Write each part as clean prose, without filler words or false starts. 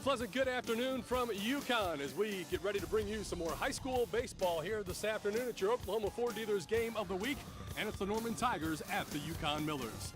pleasant good afternoon from Yukon as we get ready to bring you some more high school baseball here this afternoon at your Oklahoma Ford Dealers Game of the Week, and it's the Norman Tigers at the Yukon Millers.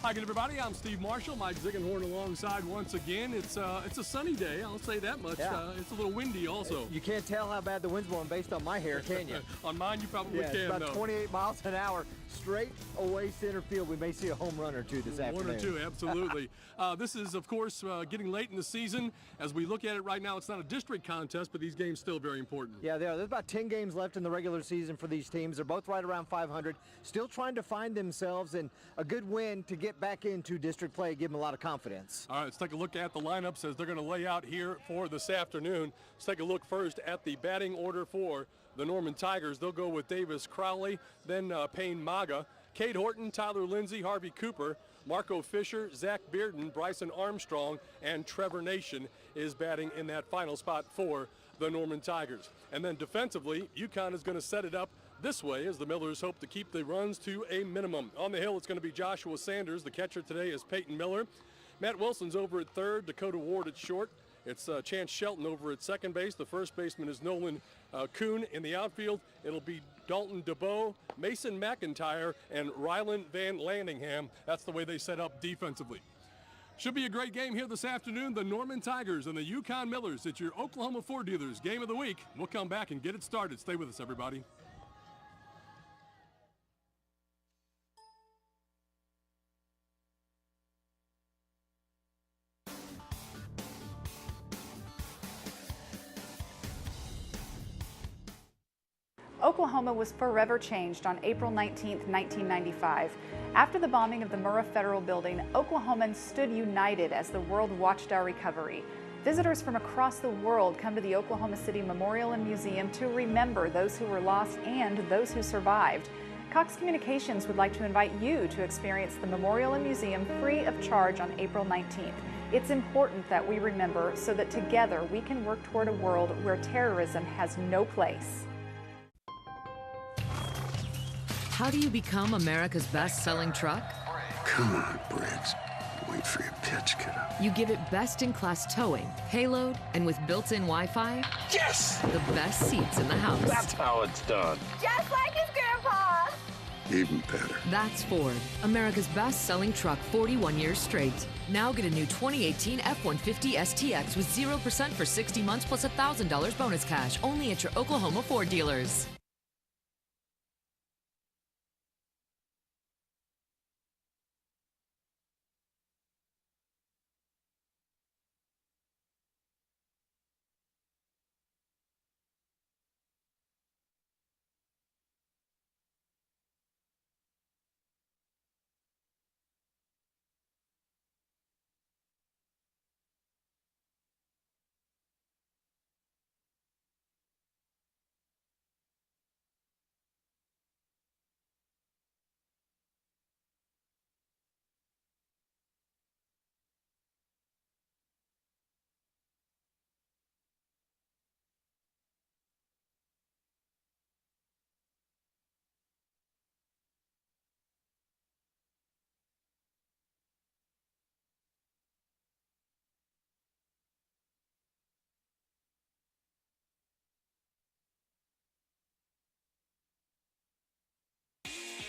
Hi again, everybody. I'm Steve Marshall. Mike Ziegenhorn alongside once again. It's a sunny day, I'll say that much. Yeah. It's a little windy also. You can't tell how bad the wind's blowing based on my hair, can you? On mine, you probably can, it's about though. 28 miles an hour, straight away center field. We may see a home run or two this afternoon. One or two, absolutely. This is, of course, getting late in the season. As we look at it right now, it's not a district contest, but these games still very important. Yeah, they are. There's about 10 games left in the regular season for these teams. They're both right around 500, still trying to find themselves, and a good win to get back into district play, give them a lot of confidence. All right, let's take a look at the lineups as they're going to lay out here for this afternoon. Let's take a look first at the batting order for the Norman Tigers. They'll go with Davis Crowley, then Payne Maga, Cade Horton, Tyler Lindsay, Harvey Cooper, Marco Fisher, Zach Bearden, Bryson Armstrong, and Trevor Nation is batting in that final spot for the Norman Tigers. And then defensively, Yukon is going to set it up this way as the Millers hope to keep the runs to a minimum. On the hill, it's going to be Joshua Sanders. The catcher today is Peyton Miller. Matt Wilson's over at third, Dakota Ward at short. It's Chance Shelton over at second base. The first baseman is Nolan Kuhn. In the outfield, it'll be Dalton DeBow, Mason McIntyre, and Rylan Van Landingham. That's the way they set up defensively. Should be a great game here this afternoon. The Norman Tigers and the Yukon Millers. It's your Oklahoma Ford Dealers Game of the Week. We'll come back and get it started. Stay with us, everybody. Oklahoma was forever changed on April 19, 1995. After the bombing of the Murrah Federal Building, Oklahomans stood united as the world watched our recovery. Visitors from across the world come to the Oklahoma City Memorial and Museum to remember those who were lost and those who survived. Cox Communications would like to invite you to experience the Memorial and Museum free of charge on April 19th. It's important that we remember so that together we can work toward a world where terrorism has no place. How do you become America's best-selling truck? Come on, Briggs. Wait for your pitch, kiddo. You give it best-in-class towing, payload, and with built-in Wi-Fi, Yes! the best seats in the house. That's how it's done. Just like his grandpa. Even better. That's Ford, America's best-selling truck 41 years straight. Now get a new 2018 F-150 STX with 0% for 60 months plus $1,000 bonus cash only at your Oklahoma Ford dealers.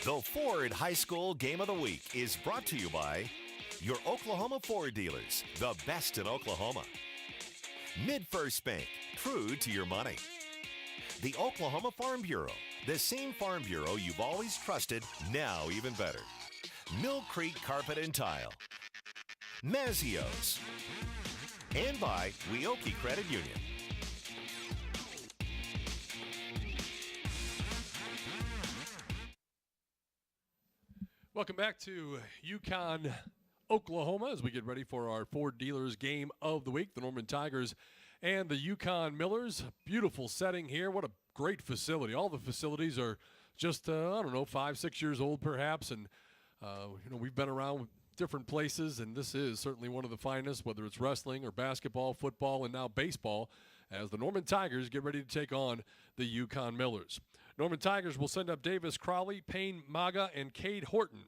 The Ford High School Game of the Week is brought to you by your Oklahoma Ford dealers, the best in Oklahoma. MidFirst Bank, true to your money. The Oklahoma Farm Bureau, the same Farm Bureau you've always trusted, now even better. Mill Creek Carpet and Tile. Mazzios. And by Weoki Credit Union. Welcome back to Yukon, Oklahoma, as we get ready for our Ford Dealers Game of the Week. The Norman Tigers and the Yukon Millers. Beautiful setting here. What a great facility. All the facilities are just, I don't know, 5, 6 years old perhaps. And, we've been around different places, and this is certainly one of the finest, whether it's wrestling or basketball, football, and now baseball, as the Norman Tigers get ready to take on the Yukon Millers. Norman Tigers will send up Davis Crowley, Payne Maga, and Cade Horton.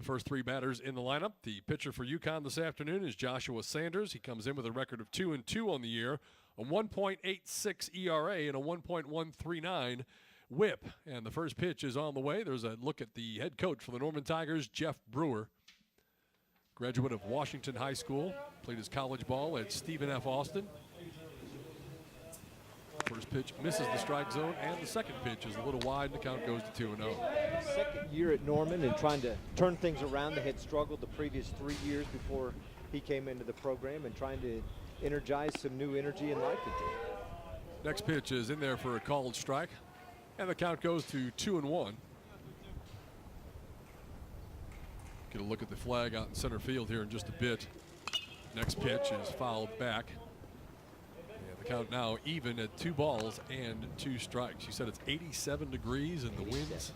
The first three batters in the lineup. The pitcher for Yukon this afternoon is Joshua Sanders. He comes in with a record of 2-2 on the year, a 1.86 ERA and a 1.139 WHIP. And the first pitch is on the way. There's a look at the head coach for the Norman Tigers, Jeff Brewer. Graduate of Washington High School, played his college ball at Stephen F. Austin. First pitch misses the strike zone, and the second pitch is a little wide, and the count goes to 2-0. Second year at Norman and trying to turn things around. They had struggled the previous 3 years before he came into the program, and trying to energize some new energy and life into it. Next pitch is in there for a called strike, and the count goes to 2-1. Get a look at the flag out in center field here in just a bit. Next pitch is fouled back. The count now even at 2 balls and 2 strikes. You said it's 87 degrees and the winds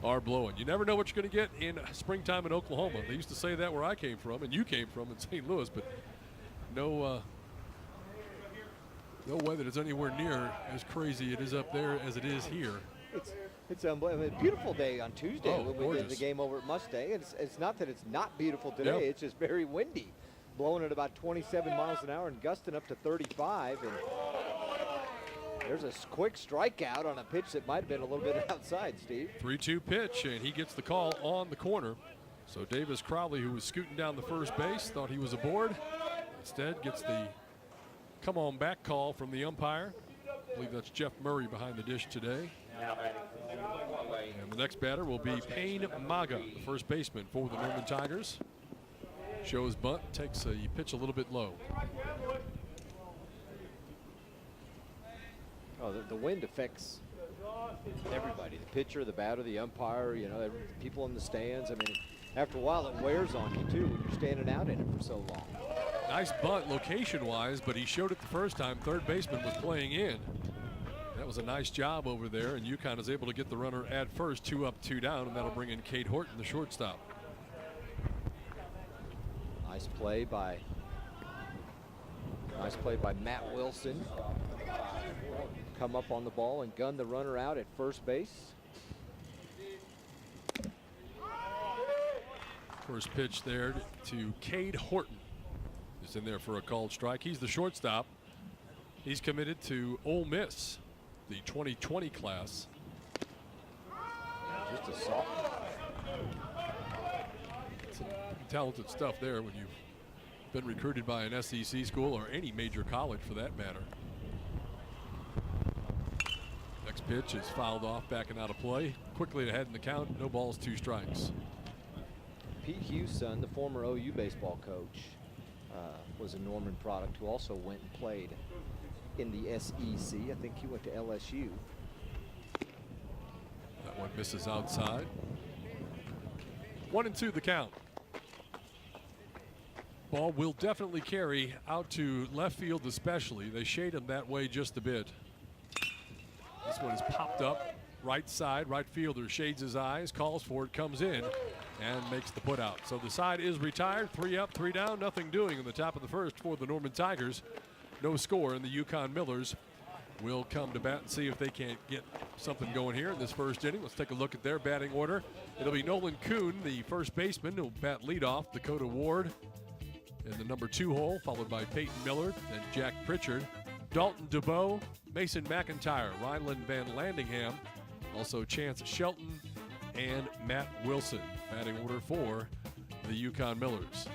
are blowing. You never know what you're going to get in springtime in Oklahoma. They used to say that where I came from and you came from in St. Louis, but no weather that's anywhere near as crazy it is up there as it is here. It's a beautiful day on Tuesday when we did gorgeous. the game over at Mustang. It's not that it's not beautiful today. Yep. It's just very windy, blowing at about 27 miles an hour and gusting up to 35. And there's a quick strikeout on a pitch that might have been a little bit outside, Steve. 3-2 pitch, and he gets the call on the corner. So Davis Crowley, who was scooting down the first base, thought he was aboard. Instead gets the come on back call from the umpire. I believe that's Jeff Murray behind the dish today. And the next batter will be Payne Maga, the first baseman for the Norman Tigers. Shows bunt, takes a pitch a little bit low. Oh, the wind affects everybody, the pitcher, the batter, the umpire, you know, people in the stands. I mean, after a while it wears on you too when you're standing out in it for so long. Nice bunt location-wise, but he showed it the first time. Third baseman was playing in. That was a nice job over there, and Yukon is able to get the runner at first, 2 up, 2 down, and that'll bring in Cade Horton, the shortstop. Nice play by Matt Wilson. Come up on the ball and gun the runner out at first base. First pitch there to Cade Horton. Is in there for a called strike. He's the shortstop. He's committed to Ole Miss, the 2020 class. Just a sophomore. Some talented stuff there when you've been recruited by an SEC school or any major college for that matter. Next pitch is fouled off, backing out of play. Quickly ahead in the count, no balls, 2 strikes. Pete Hughes' son, the former OU baseball coach, was a Norman product who also went and played in the SEC. I think he went to LSU. That one misses outside. 1-2 the count. Ball will definitely carry out to left field especially. They shade him that way just a bit. This one is popped up right side. Right fielder shades his eyes, calls for it, comes in, and makes the put out. So the side is retired. 3 up, 3 down, nothing doing in the top of the first for the Norman Tigers. No score, and the Yukon Millers will come to bat and see if they can't get something going here in this first inning. Let's take a look at their batting order. It'll be Nolan Kuhn, the first baseman, who'll bat leadoff. Dakota Ward in the number 2 hole, followed by Peyton Millard and Jack Pritchard. Dalton DeBow, Mason McIntyre, Rhineland Van Landingham, also Chance Shelton, and Matt Wilson. Batting order for the Yukon Millers.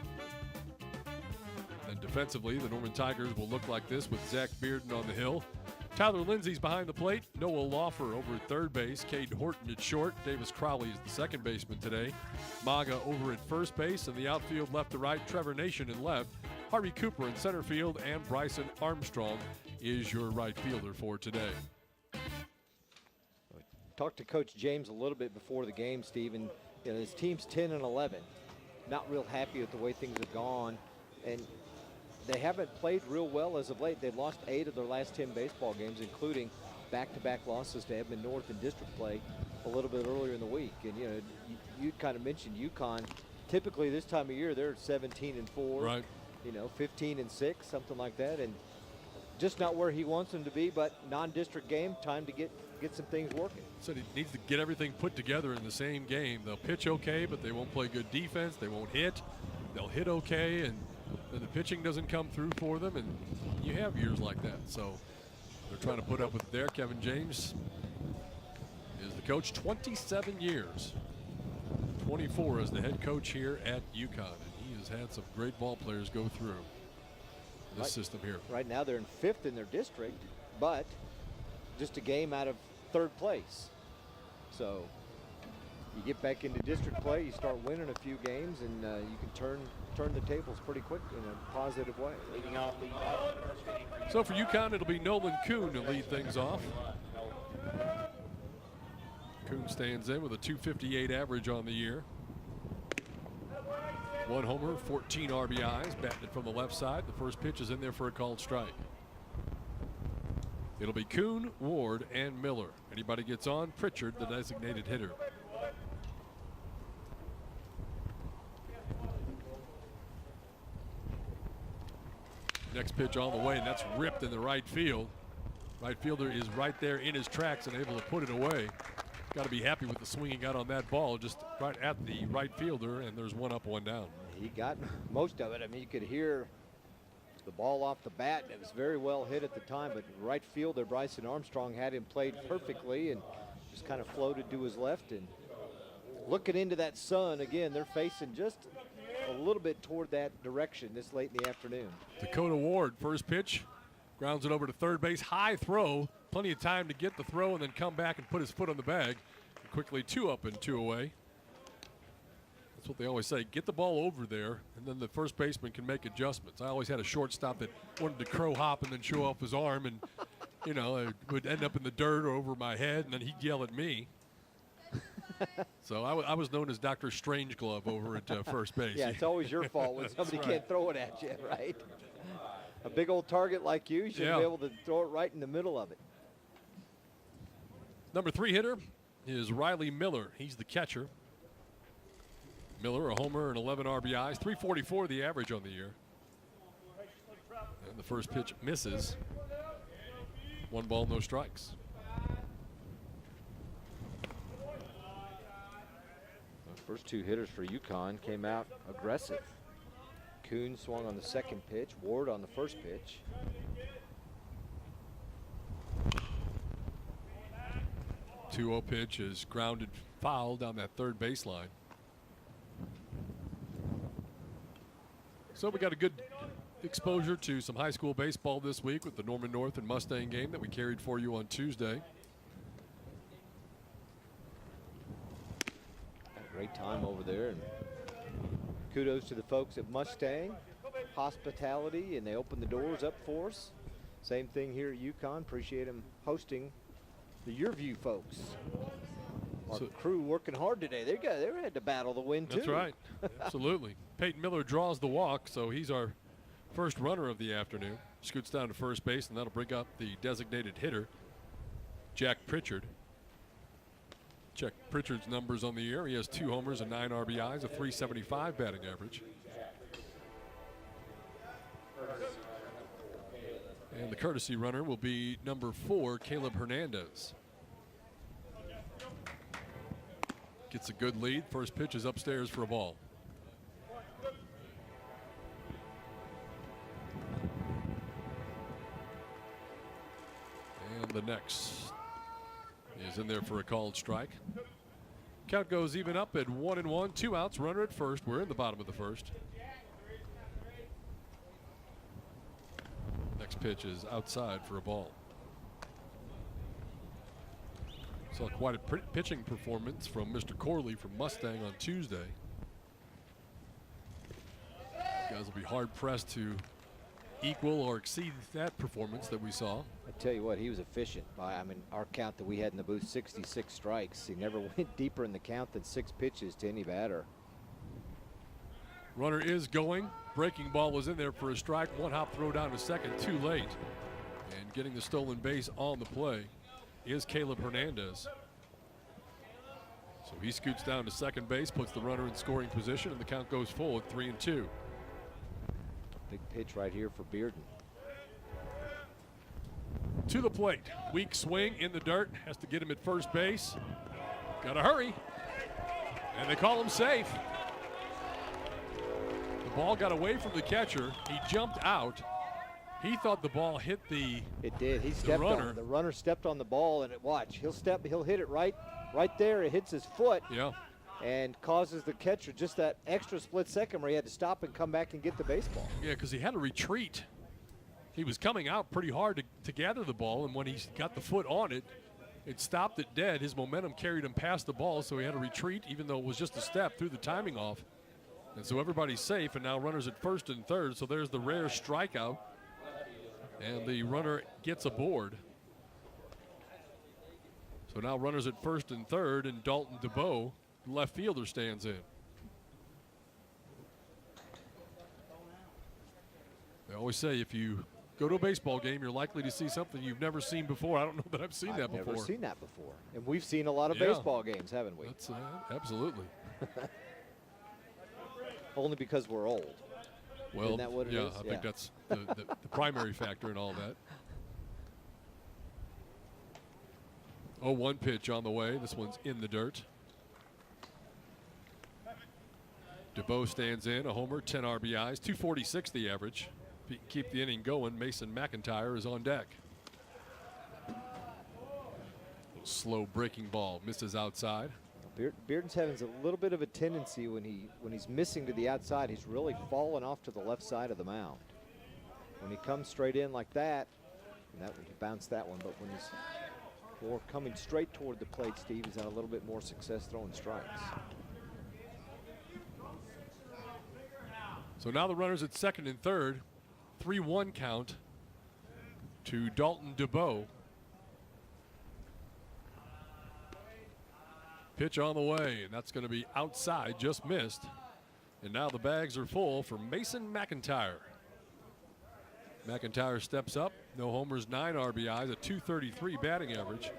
Then defensively, the Norman Tigers will look like this with Zach Bearden on the hill. Tyler Lindsay's behind the plate. Noah Laufer over at third base. Cade Horton at short. Davis Crowley is the second baseman today. Maga over at first base. And the outfield left to right. Trevor Nation in left. Harvey Cooper in center field. And Bryson Armstrong is your right fielder for today. Talked to Coach James a little bit before the game, Steve, and you know, his team's 10-11. Not real happy with the way things have gone, and they haven't played real well as of late. They've lost 8 of their last 10 baseball games, including back-to-back losses to Edmond North in district play a little bit earlier in the week. And you know, you kind of mentioned Yukon. Typically this time of year they're 17-4, right? You know, 15-6, something like that. And just not where he wants them to be, but non-district game, time to get some things working. So he needs to get everything put together in the same game. They'll pitch okay, but they won't play good defense. They won't hit. They'll hit okay, and then the pitching doesn't come through for them, and you have years like that. So they're trying to put up with it there. Kevin James is the coach, 27 years. 24 as the head coach here at Yukon, and he has had some great ball players go through this system here. Right now they're in 5th in their district, but just a game out of 3rd place. So you get back into district play, you start winning a few games, and you can turn the tables pretty quick in a positive way. So for Yukon, it'll be Nolan Kuhn to lead things off. Kuhn stands in with a .258 average on the year. 1 homer, 14 RBIs, batting it from the left side. The first pitch is in there for a called strike. It'll be Kuhn, Ward, and Miller. Anybody gets on, Pritchard, the designated hitter. Next pitch on the way, and that's ripped in the right field. Right fielder is right there in his tracks and able to put it away. Got to be happy with the swing he got on that ball, just right at the right fielder, and there's 1 up, 1 down. He got most of it. I mean, you could hear the ball off the bat, and it was very well hit at the time, but right fielder Bryson Armstrong had him played perfectly and just kind of floated to his left. And looking into that sun, again, they're facing just a little bit toward that direction this late in the afternoon. Dakota Ward, first pitch, grounds it over to third base, high throw, plenty of time to get the throw and then come back and put his foot on the bag. And quickly 2 up and 2 away. That's what they always say, get the ball over there and then the first baseman can make adjustments. I always had a shortstop that wanted to crow hop and then show off his arm, and you know, it would end up in the dirt or over my head, and then he'd yell at me. So I was known as Dr. Strangeglove over at first base. Yeah, it's always your fault when somebody can't throw it at you, right? A big old target like you should be able to throw it right in the middle of it. Number 3 hitter is Riley Miller. He's the catcher. Miller, a homer and 11 RBIs, 344 the average on the year. And the first pitch misses. 1 ball, no strikes. The first 2 hitters for Yukon came out aggressive. Kuhn swung on the second pitch, Ward on the first pitch. The 2-0 pitch is grounded foul down that third baseline. So we got a good exposure to some high school baseball this week with the Norman North and Mustang game that we carried for you on Tuesday. Great time over there, and kudos to the folks at Mustang. Hospitality, and they opened the doors up for us. Same thing here at Yukon. Appreciate them hosting the YurView folks. Our crew working hard today. They had to battle the wind too. That's right. Absolutely. Peyton Miller draws the walk, so he's our first runner of the afternoon. Scoots down to first base, and that'll bring up the designated hitter, Jack Pritchard. Check Pritchard's numbers on the year. He has 2 homers and 9 RBIs, a .375 batting average. And the courtesy runner will be number 4, Caleb Hernandez. Gets a good lead. First pitch is upstairs for a ball. And the next is in there for a called strike. Count goes even up at 1-1, 2 outs, runner at first. We're in the bottom of the first. Next pitch is outside for a ball. Saw quite a pitching performance from Mr. Corley from Mustang on Tuesday. Guys will be hard pressed to equal or exceed that performance that we saw. I tell you what, he was efficient. I mean, our count that we had in the booth, 66 strikes. He never went deeper in the count than 6 pitches to any batter. Runner is going. Breaking ball was in there for a strike. 1 hop throw down to second, too late. And getting the stolen base on the play is Caleb Hernandez. So he scoots down to second base, puts the runner in scoring position, and the count goes full at 3-2. Big pitch right here for Bearden. to the plate. Weak swing in the dirt. Has to get him at first base. Got to hurry. And they call him safe. The ball got away from the catcher. He jumped out. He thought the ball hit the It did. He stepped on it. The runner stepped on the ball, and watch. He'll hit it right there. It hits his foot. Yeah. And causes the catcher just that extra split second where he had to stop and come back and get the baseball. Yeah, because he had to retreat. He was coming out pretty hard to gather the ball, and when he got the foot on it, it stopped it dead. His momentum carried him past the ball, so he had to retreat, even though it was just a step, threw the timing off. And so everybody's safe, and now runners at first and third, so there's the rare strikeout. And the runner gets aboard. So now runners at first and third, and Dalton DeBow, left fielder, stands in. They always say if you go to a baseball game, you're likely to see something you've never seen before. I don't know that I've seen that before. I've never seen that before. And we've seen a lot of baseball games, haven't we? That's absolutely. Only because we're old. Well, Isn't that what it is? I think that's the primary factor in all that. 0-1 pitch on the way. This one's in the dirt. DeBow stands in, a homer, 10 RBIs, 246 the average. Keep the inning going. Mason McIntyre is on deck. Slow breaking ball misses outside. Bearden's having a little bit of a tendency when he's missing to the outside. He's really fallen off to the left side of the mound. When he comes straight in like that, and that he bounced that one. But when he's more coming straight toward the plate, Steve, he's had a little bit more success throwing strikes. So now the runners at second and third. 3-1 count to Dalton DeBow. Pitch on the way, and that's going to be outside, just missed. And now the bags are full for Mason McIntyre. McIntyre steps up, no homers, 9 RBIs, a 233 batting average,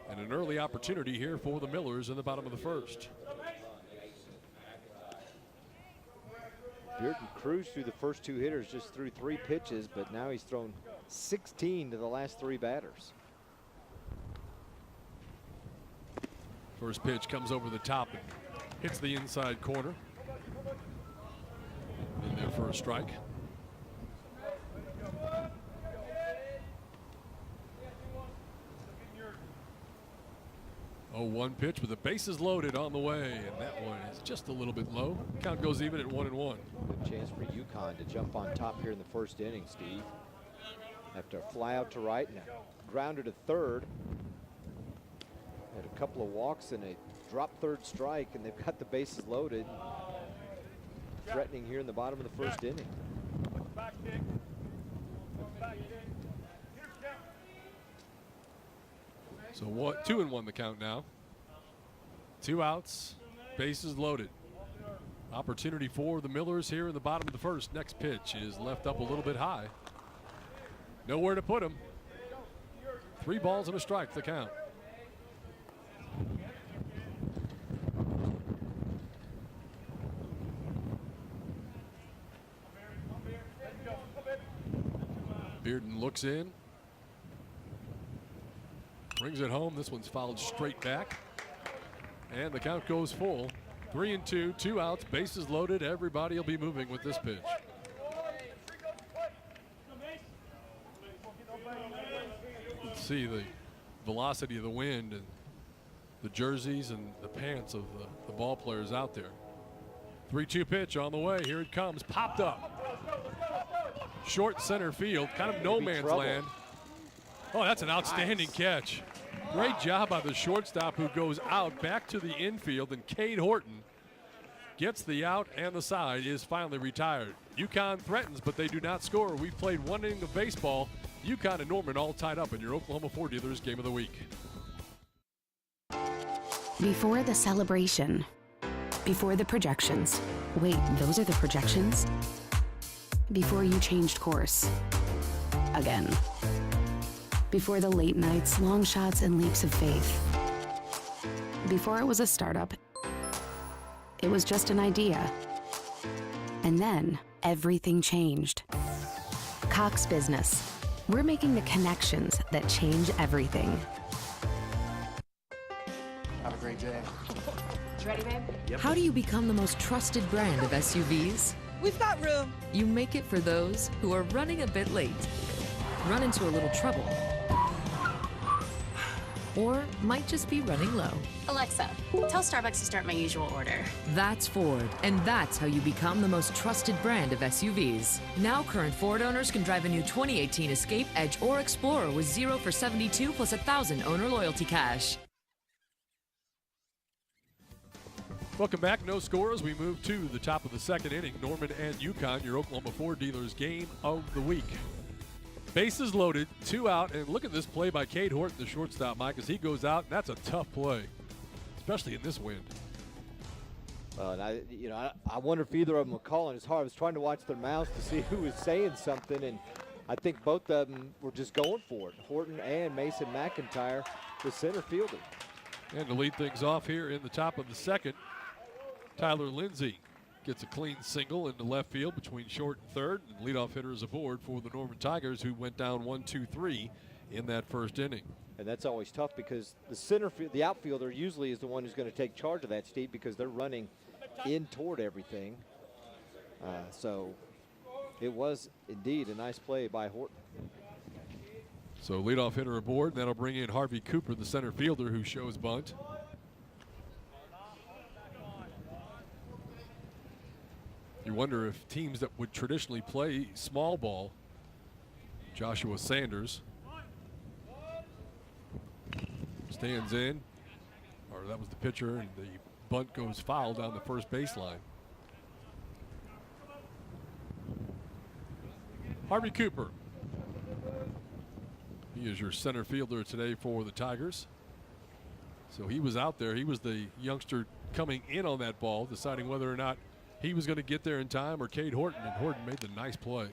and an early opportunity here for the Millers in the bottom of the first. Bearden cruised through the first 2 hitters, just threw 3 pitches, but now he's thrown 16 to the last 3 batters. First pitch comes over the top and hits the inside corner. In there for a strike. Oh, 1 pitch with the bases loaded on the way, and that one is just a little bit low. Count goes even at 1-1. Good chance for Yukon to jump on top here in the first inning, Steve. After a fly out to right and a grounder to third. Had a couple of walks and a drop third strike, and they've got the bases loaded. Threatening here in the bottom of the first inning. So 2-1 the count now. 2 outs, bases loaded. Opportunity for the Millers here in the bottom of the first. Next pitch is left up a little bit high. Nowhere to put him. 3 balls and a strike, the count. Bearden looks in. Brings it home. This one's fouled straight back. And the count goes full. 3-2, 2 outs, bases loaded. Everybody will be moving with this pitch. You can see the velocity of the wind and the jerseys and the pants of the ball players out there. 3-2 pitch on the way. Here it comes. Popped up. Short center field. Kind of no man's land. Oh, that's an outstanding catch. Great job by the shortstop who goes out back to the infield, and Cade Horton gets the out, and the side is finally retired. Yukon threatens, but they do not score. We've played 1 inning of baseball. Yukon and Norman all tied up in your Oklahoma Ford Dealers Game of the Week. Before the celebration, before the projections. Wait, those are the projections? Before you changed course. Again. Before the late nights, long shots, and leaps of faith. Before it was a startup, it was just an idea. And then everything changed. Cox Business. We're making the connections that change everything. Have a great day. You ready, babe? Yep. How do you become the most trusted brand of SUVs? We've got room. You make it for those who are running a bit late, run into a little trouble, or might just be running low. Alexa, tell Starbucks to start my usual order. That's Ford, and that's how you become the most trusted brand of SUVs. Now current Ford owners can drive a new 2018 Escape, Edge, or Explorer with 0 for 72 plus 1,000 owner loyalty cash. Welcome back. No score as we move to the top of the second inning. Norman and Yukon, your Oklahoma Ford dealers game of the week. Bases loaded, 2 out, and look at this play by Cade Horton, the shortstop, Mike, as he goes out, and that's a tough play, especially in this wind. And I wonder if either of them were calling as hard. I was trying to watch their mouths to see who was saying something, and I think both of them were just going for it. Horton and Mason McIntyre, the center fielder. And to lead things off here in the top of the second, Tyler Lindsay gets a clean single into left field between short and third, and leadoff hitter is aboard for the Norman Tigers, who went down 1-2-3 in that first inning. And that's always tough because the outfielder usually is the one who's going to take charge of that, Steve, because they're running in toward everything. So it was indeed a nice play by Horton. So leadoff hitter aboard, and that'll bring in Harvey Cooper, the center fielder, who shows bunt. You wonder if teams that would traditionally play small ball, Joshua Sanders stands in, or that was the pitcher, and the bunt goes foul down the first baseline. Harvey Cooper. He is your center fielder today for the Tigers. So he was out there. He was the youngster coming in on that ball, deciding whether or not he was going to get there in time or Cade Horton, and Horton made the nice play.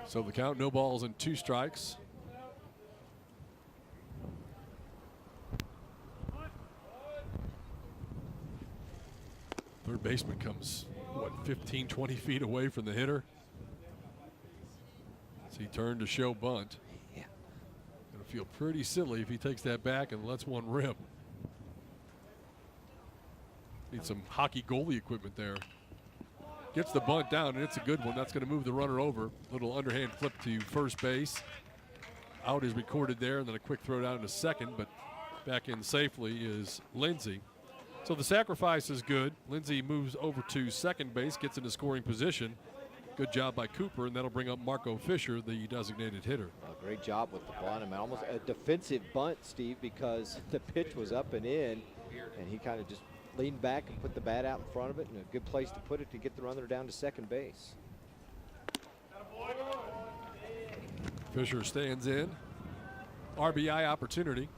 So the count, no balls and 2 strikes. Third baseman comes, 15, 20 feet away from the hitter. As he turned to show bunt. Yeah. Gonna feel pretty silly if he takes that back and lets one rip. Need some hockey goalie equipment there. Gets the bunt down, and it's a good one. That's gonna move the runner over. Little underhand flip to first base. Out is recorded there, and then a quick throw down to second, but back in safely is Lindsay. So the sacrifice is good. Lindsay moves over to second base, gets into scoring position. Good job by Cooper, and that'll bring up Marco Fisher, the designated hitter. Great job with the bunt. I mean, almost a defensive bunt, Steve, because the pitch was up and in, and he kind of just leaned back and put the bat out in front of it, and a good place to put it to get the runner down to second base. Fisher stands in. RBI opportunity.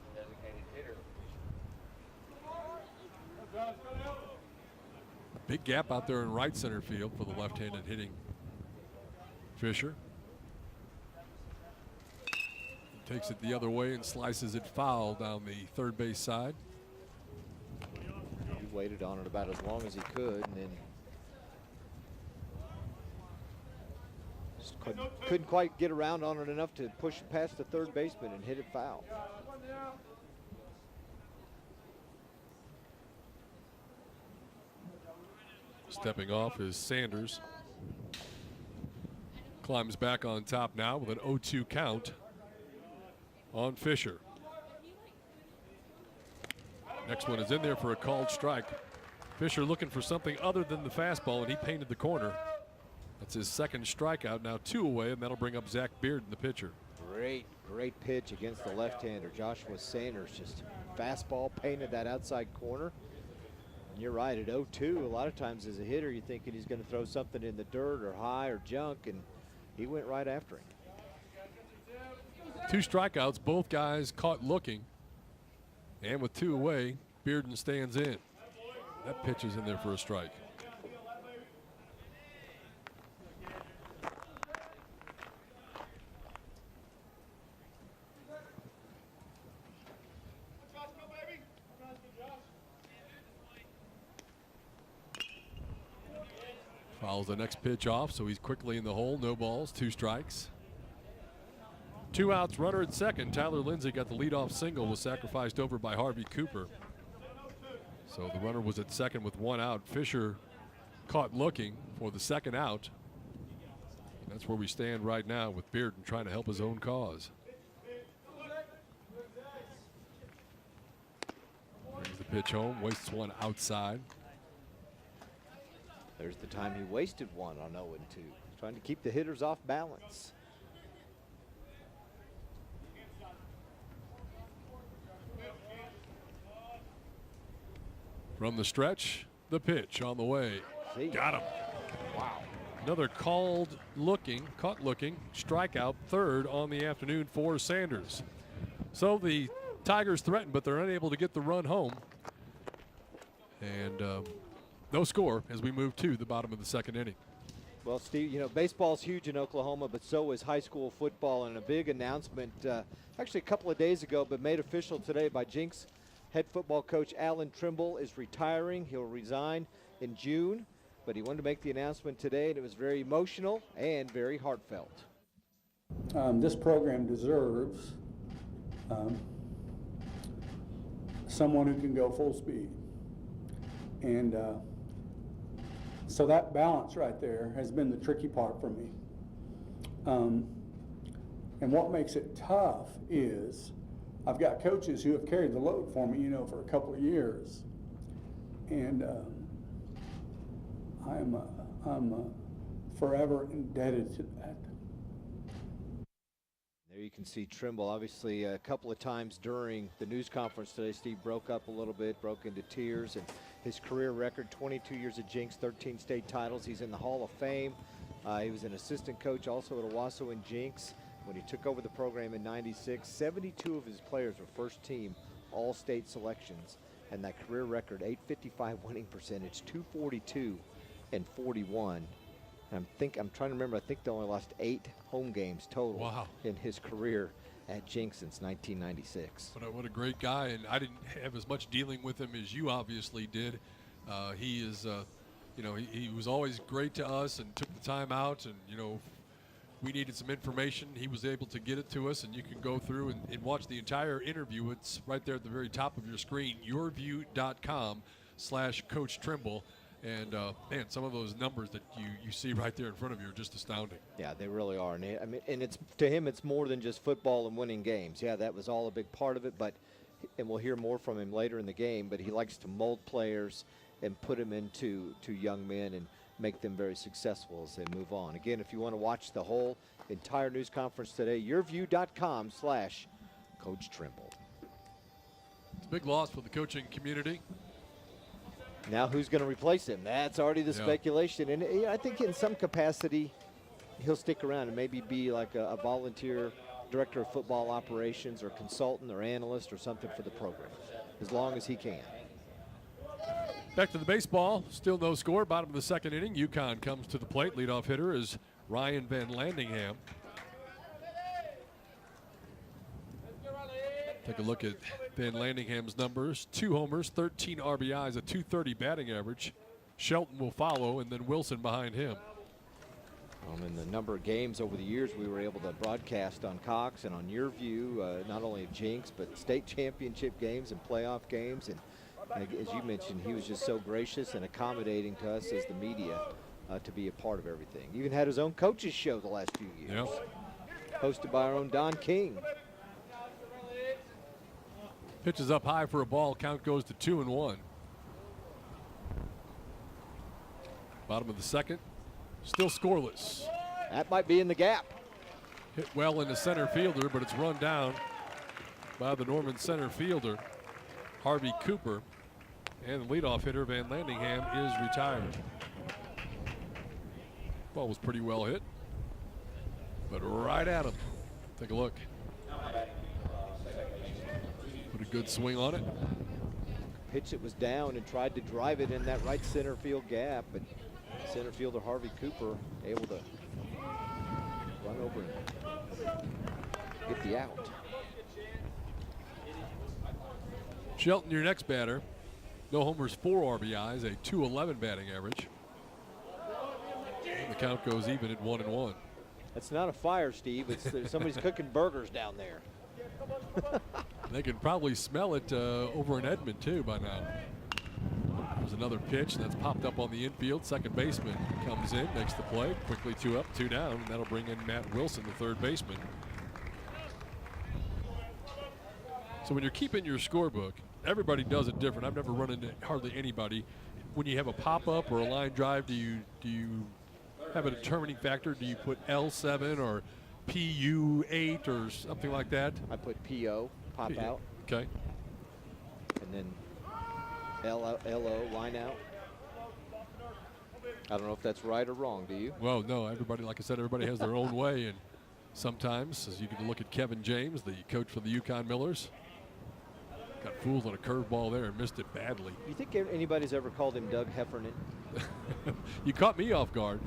Big gap out there in right center field for the left-handed hitting Fisher. He takes it the other way and slices it foul down the third base side. He waited on it about as long as he could, and then just couldn't quite get around on it enough to push it past the third baseman and hit it foul. Stepping off is Sanders. Climbs back on top now with an 0-2 count on Fisher. Next one is in there for a called strike. Fisher looking for something other than the fastball, and he painted the corner. That's his second strikeout, now 2 away, and that'll bring up Zach Bearden, the pitcher. Great pitch against the left-hander. Joshua Sanders just fastball painted that outside corner. And you're right, at 0-2, a lot of times as a hitter, you're thinking he's going to throw something in the dirt or high or junk, and he went right after him. 2 strikeouts, both guys caught looking. And with 2 away, Bearden stands in. That pitch is in there for a strike. Fouls the next pitch off, so he's quickly in the hole. No balls, 2 strikes. 2 outs, runner at second. Tyler Lindsay got the leadoff single, was sacrificed over by Harvey Cooper. So the runner was at second with 1 out. Fisher caught looking for the second out. And that's where we stand right now with Bearden trying to help his own cause. Brings the pitch home, wastes 1 outside. There's the time he wasted 1 on 0-2. Trying to keep the hitters off balance. From the stretch, the pitch on the way. Got him. Wow. Another caught looking, strikeout, 3rd on the afternoon for Sanders. So the Tigers threaten, but they're unable to get the run home. And no score as we move to the bottom of the 2nd inning. Well, Steve, you know, baseball's huge in Oklahoma, but so is high school football. And a big announcement, actually a couple of days ago, but made official today by Jinx head football coach Alan Trimble is retiring. He'll resign in June, but he wanted to make the announcement today, and it was very emotional and very heartfelt. This program deserves someone who can go full speed. And so that balance right there has been the tricky part for me. And what makes it tough is I've got coaches who have carried the load for me, you know, for a couple of years. And I'm forever indebted to that. There you can see Trimble. Obviously, a couple of times during the news conference today, Steve broke up a little bit, broke into tears. And his career record, 22 years at Jinx, 13 state titles. He's in the Hall of Fame. He was an assistant coach also at Owasso and Jinx. When he took over the program in '96, 72 of his players were first-team all-state selections. And that career record, 855 winning percentage, 242 and 41. And I'm trying to remember, I think they only lost 8 home games total in his career at Jinx since 1996. What a great guy, and I didn't have as much dealing with him as you obviously did. He is, you know, he was always great to us and took the time out, and, you know, we needed some information. He was able to get it to us, and you can go through and watch the entire interview. It's right there at the very top of your screen, yourview.com/Coach Trimble. And, man, some of those numbers that you see right there in front of you are just astounding. Yeah, they really are. And I mean, and it's to him, it's more than just football and winning games. Yeah, that was all a big part of it, and we'll hear more from him later in the game, but he likes to mold players and put them into young men and make them very successful as they move on. Again, if you want to watch the whole entire news conference today, yourview.com/Coach Trimble. It's a big loss for the coaching community. Now who's going to replace him? That's already the speculation. And you know, I think in some capacity, he'll stick around and maybe be like a volunteer director of football operations or consultant or analyst or something for the program, as long as he can. Back to the baseball, still no score, bottom of the 2nd inning. Yukon comes to the plate. Leadoff hitter is Ryan Van Landingham. Take a look at Van Landingham's numbers. 2 homers, 13 RBIs, a .230 batting average. Shelton will follow, and then Wilson behind him. In the number of games over the years we were able to broadcast on Cox and on YurView, not only of Jinx, but state championship games and playoff games. And as you mentioned, he was just so gracious and accommodating to us as the media to be a part of everything. Even had his own coaches show the last few years. Hosted by our own Don King. Pitch is up high for a ball. Count goes to 2-1. Bottom of the 2nd. Still scoreless. That might be in the gap. Hit well in the center fielder, but it's run down by the Norman center fielder, Harvey Cooper. And the leadoff hitter, Van Landingham, is retired. Ball was pretty well hit, but right at him. Take a look. Put a good swing on it. Pitch that was down and tried to drive it in that right center field gap, but center fielder Harvey Cooper able to run over and get the out. Shelton, your next batter. No homers, 4 RBIs, a .211 batting average. The count goes even at 1-1. That's not a fire, Steve. It's somebody's cooking burgers down there. They can probably smell it over in Edmond, too, by now. There's another pitch that's popped up on the infield. Second baseman comes in, makes the play. Quickly 2 up, 2 down, and that'll bring in Matt Wilson, the third baseman. So when you're keeping your scorebook, everybody does it different. I've never run into hardly anybody. When you have a pop-up or a line drive, do you have a determining factor? Do you put L7 or PU8 or something like that? I put PO, pop out. Okay. And then LO, line out. I don't know if that's right or wrong, do you? Well, no, everybody, like I said, everybody has their own way. And sometimes, as you can look at Kevin James, the coach for the Yukon Millers, got fooled on a curveball there and missed it badly. You think anybody's ever called him Doug Heffernan? You caught me off guard.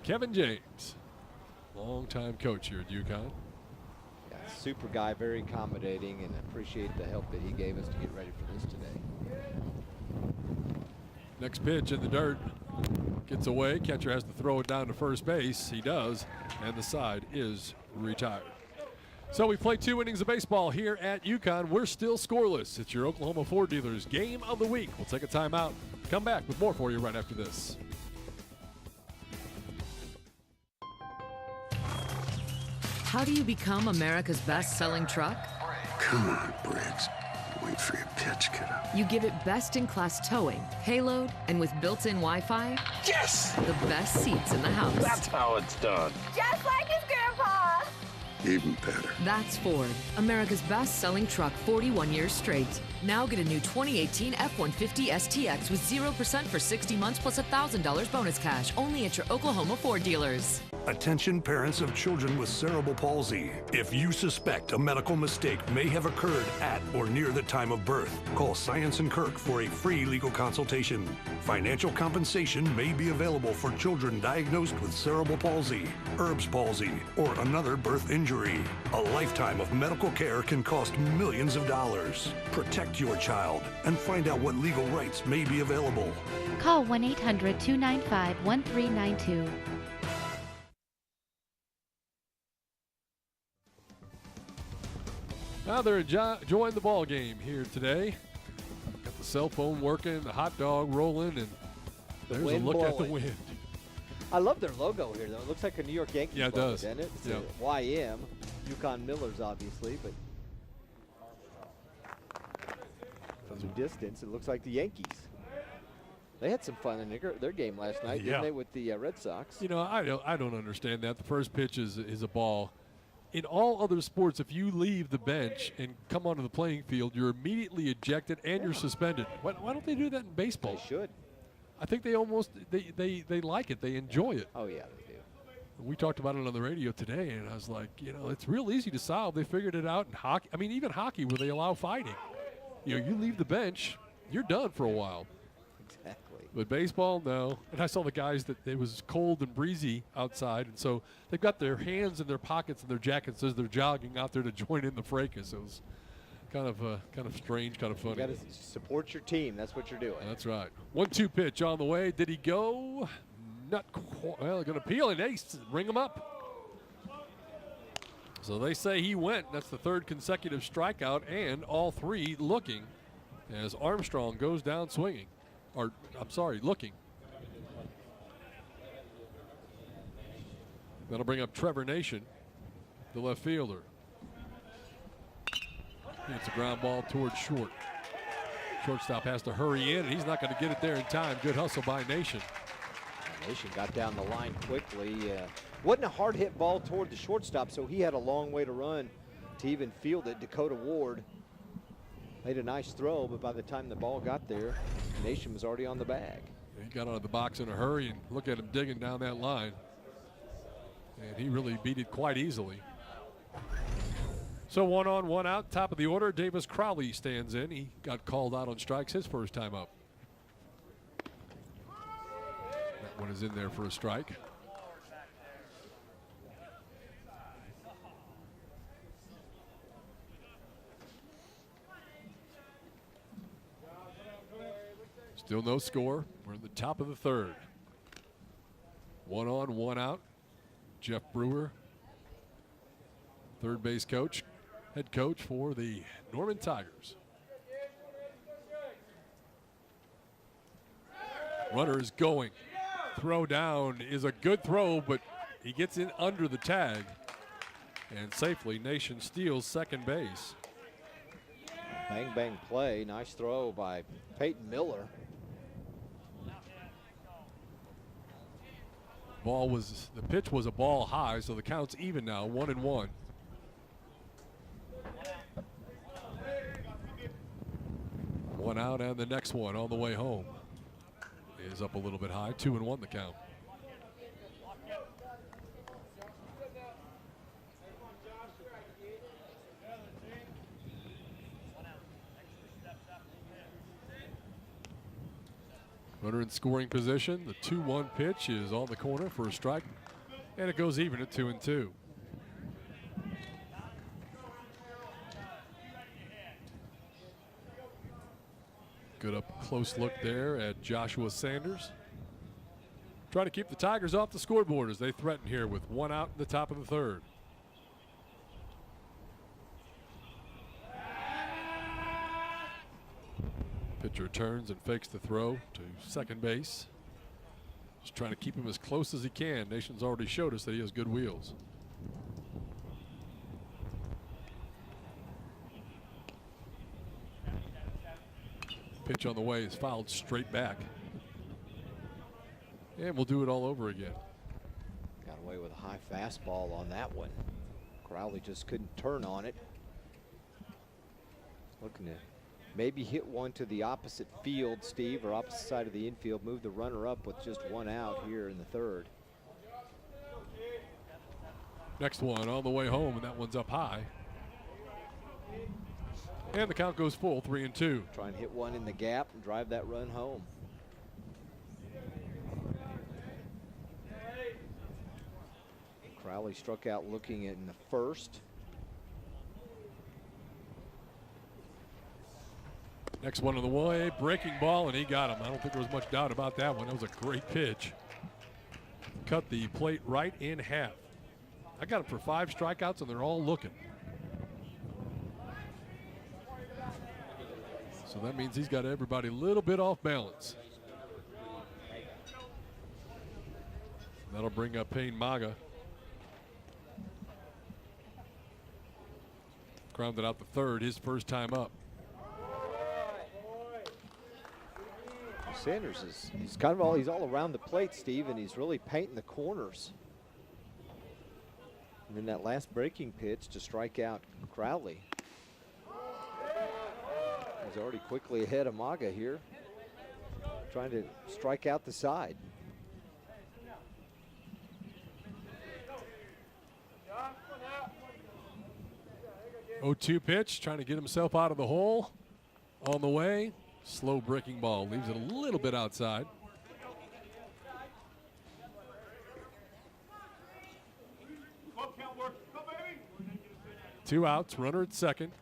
Kevin James, longtime coach here at Yukon. Yeah, super guy, very accommodating, and appreciate the help that he gave us to get ready for this today. Next pitch in the dirt. Gets away. Catcher has to throw it down to first base. He does, and the side is retired. So we played 2 innings of baseball here at Yukon. We're still scoreless. It's your Oklahoma Ford Dealers Game of the Week. We'll take a timeout. Come back with more for you right after this. How do you become America's best-selling truck? Come on, Briggs. Wait for your pitch, kiddo. You give it best-in-class towing, payload, and with built-in Wi-Fi, Yes! the best seats in the house. That's how it's done. Just like his grandpa. Even better. That's Ford, America's best-selling truck 41 years straight. Now get a new 2018 F-150 STX with 0% for 60 months plus $1,000 bonus cash only at your Oklahoma Ford dealers. Attention parents of children with cerebral palsy. If you suspect a medical mistake may have occurred at or near the time of birth, call Science and Kirk for a free legal consultation. Financial compensation may be available for children diagnosed with cerebral palsy, Erb's palsy, or another birth injury. A lifetime of medical care can cost millions of dollars. Protect your child and find out what legal rights may be available. Call 1-800-295-1392. Now they're enjoying the ball game here today. Got the cell phone working, the hot dog rolling, and there's a look at the wind. I love their logo here, though. It looks like a New York Yankees logo, does. Doesn't it? It's a YM, Yukon Millers, obviously, but from the distance, it looks like the Yankees. They had some fun in their game last night, didn't they, with the Red Sox? You know, I don't understand that. The first pitch is a ball. In all other sports, if you leave the bench and come onto the playing field, you're immediately ejected and you're suspended. Why don't they do that in baseball? They should. I think they almost they like it. They enjoy it. Oh, yeah, they do. We talked about it on the radio today, and I was like, you know, it's real easy to solve. They figured it out in hockey. I mean, even hockey, where they allow fighting. You know, you leave the bench, you're done for a while. Exactly. But baseball, no. And I saw the guys that it was cold and breezy outside, and so they've got their hands in their pockets and their jackets as they're jogging out there to join in the fracas. It was kind of strange, kind of funny. You got to support your team. That's what you're doing. That's right. 1-2 pitch on the way. Did he go? Not quite. Well, going to peel and ace. Ring him up. So they say he went. That's the third consecutive strikeout, and all three looking as Armstrong goes down swinging. Or, I'm sorry, looking. That'll bring up Trevor Nation, the left fielder. It's a ground ball towards short. Shortstop has to hurry in, and he's not going to get it there in time. Good hustle by Nation. Nation got down the line quickly. Wasn't a hard hit ball toward the shortstop, so he had a long way to run to even field it. Dakota Ward made a nice throw, but by the time the ball got there, Nation was already on the bag. He got out of the box in a hurry, and look at him digging down that line. And he really beat it quite easily. So 1 on, 1 out, top of the order. Davis Crowley stands in. He got called out on strikes his first time up. That one is in there for a strike. Still no score. We're in the top of the third. 1 on, 1 out. Jeff Brewer, third base coach, head coach for the Norman Tigers. Runner is going. Throw down is a good throw, but he gets in under the tag. And safely, Nation steals second base. Bang, bang play. Nice throw by Peyton Miller. The pitch was a ball high, so the count's even now, 1-1. One out, and the next one on the way home is up a little bit high, 2-1 the count. Runner in scoring position. The 2-1 pitch is on the corner for a strike, and it goes even at 2-2. Good up close look there at Joshua Sanders. Trying to keep the Tigers off the scoreboard as they threaten here with 1 out in the top of the third. Pitcher turns and fakes the throw to second base. Just trying to keep him as close as he can. Nation's already showed us that he has good wheels. Pitch on the way is fouled straight back. And we'll do it all over again. Got away with a high fastball on that one. Crowley just couldn't turn on it. Looking to maybe hit one to the opposite field, Steve, or opposite side of the infield. Move the runner up with just 1 out here in the third. Next one on the way home, and that one's up high. And the count goes full, 3-2. Try and hit one in the gap and drive that run home. Crowley struck out looking in the first. Next one on the way, breaking ball, and he got him. I don't think there was much doubt about that one. That was a great pitch. Cut the plate right in half. I got him for 5 strikeouts, and they're all looking. So that means he's got everybody a little bit off balance. That'll bring up Payne Maga. Grounded out the third, his first time up. Sanders he's all around the plate, Steve, and he's really painting the corners. And then that last breaking pitch to strike out Crowley. He's already quickly ahead of Maga here, trying to strike out the side. Oh-2 pitch, trying to get himself out of the hole. On the way, slow breaking ball, leaves it a little bit outside. Two outs, runner at second.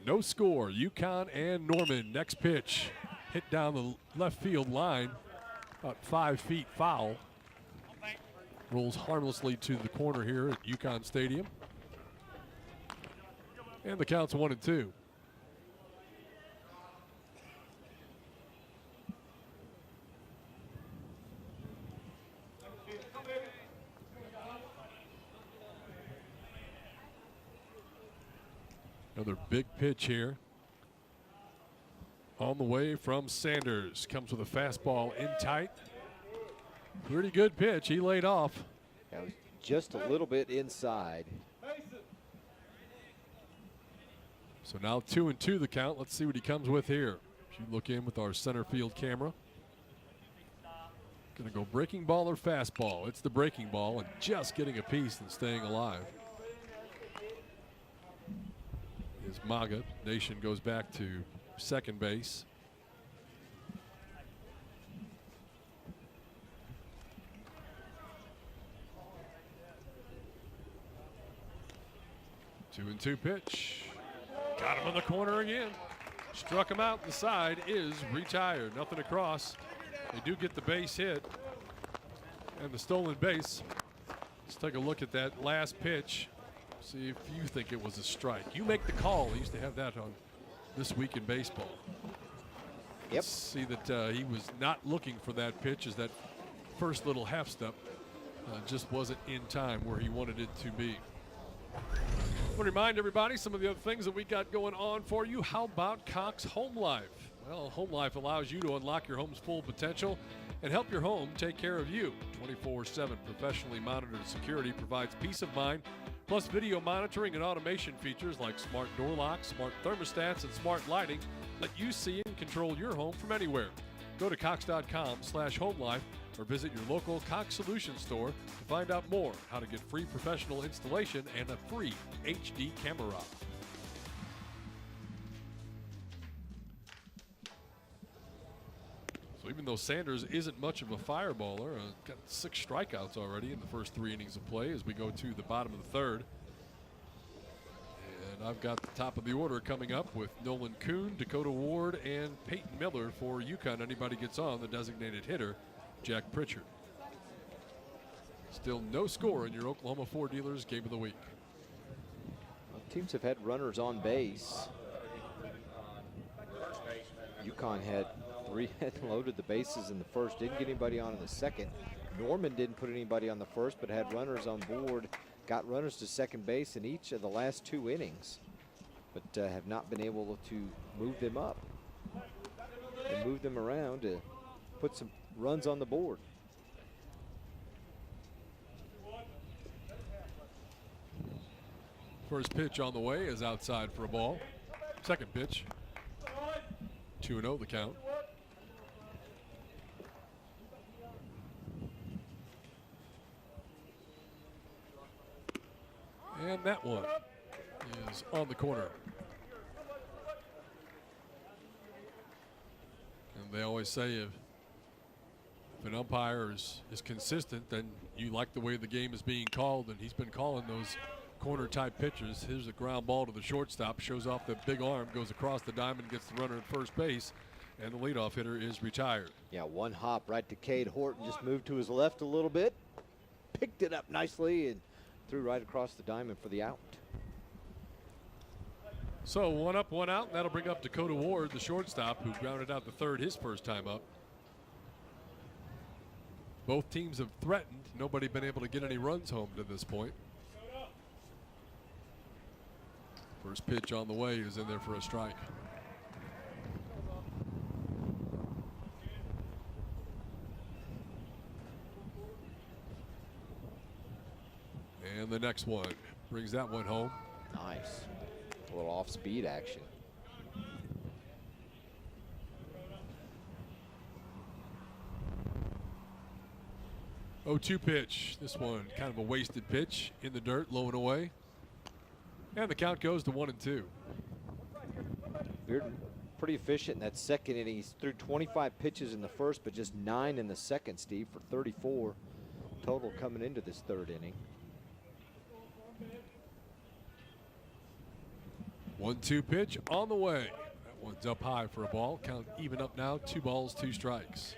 No score, Yukon and Norman. Next pitch, hit down the left field line, about 5 feet foul. Rolls harmlessly to the corner here at Yukon Stadium. And the count's 1-2. Another big pitch here. On the way from Sanders. Comes with a fastball in tight. Pretty good pitch. He laid off. That was just a little bit inside. So now 2-2 the count. Let's see what he comes with here. If you look in with our center field camera. Gonna go breaking ball or fastball. It's the breaking ball and just getting a piece and staying alive. Is Maga. Nation goes back to second base. Two-2 pitch. Got him in the corner again. Struck him out. The side is retired. Nothing across. They do get the base hit and the stolen base. Let's take a look at that last pitch. See if you think it was a strike. You make the call. He used to have that on This Week in Baseball. Yep. Let's see that he was not looking for that pitch, as that first little half step just wasn't in time where he wanted it to be. I want to remind everybody some of the other things that we got going on for you. How about Cox Home Life? Well, Home Life allows you to unlock your home's full potential and help your home take care of you. 24/7 professionally monitored security provides peace of mind, plus video monitoring and automation features like smart door locks, smart thermostats, and smart lighting let you see and control your home from anywhere. Go to cox.com/homelife or visit your local Cox Solutions store to find out more how to get free professional installation and a free HD camera. So even though Sanders isn't much of a fireballer, got 6 strikeouts already in the first 3 innings of play as we go to the bottom of the third. And I've got the top of the order coming up with Nolan Kuhn, Dakota Ward, and Peyton Miller for Yukon. Anybody gets on, the designated hitter, Jack Pritchard. Still no score in your Oklahoma Ford Dealers Game of the Week. Well, teams have had runners on base. Yukon had 3 had loaded the bases in the first, didn't get anybody on in the second. Norman didn't put anybody on the first, but had runners on board, got runners to second base in each of the last 2 innings, but have not been able to move them up and move them around to put some runs on the board. First pitch on the way is outside for a ball. Second pitch, 2-0 the count. And that one is on the corner. And they always say if an umpire is consistent, then you like the way the game is being called, and he's been calling those corner-type pitches. Here's a ground ball to the shortstop, shows off the big arm, goes across the diamond, gets the runner at first base, and the leadoff hitter is retired. Yeah, one hop right to Cade Horton, just moved to his left a little bit, picked it up nicely, and threw right across the diamond for the out. So 1 up, 1 out, and that'll bring up Dakota Ward, the shortstop, who grounded out the third his first time up. Both teams have threatened. Nobody been able to get any runs home to this point. First pitch on the way is in there for a strike. And the next one brings that one home. Nice. A little off-speed action. Oh, 2 pitch. This one kind of a wasted pitch in the dirt, low and away. And the count goes to 1-2. Bearden pretty efficient in that second inning. He threw 25 pitches in the first, but just 9 in the second, Steve, for 34 total coming into this third inning. 1-2 pitch on the way. That one's up high for a ball. Count even up now. 2 balls, 2 strikes.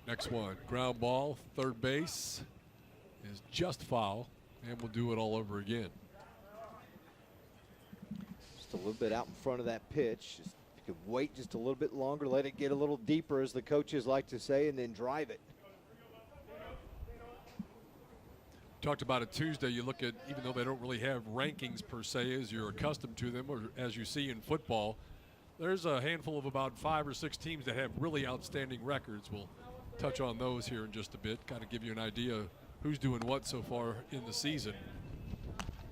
Next one, ground ball, third base is just foul, and we'll do it all over again. Just a little bit out in front of that pitch. Just, if you could wait just a little bit longer, let it get a little deeper, as the coaches like to say, and then drive it. Talked about it Tuesday. You look at, even though they don't really have rankings per se as you're accustomed to them or as you see in football, there's a handful of about 5 or 6 teams that have really outstanding records. We'll touch on those here in just a bit, kind of give you an idea of who's doing what so far in the season.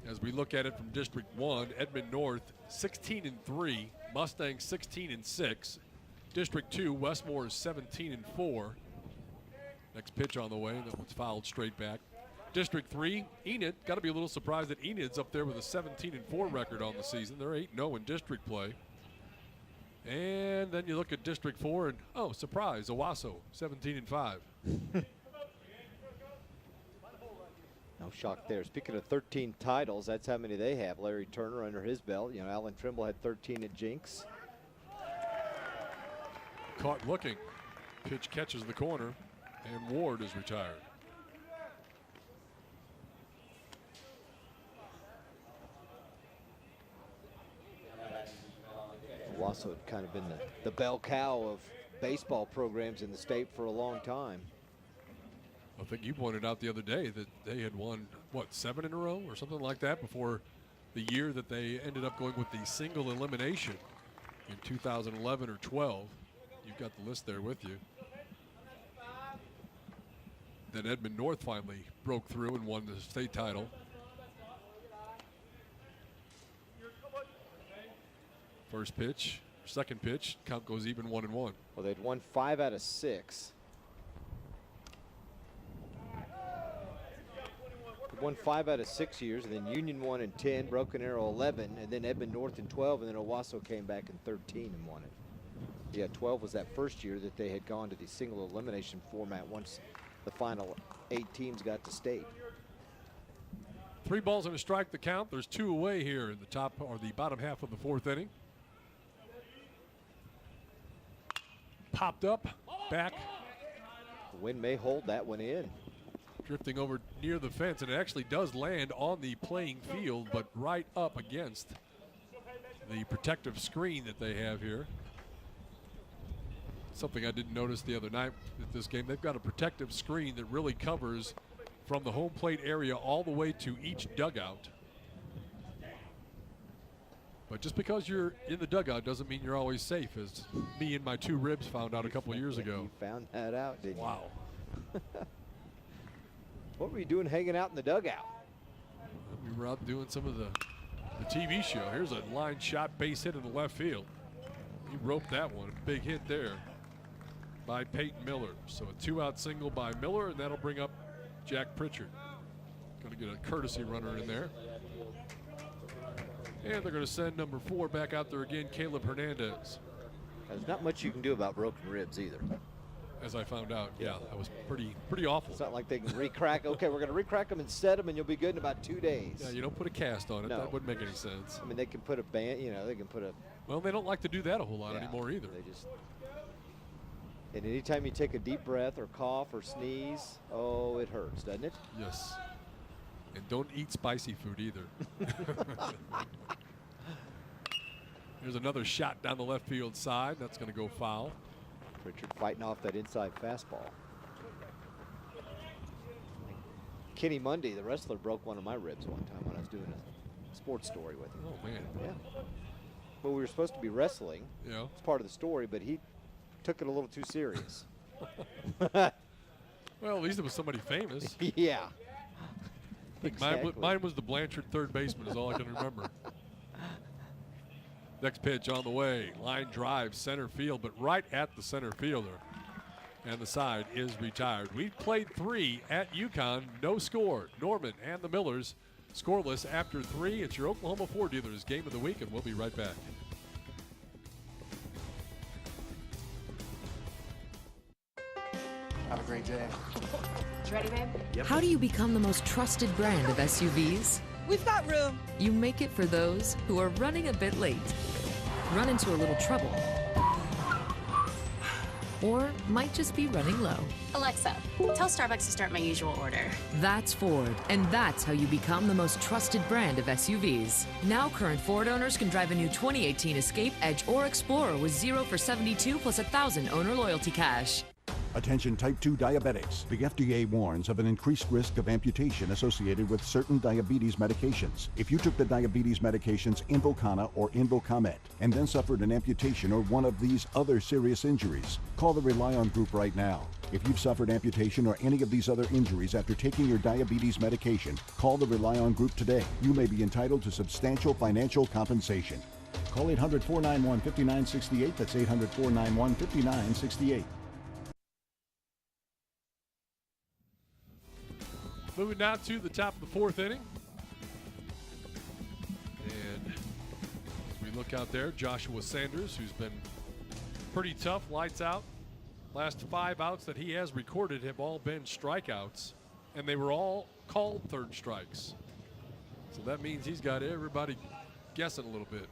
As we look at it from District 1, Edmond North 16-3, Mustangs 16-6. District 2, Westmore is 17-4. Next pitch on the way, that one's fouled straight back. District 3, Enid, got to be a little surprised that Enid's up there with a 17-4 record on the season. They're 8-0 in district play. And then you look at District 4 and, oh, surprise, Owasso, 17-5. No shock there. Speaking of 13 titles, that's how many they have. Larry Turner under his belt. You know, Alan Trimble had 13 at Jinx. Caught looking. Pitch catches the corner, and Ward is retired. Owasso had kind of been the bell cow of baseball programs in the state for a long time. I think you pointed out the other day that they had won, what, 7 in a row or something like that before the year that they ended up going with the single elimination in 2011 or 12. You've got the list there with you. Then Edmond North finally broke through and won the state title. First pitch, second pitch, count goes even 1-1. Well, they'd won 5 out of 6. They won 5 out of 6 years, and then Union won in 10, Broken Arrow 11, and then Edmond North in 12, and then Owasso came back in 13 and won it. Yeah, 12 was that first year that they had gone to the single elimination format once the final 8 teams got to state. 3 balls and a strike the count. There's 2 away here in the top or the bottom half of the 4th inning. Popped up, back. The wind may hold that one in. Drifting over near the fence, and it actually does land on the playing field, but right up against the protective screen that they have here. Something I didn't notice the other night at this game. They've got a protective screen that really covers from the home plate area all the way to each dugout. But just because you're in the dugout doesn't mean you're always safe, as me and my 2 ribs found out a couple years ago. You found that out, didn't you? Wow. What were you doing hanging out in the dugout? We were out doing some of the TV show. Here's a line shot, base hit in the left field. He roped that one. Big hit there by Peyton Miller. So a 2-out single by Miller, and that'll bring up Jack Pritchard. Going to get a courtesy runner in there. And they're going to send number 4 back out there again, Caleb Hernandez. There's not much you can do about broken ribs either. As I found out, yeah, that was pretty awful. It's not like they can recrack. Okay, we're going to recrack them and set them, and you'll be good in about 2 days. Yeah, you don't put a cast on it. No. That wouldn't make any sense. I mean, they can put a band, you know, they can put a... Well, they don't like to do that a whole lot anymore either. They just... And anytime you take a deep breath or cough or sneeze, oh, it hurts, doesn't it? Yes. And don't eat spicy food either. There's another shot down the left field side. That's going to go foul. Pritchard fighting off that inside fastball. Kenny Mundy, the wrestler, broke one of my ribs one time when I was doing a sports story with him. Oh, man. Yeah. Well, we were supposed to be wrestling. Yeah. It's part of the story, but he took it a little too serious. Well, at least it was somebody famous. Yeah. Exactly. Mine was the Blanchard third baseman is all I can remember. Next pitch on the way. Line drive, center field, but right at the center fielder. And the side is retired. We've played 3 at Yukon. No score. Norman and the Millers scoreless after 3. It's your Oklahoma Ford Dealers Game of the Week, and we'll be right back. Have a great day. You ready, babe? Yep. How do you become the most trusted brand of SUVs? We've got room. You make it for those who are running a bit late, run into a little trouble, or might just be running low. Alexa, tell Starbucks to start my usual order. That's Ford, and that's how you become the most trusted brand of SUVs. Now current Ford owners can drive a new 2018 Escape, Edge, or Explorer with 0 for 72 plus $1,000 owner loyalty cash. Attention type 2 diabetics. The FDA warns of an increased risk of amputation associated with certain diabetes medications. If you took the diabetes medications Invokana or Invokamet and then suffered an amputation or one of these other serious injuries, call the Rely On Group right now. If you've suffered amputation or any of these other injuries after taking your diabetes medication, call the Rely On Group today. You may be entitled to substantial financial compensation. Call 800-491-5968. That's 800-491-5968. Moving now to the top of the 4th inning. And as we look out there, Joshua Sanders, who's been pretty tough, lights out. Last 5 outs that he has recorded have all been strikeouts, and they were all called third strikes. So that means he's got everybody guessing a little bit.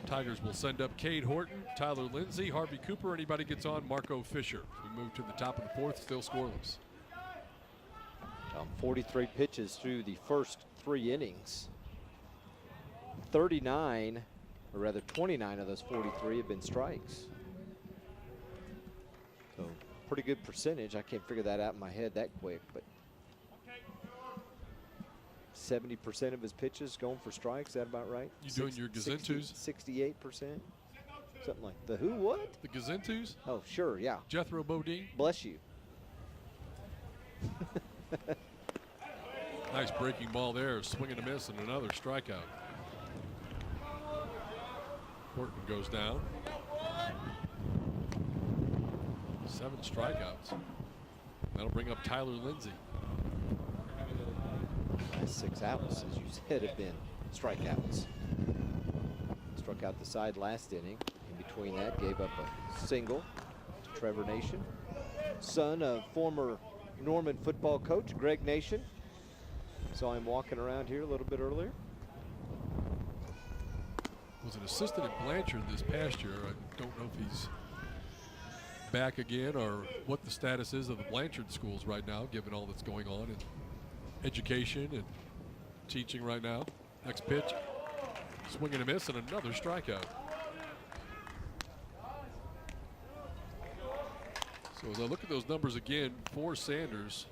Tigers will send up Cade Horton, Tyler Lindsay, Harvey Cooper. Anybody gets on, Marco Fisher. We move to the top of the fourth, still scoreless. 43 pitches through the first 3 innings. 39, or rather 29 of those 43 have been strikes. So pretty good percentage. I can't figure that out in my head that quick, but 70% of his pitches going for strikes. Is that about right? You doing your Gazintus? 68%? Something like the who, what? The Gazintus? Oh, sure, yeah. Jethro Bodine? Bless you. Nice breaking ball there, swing and a miss, and another strikeout. Horton goes down. 7 strikeouts. That'll bring up Tyler Lindsay. Last 6 outs, as you said, have been strikeouts. Struck out the side last inning. In between that, gave up a single to Trevor Nation, son of former Norman football coach Greg Nation. Saw him walking around here a little bit earlier. Was an assistant at Blanchard this past year. I don't know if he's back again or what the status is of the Blanchard schools right now, given all that's going on in education and teaching right now. Next pitch, swing and a miss, and another strikeout. So as I look at those numbers again for Sanders,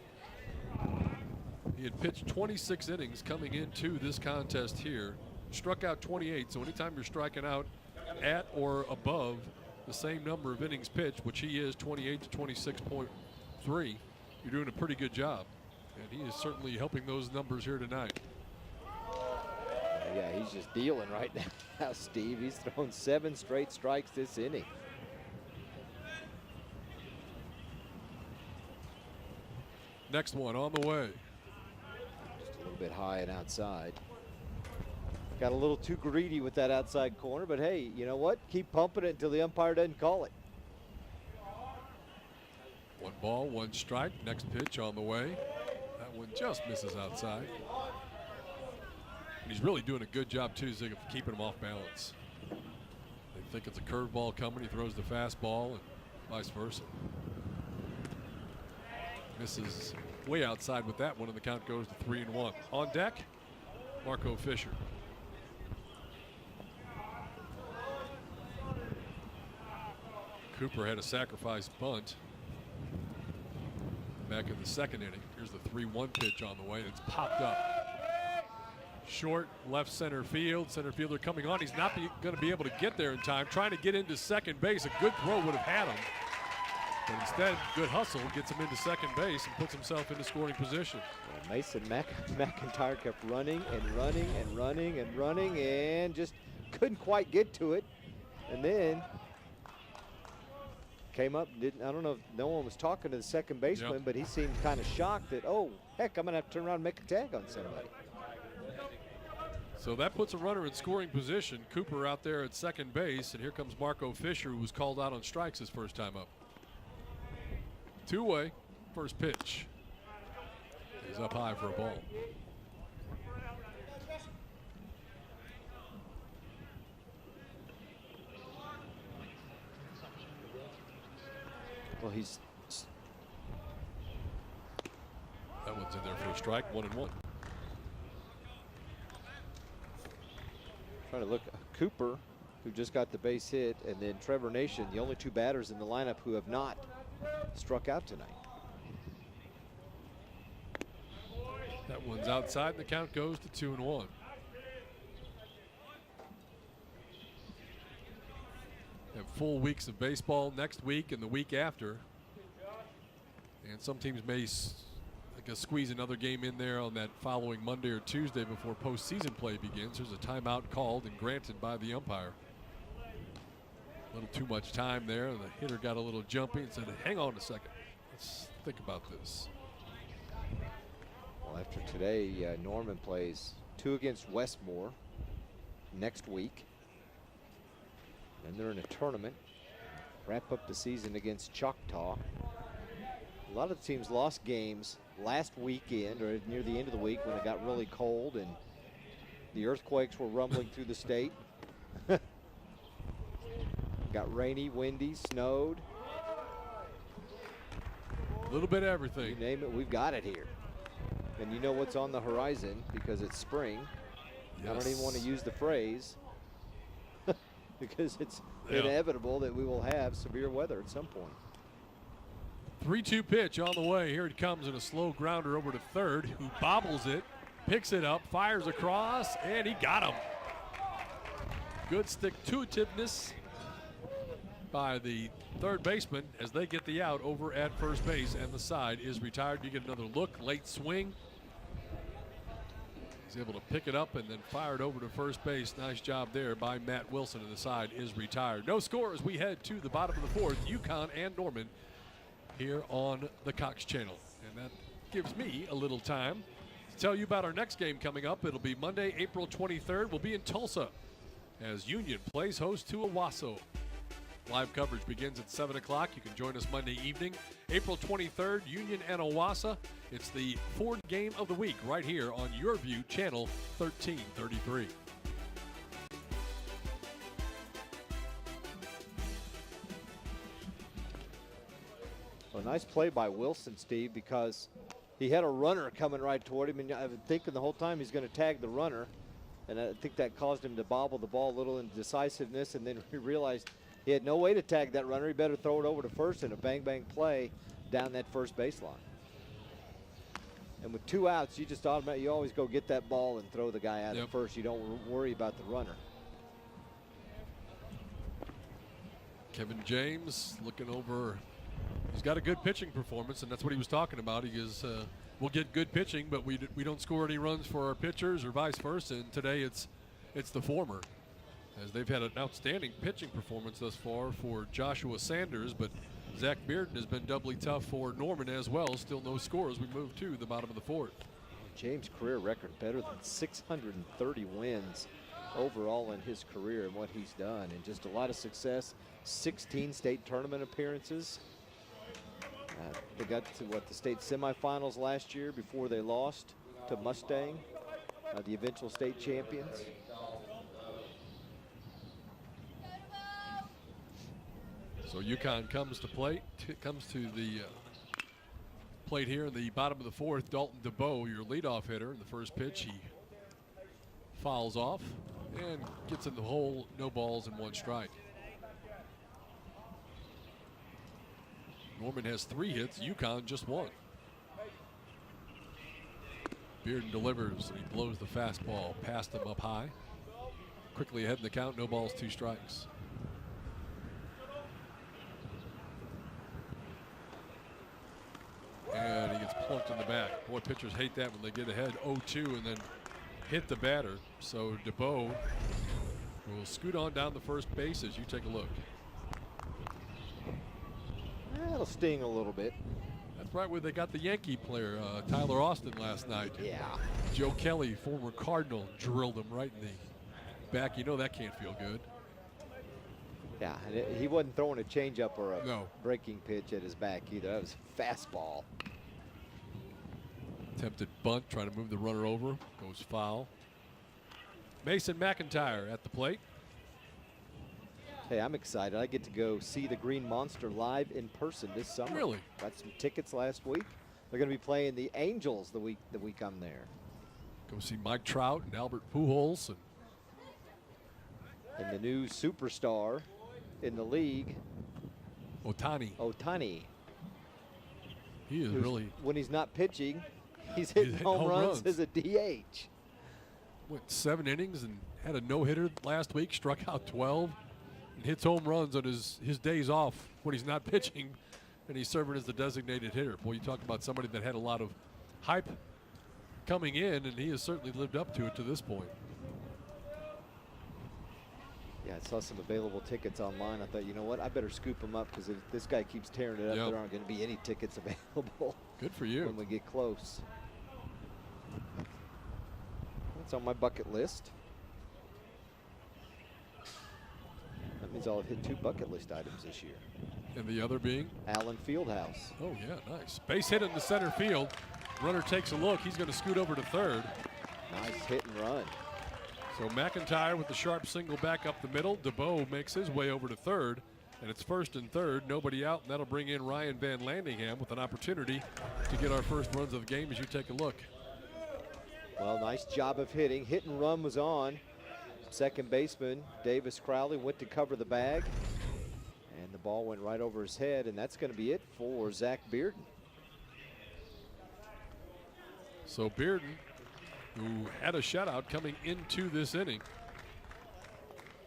he had pitched 26 innings coming into this contest here, struck out 28. So anytime you're striking out at or above the same number of innings pitched, which he is 28 to 26.3, you're doing a pretty good job. And he is certainly helping those numbers here tonight. Yeah, he's just dealing right now, Steve. He's thrown 7 straight strikes this inning. Next one on the way. Just a little bit high and outside. Got a little too greedy with that outside corner, but hey, you know what? Keep pumping it until the umpire doesn't call it. 1 ball, 1 strike. Next pitch on the way. That one just misses outside. And he's really doing a good job too, Zig, of keeping him off balance. They think it's a curveball coming. He throws the fastball and vice versa. Misses way outside with that one, and the count goes to 3-1. On deck, Marco Fisher. Cooper had a sacrifice bunt back in the 2nd inning. Here's the 3-1 pitch on the way. It's popped up. Short, left center field. Center fielder coming on. He's not going to be able to get there in time. Trying to get into second base. A good throw would have had him. But instead, good hustle gets him into second base and puts himself into scoring position. Well, Mason McIntyre kept running and running and running and running and just couldn't quite get to it. And then came up, I don't know if no one was talking to the second baseman, but he seemed kind of shocked that, oh, heck, I'm going to have to turn around and make a tag on somebody. So that puts a runner in scoring position. Cooper out there at second base, and here comes Marco Fisher, who was called out on strikes his first time up. 2-way, first pitch. He's up high for a ball. Well, he's... That one's in there for a strike, 1-1. Trying to look, Cooper, who just got the base hit, and then Trevor Nation, the only 2 batters in the lineup who have not struck out tonight. That one's outside, and the count goes to 2-1. Have full weeks of baseball next week and the week after. And some teams may squeeze another game in there on that following Monday or Tuesday before postseason play begins. There's a timeout called and granted by the umpire. A little too much time there. The hitter got a little jumpy and said, hang on a second. Let's think about this. Well, after today, Norman plays 2 against Westmore next week. And they're in a tournament. Wrap up the season against Choctaw. A lot of the teams lost games last weekend or near the end of the week when it got really cold and the earthquakes were rumbling through the state. Got rainy, windy, snowed. A little bit of everything. You name it, we've got it here. And you know what's on the horizon because it's spring. Yes. I don't even want to use the phrase because it's inevitable that we will have severe weather at some point. 3-2 pitch on the way. Here it comes in a slow grounder over to third, who bobbles it, picks it up, fires across, and he got him. Good stick-to-itiveness by the third baseman as they get the out over at first base, and the side is retired. You get another look, late swing. He's able to pick it up and then fire it over to first base. Nice job there by Matt Wilson, and the side is retired. No score as we head to the bottom of the fourth. Yukon and Norman here on the Cox Channel. And that gives me a little time to tell you about our next game coming up. It'll be Monday, April 23rd. We'll be in Tulsa as Union plays host to Owasso. Live coverage begins at 7 o'clock. You can join us Monday evening, April 23rd, Union and Owasso. It's the Ford game of the week right here on YurView channel 1333. A nice play by Wilson, Steve, because he had a runner coming right toward him, and I've been thinking the whole time he's going to tag the runner, and I think that caused him to bobble the ball a little in decisiveness, and then he realized he had no way to tag that runner. He better throw it over to first, and a bang-bang play down that first baseline. And with 2 outs, you just automatically, you always go get that ball and throw the guy out at first. You don't worry about the runner. Kevin James looking over. He's got a good pitching performance, and that's what he was talking about. He is, we'll get good pitching, but we don't score any runs for our pitchers or vice versa. And today it's the former, as they've had an outstanding pitching performance thus far for Joshua Sanders, but Zach Bearden has been doubly tough for Norman as well. Still no score as we move to the bottom of the fourth. James' career record better than 630 wins overall in his career and what he's done, and just a lot of success. 16 state tournament appearances. They got to the state semifinals last year before they lost to Mustang, the eventual state champions. So Yukon comes to the plate here in the bottom of the fourth. Dalton DeBow, your leadoff hitter. In the first pitch, he fouls off and gets in the hole. No balls and 1 strike. Norman has 3 hits. Yukon just 1. Bearden delivers, and he blows the fastball past him up high. Quickly ahead in the count. No balls, 2 strikes. And he gets plunked in the back. Boy, pitchers hate that when they get ahead 0-2 and then hit the batter. So DeBow will scoot on down the first base as you take a look. That'll sting a little bit. That's right where they got the Yankee player, Tyler Austin, last night. Yeah. Joe Kelly, former Cardinal, drilled him right in the back. You know that can't feel good. Yeah, and he wasn't throwing a changeup or a breaking pitch at his back either. That was a fastball. Attempted bunt, trying to move the runner over. Goes foul. Mason McIntyre at the plate. Hey, I'm excited. I get to go see the Green Monster live in person this summer. Really? Got some tickets last week. They're going to be playing the Angels the week I'm there. Go see Mike Trout and Albert Pujols. And the new superstar in the league, Ohtani. He is really. When he's not pitching, he's hitting home runs as a DH. Went 7 innings and had a no-hitter last week, struck out 12. And hits home runs on his days off when he's not pitching, and he's serving as the designated hitter. Boy, you talk about somebody that had a lot of hype coming in, and he has certainly lived up to it to this point. Yeah, I saw some available tickets online. I thought, you know what, I better scoop them up because if this guy keeps tearing it up, there aren't going to be any tickets available. Good for you. When we get close. That's on my bucket list. That means I'll have hit 2 bucket list items this year. And the other being? Allen Fieldhouse. Oh, yeah, nice. Base hit in the center field. Runner takes a look. He's going to scoot over to third. Nice hit and run. So McIntyre with the sharp single back up the middle. DeBow makes his way over to third. And it's first and third, nobody out, and that'll bring in Ryan Van Landingham with an opportunity to get our first runs of the game as you take a look. Well, nice job of hitting. Hit and run was on. Second baseman, Davis Crowley, went to cover the bag. And the ball went right over his head, and that's going to be it for Zach Bearden. So Bearden, who had a shutout coming into this inning,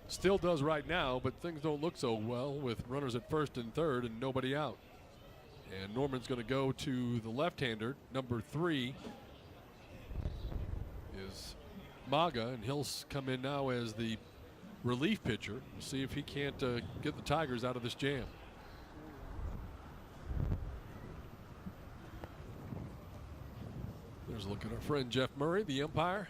still does right now, but things don't look so well with runners at first and third and nobody out. And Norman's going to go to the left-hander. Number 3 is Maga, and he'll come in now as the relief pitcher. We'll see if he can't get the Tigers out of this jam. There's a look at our friend Jeff Murray, the umpire.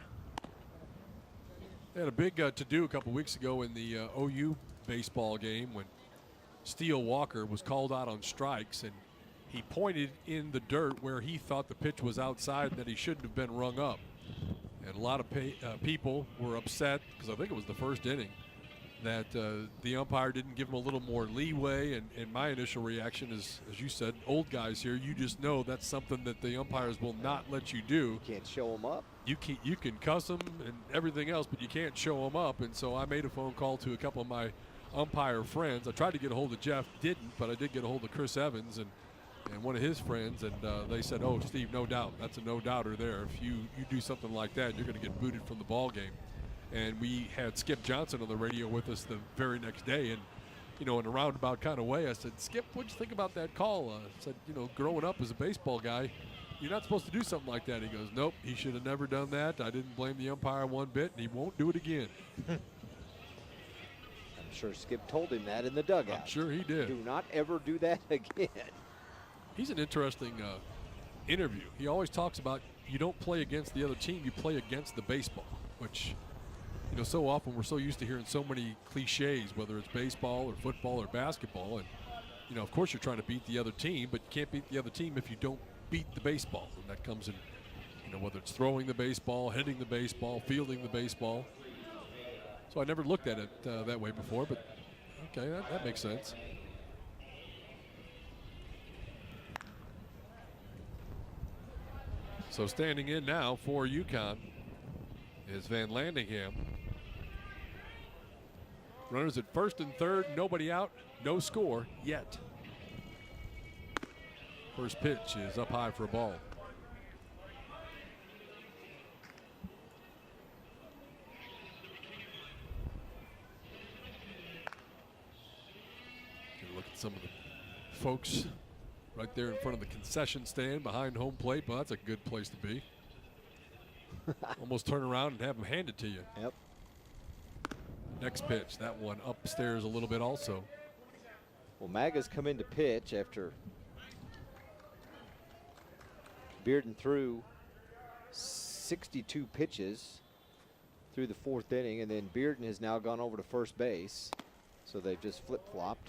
They had a big to-do a couple weeks ago in the OU baseball game when Steele Walker was called out on strikes, and he pointed in the dirt where he thought the pitch was outside and that he shouldn't have been rung up. And a lot of people were upset, because I think it was the first inning, that the umpire didn't give him a little more leeway. And my initial reaction is, as you said, old guys here, you just know that's something that the umpires will not let you do. You can't show them up. You can cuss them and everything else, but you can't show them up. And so I made a phone call to a couple of my umpire friends. I tried to get a hold of Jeff, didn't, but I did get a hold of Chris Evans and one of his friends, and they said, "Oh, Steve, no doubt, that's a no-doubter there. If you do something like that, you're going to get booted from the ball game." And we had Skip Johnson on the radio with us the very next day, and in a roundabout kind of way, I said, "Skip, what'd you think about that call?" I said, growing up as a baseball guy, you're not supposed to do something like that. He goes, "Nope, he should have never done that. I didn't blame the umpire one bit, and he won't do it again." I'm sure Skip told him that in the dugout. I'm sure he did. Do not ever do that again. He's an interesting interview. He always talks about you don't play against the other team, you play against the baseball, which, so often we're so used to hearing so many cliches, whether it's baseball or football or basketball. And, of course you're trying to beat the other team, but you can't beat the other team if you don't beat the baseball. And that comes in, whether it's throwing the baseball, hitting the baseball, fielding the baseball. So I never looked at it that way before, but okay, that makes sense. So standing in now for Yukon is Van Landingham. Runners at first and third, nobody out, no score yet. First pitch is up high for a ball. Look at some of the folks right there in front of the concession stand behind home plate. Well, that's a good place to be. Almost turn around and have them hand it to you. Yep. Next pitch, that one upstairs a little bit also. Well, Maga's come in to pitch after Bearden threw 62 pitches through the fourth inning, and then Bearden has now gone over to first base. So they've just flip-flopped.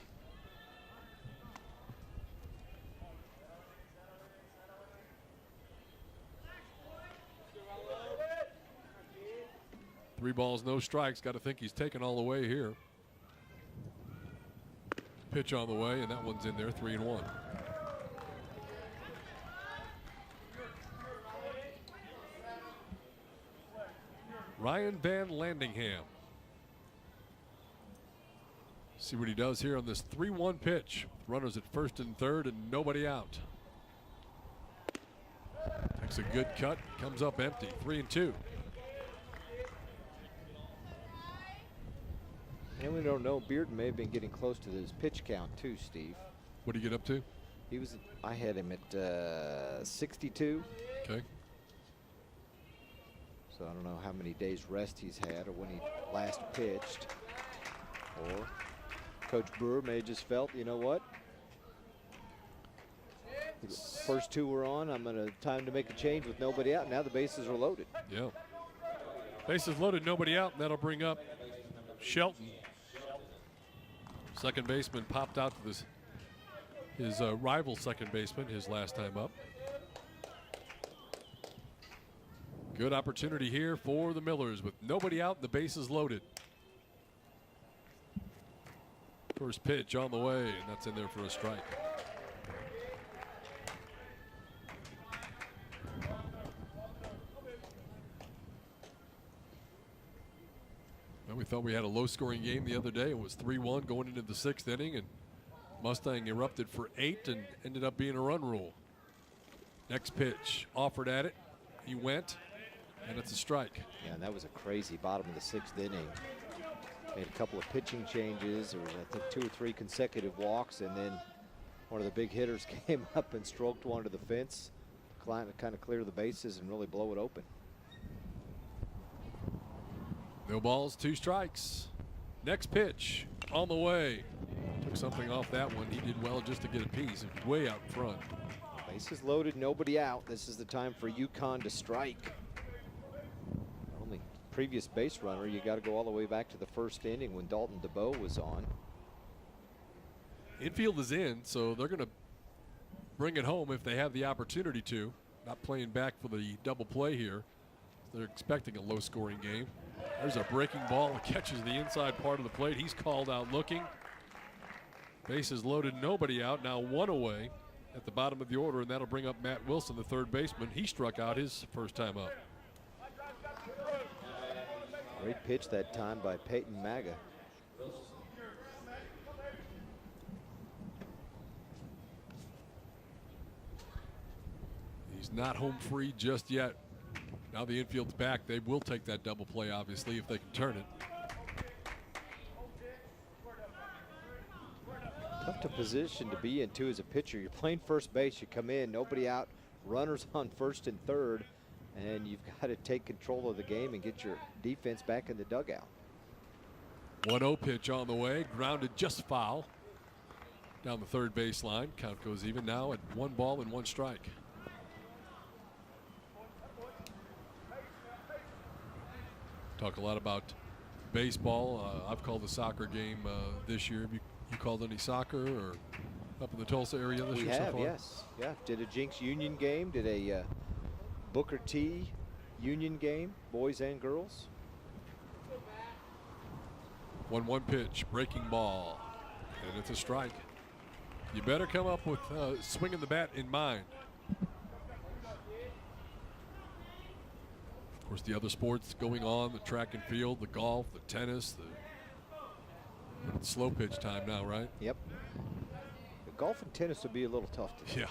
Three balls, no strikes. Got to think he's taken all the way here. Pitch on the way, and that one's in there, 3-1. Ryan Van Landingham. See what he does here on this 3-1 pitch. Runners at first and third and nobody out. Takes a good cut, comes up empty, 3-2. And we don't know, Bearden may have been getting close to his pitch count too, Steve. What did he get up to? I had him at 62. Okay. So I don't know how many days rest he's had or when he last pitched. Or Coach Brewer may have just felt, you know what? The first two were on. Time to make a change with nobody out. Now the bases are loaded. Yeah. Bases loaded, nobody out. And that'll bring up Shelton. Second baseman popped out to his rival second baseman his last time up. Good opportunity here for the Millers with nobody out and the bases loaded. First pitch on the way, and that's in there for a strike. Well, we thought we had a low-scoring game the other day. It was 3-1 going into the 6th inning, and Mustang erupted for 8 and ended up being a run rule. Next pitch, offered at it. He went, and it's a strike. Yeah, and that was a crazy bottom of the 6th inning. Made a couple of pitching changes. There was, I think, 2 or 3 consecutive walks, and then one of the big hitters came up and stroked one to the fence, kind of clear the bases and really blow it open. No balls, 2 strikes. Next pitch on the way. Took something off that one. He did well just to get a piece. It was way out in front. Bases loaded, nobody out. This is the time for Yukon to strike. Only previous base runner, you got to go all the way back to the 1st inning when Dalton DeBow was on. Infield is in, so they're going to bring it home if they have the opportunity to. Not playing back for the double play here. They're expecting a low-scoring game. There's a breaking ball that catches the inside part of the plate. He's called out looking. Bases loaded, nobody out. Now 1 away at the bottom of the order, and that'll bring up Matt Wilson, the 3rd baseman. He struck out his first time up. Great pitch that time by Peyton Maga. He's not home free just yet. Now the infield's back. They will take that double play, obviously, if they can turn it. Tough to position to be in, too, as a pitcher. You're playing first base. You come in, nobody out, runners on 1st and 3rd, and you've got to take control of the game and get your defense back in the dugout. 1-0 pitch on the way. Grounded just foul down the 3rd baseline. Count goes even now at 1 ball and 1 strike. Talk a lot about baseball. I've called the soccer game this year. Have you called any soccer or up in the Tulsa area this year so far? Yes. Yeah, did a Jinx Union game, did a Booker T Union game, boys and girls. 1-1 pitch, breaking ball, and it's a strike. You better come up with swinging the bat in mind. Of course, the other sports going on, the track and field, the golf, the tennis, it's slow pitch time now, right? Yep. The golf and tennis would be a little tough to do. Yeah.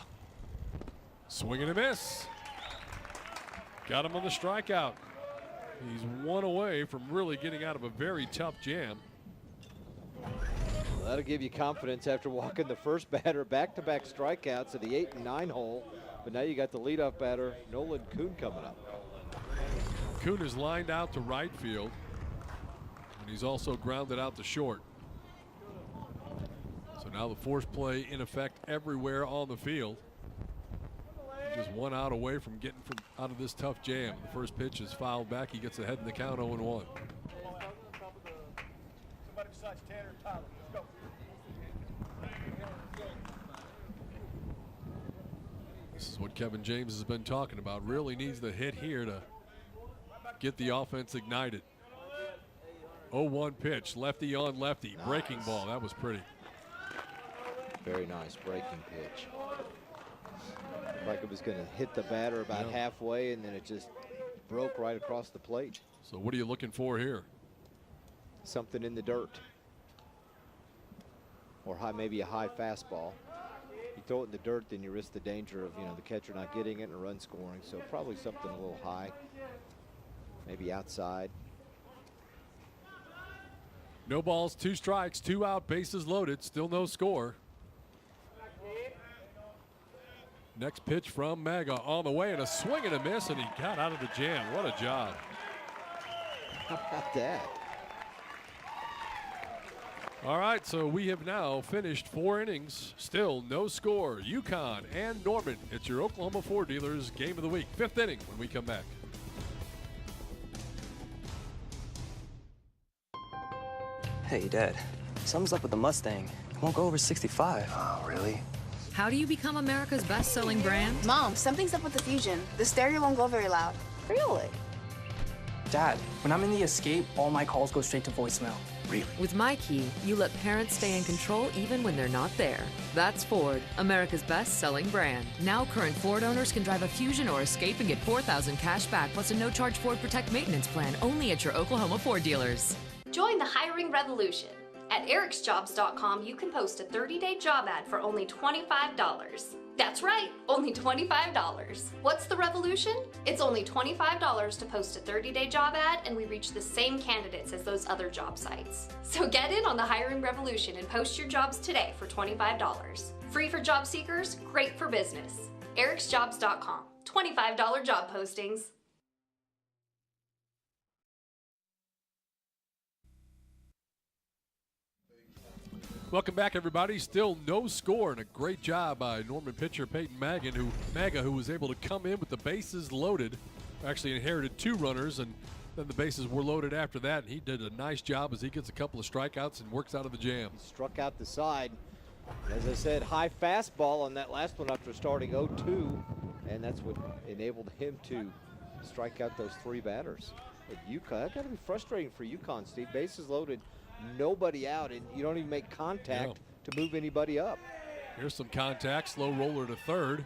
Swing and a miss. Got him on the strikeout. He's 1 away from really getting out of a very tough jam. Well, that'll give you confidence after walking the first batter, back-to-back strikeouts at the 8 and 9 hole. But now you got the leadoff batter, Nolan Kuhn, coming up. Kuhn is lined out to right field, and he's also grounded out to short. So now the force play in effect everywhere on the field. Just 1 out away from getting out of this tough jam. The first pitch is fouled back. He gets ahead in the count 0-1. This is what Kevin James has been talking about. Really needs the hit here to get the offense ignited. 0-1 pitch, lefty on lefty, nice. Breaking ball. That was pretty. Very nice breaking pitch. Looked like it was going to hit the batter about halfway, and then it just broke right across the plate. So what are you looking for here? Something in the dirt, or maybe a high fastball. You throw it in the dirt, then you risk the danger of the catcher not getting it and a run scoring. So probably something a little high, maybe outside. No balls, 2 strikes, 2 out, bases loaded, still no score. Next pitch from Maga on the way, and a swing and a miss, and he got out of the jam. What a job. How about that? All right, so we have now finished 4 innings. Still no score. Yukon and Norman. It's your Oklahoma Ford Dealers Game of the Week. 5th inning when we come back. Hey, Dad. Something's up with the Mustang. It won't go over 65. Oh, really? How do you become America's best-selling brand? Mom, something's up with the Fusion. The stereo won't go very loud. Really? Dad, when I'm in the escape, all my calls go straight to voicemail. Really? With My Key, you let parents stay in control even when they're not there. That's Ford, America's best-selling brand. Now current Ford owners can drive a Fusion or Escape and get $4,000 cash back plus a no-charge Ford Protect maintenance plan only at your Oklahoma Ford dealers. Join the hiring revolution. At ericsjobs.com, you can post a 30-day job ad for only $25. That's right, only $25. What's the revolution? It's only $25 to post a 30-day job ad, and we reach the same candidates as those other job sites. So get in on the hiring revolution and post your jobs today for $25. Free for job seekers, great for business. ericsjobs.com, $25 job postings. Welcome back, everybody. Still no score, and a great job by Norman pitcher Peyton Maga, who was able to come in with the bases loaded. Actually inherited 2 runners, and then the bases were loaded after that. And he did a nice job as he gets a couple of strikeouts and works out of the jam. He struck out the side. As I said, high fastball on that last one after starting 0-2, and that's what enabled him to strike out those 3 batters. At Yukon, that got to be frustrating for Yukon, Steve. Bases loaded, nobody out, and you don't even make contact to move anybody up. Here's some contact, slow roller to third.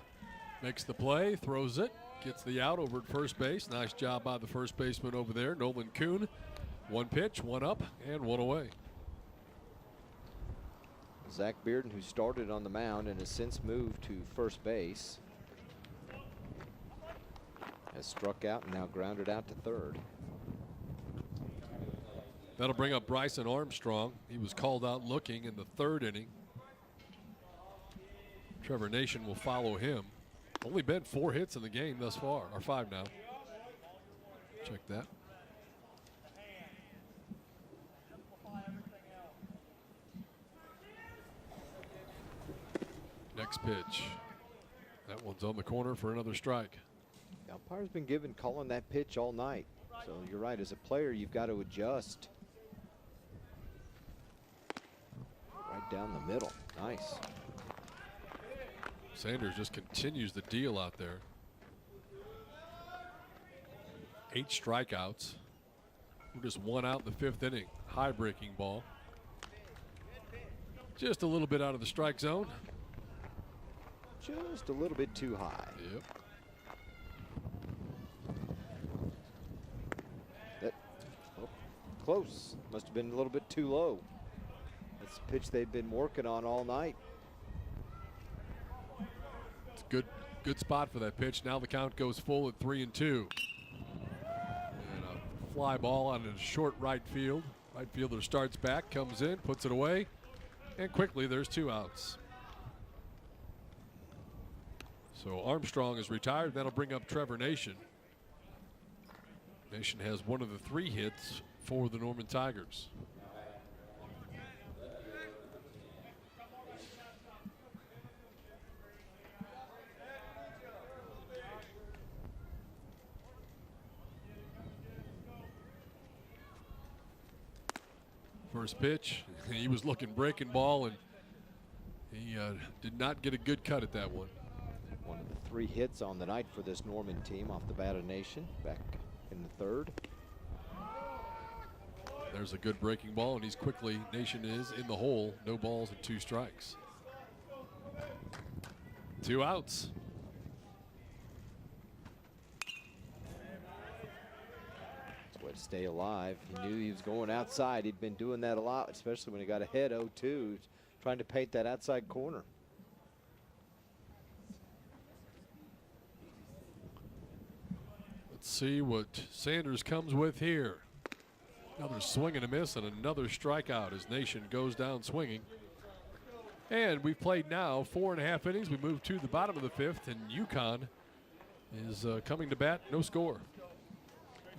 Makes the play, throws it, gets the out over at first base. Nice job by the first baseman over there, Nolan Kuhn. 1 pitch, 1 up, and 1 away. Zach Bearden, who started on the mound and has since moved to first base, has struck out and now grounded out to third. That'll bring up Bryson Armstrong. He was called out looking in the 3rd inning. Trevor Nation will follow him. Only been 4 hits in the game thus far, or 5 now. Check that. Next pitch. That one's on the corner for another strike. The umpire's been calling that pitch all night. So you're right, as a player, you've got to adjust. Right down the middle. Nice. Sanders just continues the deal out there. 8 strikeouts. We're just 1 out in the 5th inning. High breaking ball. Just a little bit out of the strike zone. Just a little bit too high. Yep. Close. Must have been a little bit too low. That's the pitch they've been working on all night. It's a good spot for that pitch. Now the count goes full at 3-2. And a fly ball on a short right field. Right fielder starts back, comes in, puts it away, and quickly there's 2 outs. So Armstrong is retired. That'll bring up Trevor Nation. Nation has one of the 3 hits for the Norman Tigers. First pitch, he was looking breaking ball, and he did not get a good cut at that one. One of the 3 hits on the night for this Norman team off the bat of Nation back in the 3rd. There's a good breaking ball, and he's quickly, Nation is in the hole. No balls and 2 strikes. 2 outs. That's a way to stay alive. He knew he was going outside. He'd been doing that a lot, especially when he got ahead 0-2, trying to paint that outside corner. Let's see what Sanders comes with here. Another swing and a miss and another strikeout as Nation goes down swinging. And we've played now 4.5 innings. We move to the bottom of the 5th, and Yukon is coming to bat. No score.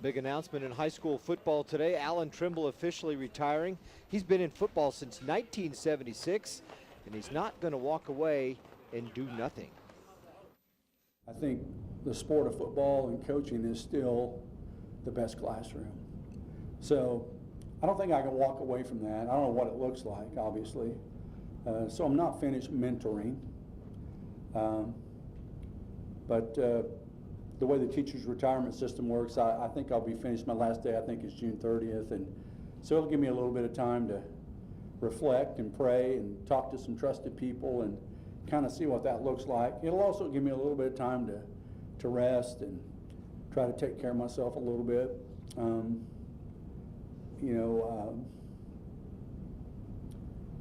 Big announcement in high school football today. Alan Trimble officially retiring. He's been in football since 1976, and he's not going to walk away and do nothing. I think the sport of football and coaching is still the best classroom. So I don't think I can walk away from that. I don't know what it looks like, obviously. So I'm not finished mentoring. But the way the teacher's retirement system works, I think I'll be finished. My last day, I think, is June 30th. And so it'll give me a little bit of time to reflect and pray and talk to some trusted people and kind of see what that looks like. It'll also give me a little bit of time to rest and try to take care of myself a little bit.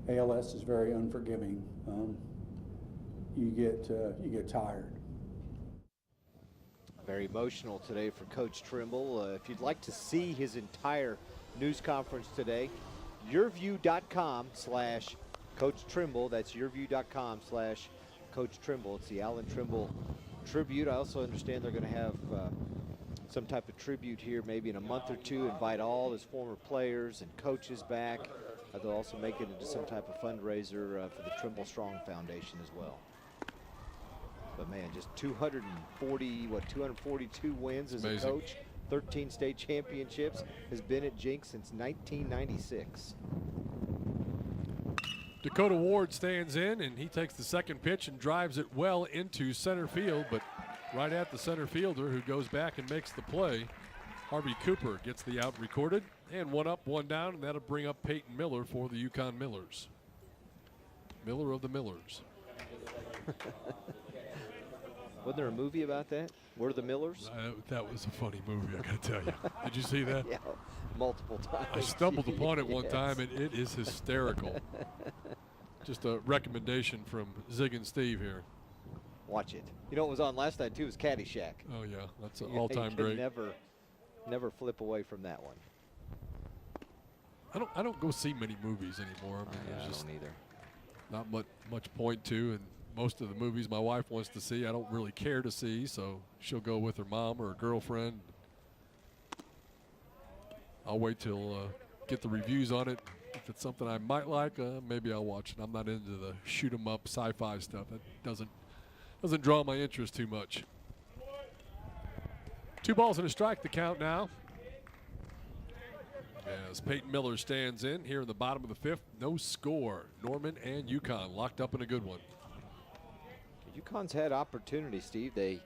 ALS is very unforgiving. You get tired. Very emotional today for Coach Trimble. If you'd like to see his entire news conference today, YurView.com/Coach Trimble. That's YurView.com/Coach Trimble. It's the Alan Trimble tribute. I also understand they're going to have some type of tribute here maybe in a month or two, invite all his former players and coaches back. They'll also make it into some type of fundraiser for the Trimble Strong Foundation as well. But man, just 242 wins as a coach, 13 state championships, has been at Jinx since 1996. Dakota Ward stands in, and he takes the second pitch and drives it well into center field, but right at the center fielder, who goes back and makes the play. Harvey Cooper gets the out recorded, and one up, one down, and that'll bring up Peyton Miller for the Yukon Millers. Miller of the Millers. Wasn't there a movie about that? We're the Millers? That was a funny movie, I gotta tell you. Did you see that? Yeah, multiple times. I stumbled upon it one time, and it is hysterical. Just a recommendation from Zig and Steve here. Watch it. You know what was on last night too was Caddyshack. Oh yeah, that's an all-time great. Never flip away from that one. I don't go see many movies anymore. I mean, I don't either. Not much point to, and most of the movies my wife wants to see, I don't really care to see, so she'll go with her mom or her girlfriend. I'll wait till get the reviews on it. If it's something I might like, maybe I'll watch it. I'm not into the shoot 'em up sci-fi stuff. It doesn't draw my interest too much. 2 balls and a strike, the count now. As Peyton Miller stands in here in the bottom of the 5th, no score. Norman and Yukon locked up in a good one. Yukon's had opportunity, Steve. I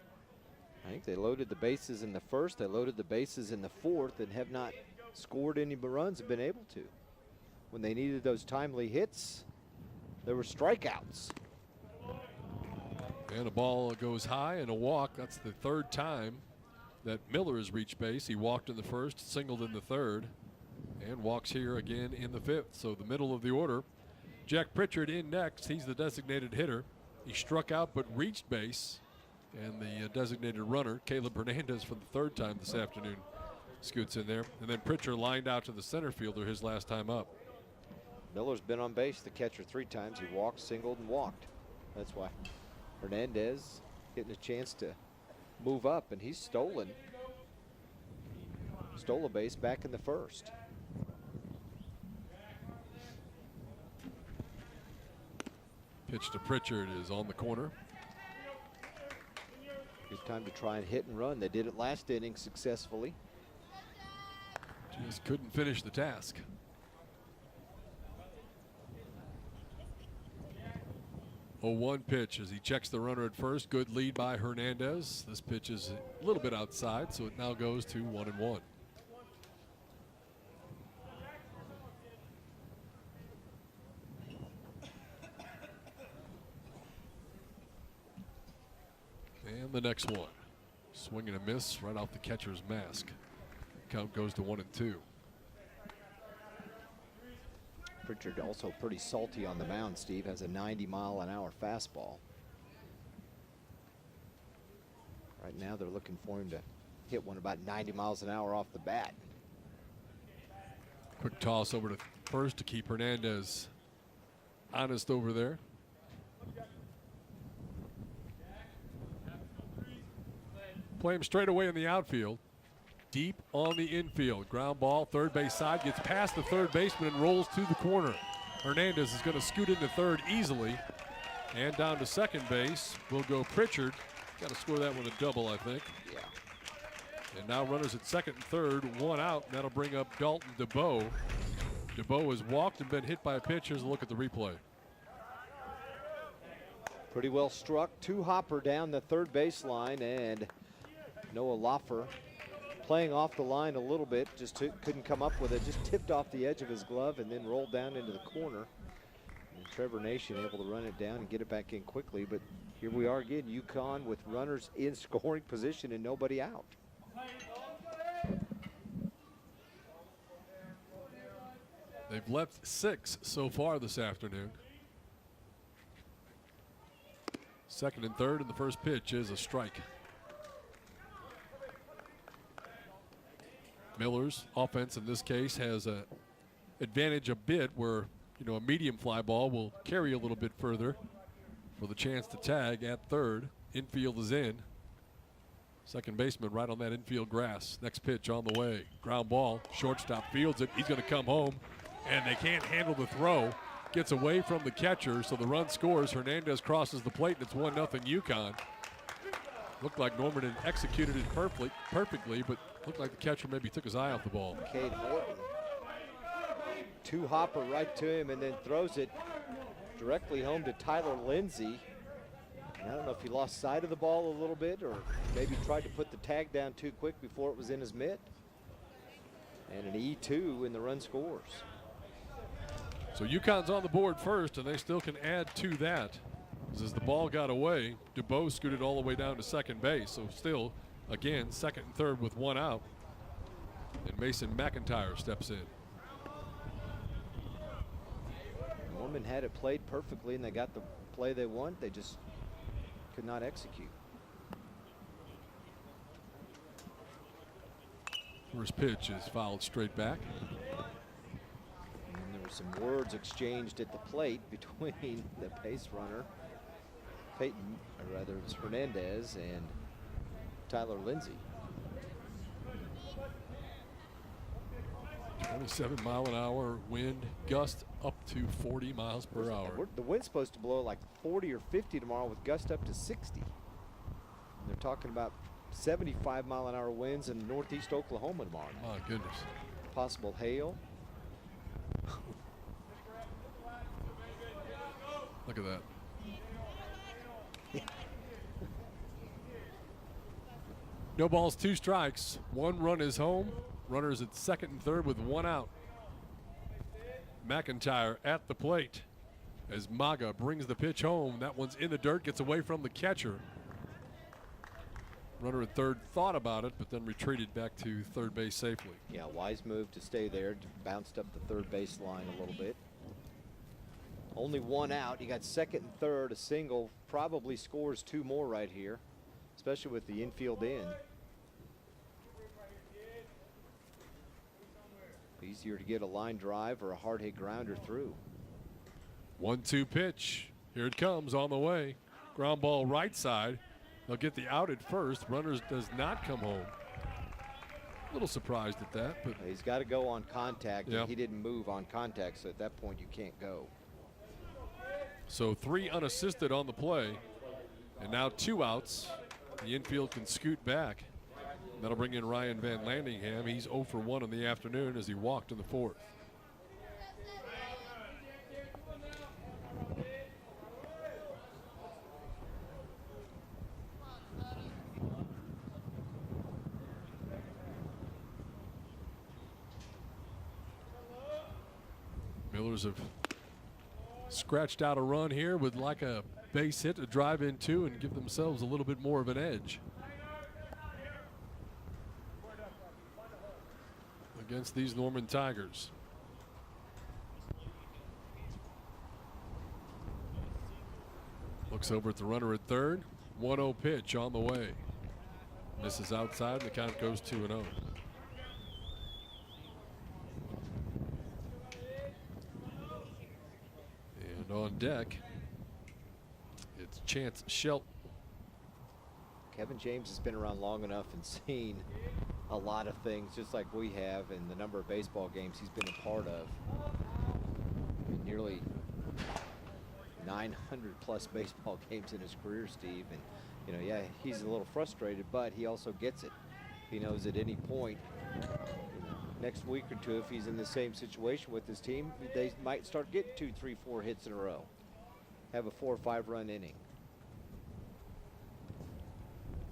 think they loaded the bases in the 1st, they loaded the bases in the 4th, and have not scored any runs, have been able to. When they needed those timely hits, there were strikeouts. And a ball goes high and a walk. That's the 3rd time that Miller has reached base. He walked in the 1st, singled in the 3rd, and walks here again in the 5th. So the middle of the order. Jack Pritchard in next. He's the designated hitter. He struck out but reached base. And the designated runner, Caleb Hernandez, for the 3rd time this afternoon, scoots in there. And then Pritchard lined out to the center fielder his last time up. Miller's been on base, the catcher, 3 times. He walked, singled, and walked. That's why Hernandez getting a chance to move up, and he's stole a base back in the 1st. Pitch to Pritchard is on the corner. Good time to try and hit and run. They did it last inning successfully. Just couldn't finish the task. A 1 pitch as he checks the runner at first. Good lead by Hernandez. This pitch is a little bit outside, so it now goes to 1-1. And the next one. Swing and a miss right off the catcher's mask. Count goes to 1-2. Pritchard also pretty salty on the mound, Steve. Has a 90-mile-an-hour fastball. Right now they're looking for him to hit one about 90 miles an hour off the bat. Quick toss over to first to keep Hernandez honest over there. Play him straight away in the outfield. Deep on the infield. Ground ball, 3rd base side, gets past the 3rd baseman and rolls to the corner. Hernandez is going to scoot into 3rd easily. And down to 2nd base will go Pritchard. Got to score that one a double, I think. Yeah. And now runners at 2nd and 3rd, 1 out. And that'll bring up Dalton DeBow. DeBow has walked and been hit by a pitch. Here's a look at the replay. Pretty well struck. 2-hopper down the 3rd baseline, and Noah Loffer playing off the line a little bit, just couldn't come up with it, just tipped off the edge of his glove and then rolled down into the corner. And Trevor Nation able to run it down and get it back in quickly, but here we are again, Yukon with runners in scoring position and nobody out. They've left 6 so far this afternoon. Second and third, and the first pitch is a strike. Miller's offense in this case has an advantage a bit where, you know, a medium fly ball will carry a little bit further for the chance to tag at third. Infield is in. Second baseman right on that infield grass. Next pitch on the way. Ground ball. Shortstop fields it. He's going to come home, and they can't handle the throw. Gets away from the catcher, so the run scores. Hernandez crosses the plate, and it's 1-0 Yukon. Looked like Norman had executed it perfectly, but looked like the catcher maybe took his eye off the ball. Cade Horton. Two-hopper right to him and then throws it directly home to Tyler Lindsay. And I don't know if he lost sight of the ball a little bit or maybe tried to put the tag down too quick before it was in his mitt. And an E2 and the run scores. So Yukon's on the board first, and they still can add to that. As the ball got away, DuBose scooted all the way down to second base. So still, again, second and third with one out. And Mason McIntyre steps in. Norman had it played perfectly, and they got the play they want. They just could not execute. First pitch is fouled straight back. And there were some words exchanged at the plate between the base runner, Peyton, or rather it was Hernandez, and Tyler Lindsay. 27-mile-an-hour wind, gust up to 40 miles per hour. The wind's supposed to blow like 40 or 50 tomorrow with gust up to 60. And they're talking about 75-mile-an-hour winds in northeast Oklahoma tomorrow night. My goodness. Possible hail. Look at that. No balls, 2 strikes. 1 run is home. Runners at second and third with 1 out. McIntyre at the plate as Maga brings the pitch home. That one's in the dirt, gets away from the catcher. Runner at third thought about it, but then retreated back to third base safely. Yeah, wise move to stay there. Bounced up the third base line a little bit. Only 1 out. You got second and third. A single probably scores 2 more right here, especially with the infield in. Easier to get a line drive or a hard hit grounder through. 1-2 pitch. Here it comes on the way. Ground ball right side. They'll get the out at first. Runners does not come home. A little surprised at that, but he's got to go on contact. Yeah. And he didn't move on contact, so at that point you can't go. So 3 unassisted on the play, and now 2 outs. The infield can scoot back. That'll bring in Ryan Van Landingham. He's 0 for 1 in the afternoon as he walked in the 4th. Millers have scratched out a run here with like a base hit to drive in 2 and give themselves a little bit more of an edge against these Norman Tigers. Looks over at the runner at third. 1-0 pitch on the way. Misses outside, and the count goes 2-0. And on deck, it's Chance Shelton. Kevin James has been around long enough and seen a lot of things, just like we have, and the number of baseball games he's been a part of. Nearly 900 plus baseball games in his career, Steve. And, you know, yeah, he's a little frustrated, but he also gets it. He knows at any point, next week or 2, if he's in the same situation with his team, they might start getting 2, 3, 4 hits in a row. Have a 4 or 5 run inning.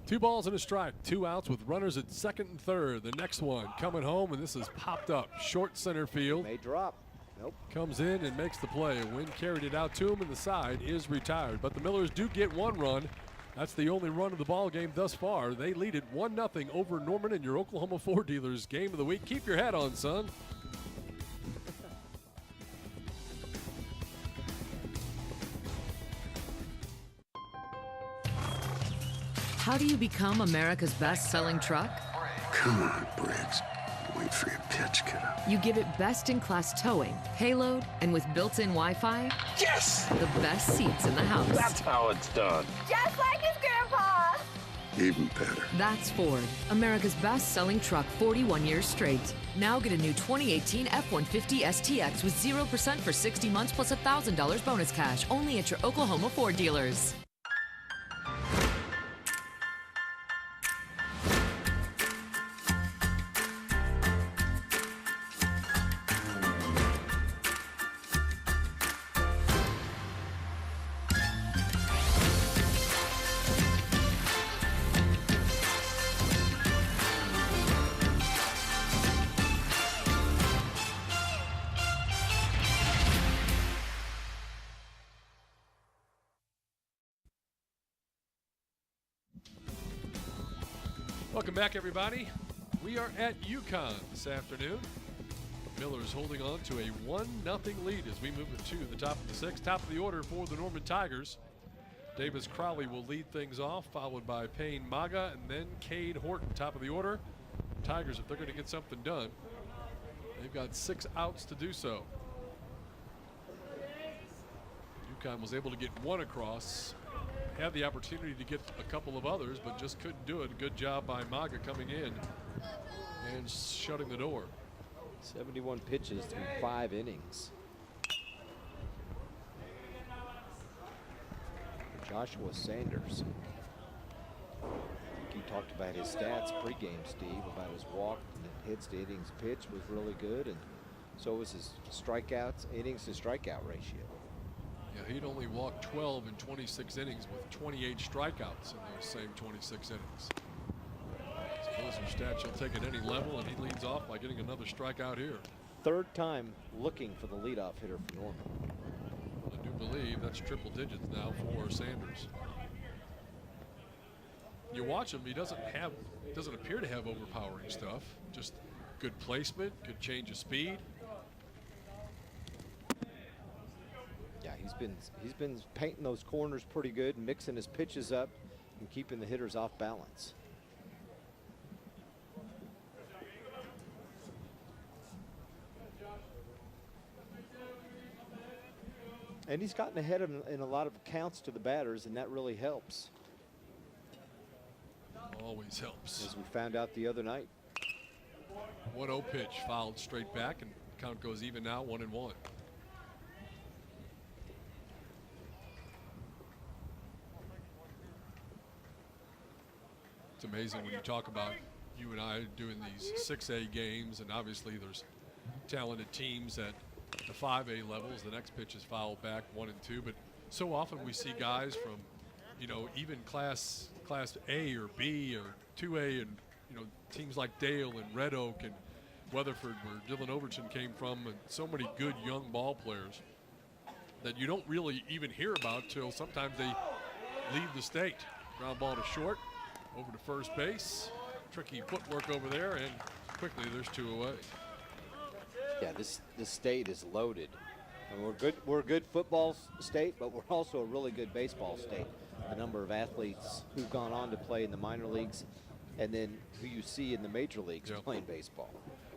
2 balls and a strike, 2 outs with runners at second and third. The next one coming home, and this is popped up short center field. May drop. Nope. Comes in and makes the play. Wynn carried it out to him, and the side is retired. But the Millers do get 1 run. That's the only run of the ball game thus far. They lead it 1-0 over Norman in your Oklahoma Ford Dealers game of the week. Keep your hat on, son. How do you become America's best-selling truck? Come on, Briggs. Wait for your pitch, kiddo. You give it best-in-class towing, payload, and with built-in Wi-Fi, Yes! the best seats in the house. That's how it's done. Just like his grandpa. Even better. That's Ford, America's best-selling truck 41 years straight. Now get a new 2018 F-150 STX with 0% for 60 months plus $1,000 bonus cash only at your Oklahoma Ford dealers. Welcome back, everybody. We are at Yukon this afternoon. Millers holding on to a 1-0 lead as we move it to the top of the 6th. Top of the order for the Norman Tigers. Davis Crowley will lead things off, followed by Payne Maga and then Cade Horton. Top of the order. Tigers, if they're going to get something done, they've got 6 outs to do so. Yukon was able to get 1 across. Had the opportunity to get a couple of others, but just couldn't do it. Good job by Maga coming in and shutting the door. 71 pitches through 5 innings. Joshua Sanders. He talked about his stats pregame, Steve, about his walk and hits to innings pitch was really good, and so was his strikeouts, innings to strikeout ratio. Yeah, he'd only walked 12 in 26 innings with 28 strikeouts in those same 26 innings. So those are stats you'll take at any level, and he leads off by getting another strikeout here. 3rd time looking for the leadoff hitter for Norman. I do believe that's triple digits now for Sanders. You watch him, he doesn't appear to have overpowering stuff. Just good placement, good change of speed. Yeah, he's been painting those corners pretty good, mixing his pitches up and keeping the hitters off balance. And he's gotten ahead in a lot of counts to the batters, and that really helps. Always helps. As we found out the other night. 1-0 pitch fouled straight back, and count goes even now, 1-1. It's amazing when you talk about you and I doing these 6A games, and obviously there's talented teams at the 5A levels. The next pitch is fouled back 1 and 2, but so often we see guys from, you know, even class A or B or 2A, and you know, teams like Dale and Red Oak and Weatherford, where Dylan Overton came from, and so many good young ball players that you don't really even hear about till sometimes they leave the state. Ground ball to short, over to first base. Tricky footwork over there, and quickly there's 2 away. Yeah, this state is loaded. And we're a good football state, but we're also a really good baseball state. The number of athletes who've gone on to play in the minor leagues, and then who you see in the major leagues playing baseball.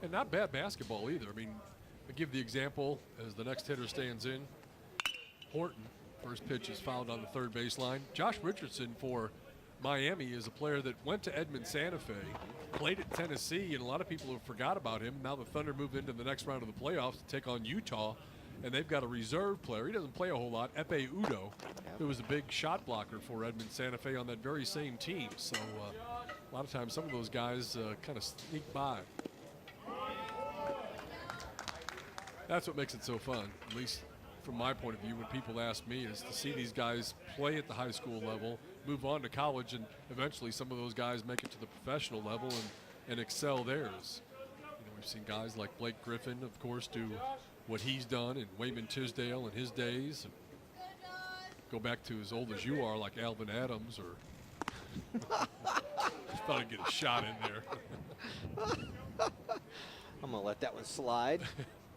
And not bad basketball either. I mean, I give the example as the next hitter stands in. Horton, first pitch is fouled on the 3rd baseline. Josh Richardson for Miami is a player that went to Edmond Santa Fe, played at Tennessee, and a lot of people have forgot about him. Now the Thunder moved into the next round of the playoffs to take on Utah, and they've got a reserve player. He doesn't play a whole lot, Epe Udo, who was a big shot blocker for Edmond Santa Fe on that very same team. So a lot of times some of those guys kind of sneak by. That's what makes it so fun, at least from my point of view, when people ask me, is to see these guys play at the high school level, move on to college, and eventually some of those guys make it to the professional level and excel there. We've seen guys like Blake Griffin, of course, do what he's done, and Wayman Tisdale in his days. And go back to as old as you are, like Alvin Adams, or just thought I'd get a shot in there. I'm gonna let that one slide.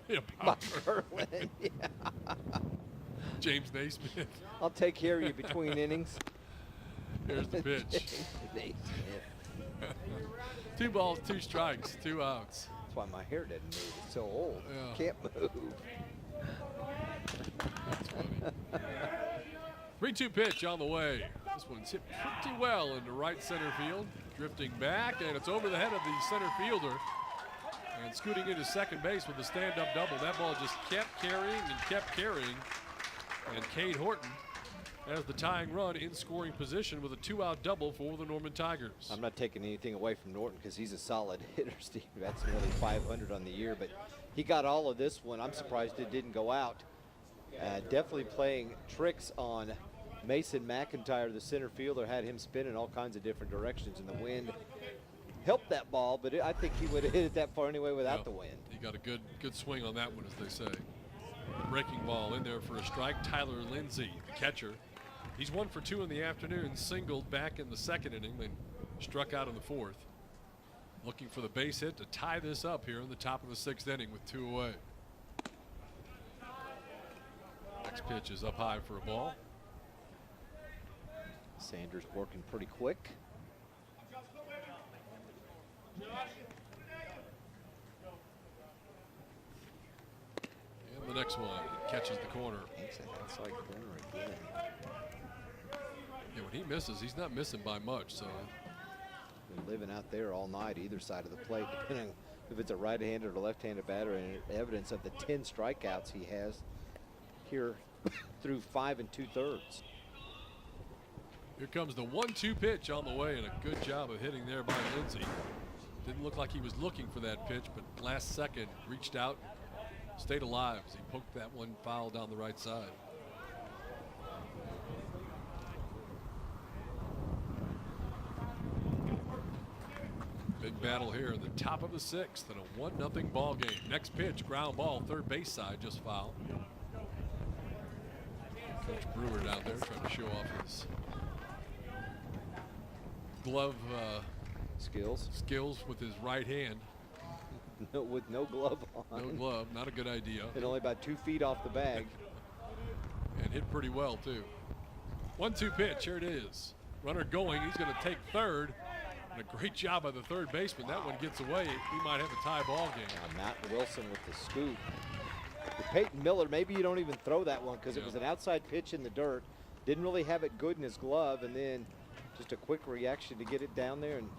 Yeah, Bob Berlin. Yeah. James Naismith. I'll take care of you between innings. Here's the pitch. James Naismith. 2 balls, 2 strikes, 2 outs. That's why my hair doesn't move. It's so old. Yeah. Can't move. That's funny. 3-2 pitch on the way. This one's hit pretty well into right center field. Drifting back, and it's over the head of the center fielder. And scooting into second base with a stand-up double. That ball just kept carrying and kept carrying. And Cade Horton has the tying run in scoring position with a 2-out double for the Norman Tigers. I'm not taking anything away from Norton because he's a solid hitter, Steve. That's nearly 500 on the year, but he got all of this one. I'm surprised it didn't go out. Definitely playing tricks on Mason McIntyre, the center fielder, had him spin in all kinds of different directions, and the wind helped that ball, but I think he would have hit it that far anyway without the wind. He got a good swing on that one, as they say. Breaking ball in there for a strike. Tyler Lindsay, the catcher. He's 1 for 2 in the afternoon, singled back in the second inning, then struck out in the fourth. Looking for the base hit to tie this up here in the top of the 6th inning with 2 away. Next pitch is up high for a ball. Sanders working pretty quick. And the next one catches the corner. It's an outside corner again. Yeah, when he misses, he's not missing by much. So been living out there all night, either side of the plate, depending if it's a right-handed or left-handed batter, and evidence of the 10 strikeouts he has here through 5 2/3. Here comes the 1-2 pitch on the way, and a good job of hitting there by Lindsay. Didn't look like he was looking for that pitch, but last second reached out, stayed alive as he poked that one foul down the right side. Big battle here in the top of the 6th and a 1-0 ball game. Next pitch, ground ball, third base side, just foul. Coach Brewer down there trying to show off his glove skills with his right hand. With no glove on. No glove, not a good idea. And only about 2 feet off the bag. And hit pretty well too. 1-2 pitch, here it is. Runner going, he's going to take third. And a great job by the third baseman. That one gets away. He might have a tie ball game. Matt Wilson with the scoop. With Peyton Miller, maybe you don't even throw that one because it was an outside pitch in the dirt. Didn't really have it good in his glove, and then just a quick reaction to get it down there, and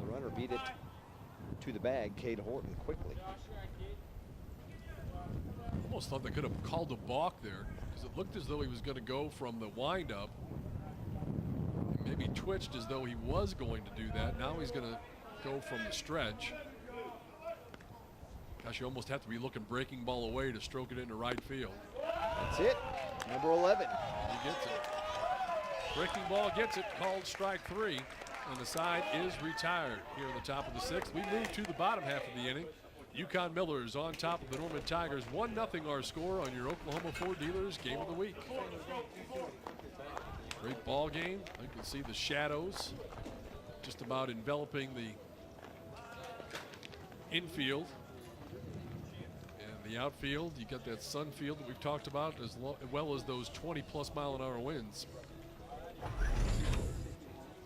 the runner beat it to the bag, Cade Horton, quickly. Almost thought they could have called a balk there because it looked as though he was going to go from the windup. Maybe twitched as though he was going to do that. Now he's going to go from the stretch. Gosh, you almost have to be looking breaking ball away to stroke it into right field. That's it. Number 11. He gets it. Breaking ball gets it, called strike 3. And the side is retired here in the top of the 6th. We move to the bottom half of the inning. Yukon Millers on top of the Norman Tigers. 1-0 our score on your Oklahoma Ford Dealers Game of the Week. Great ball game. You can see the shadows just about enveloping the infield. And the outfield, you got that sun field that we've talked about, as well as those 20+ mile-an-hour winds.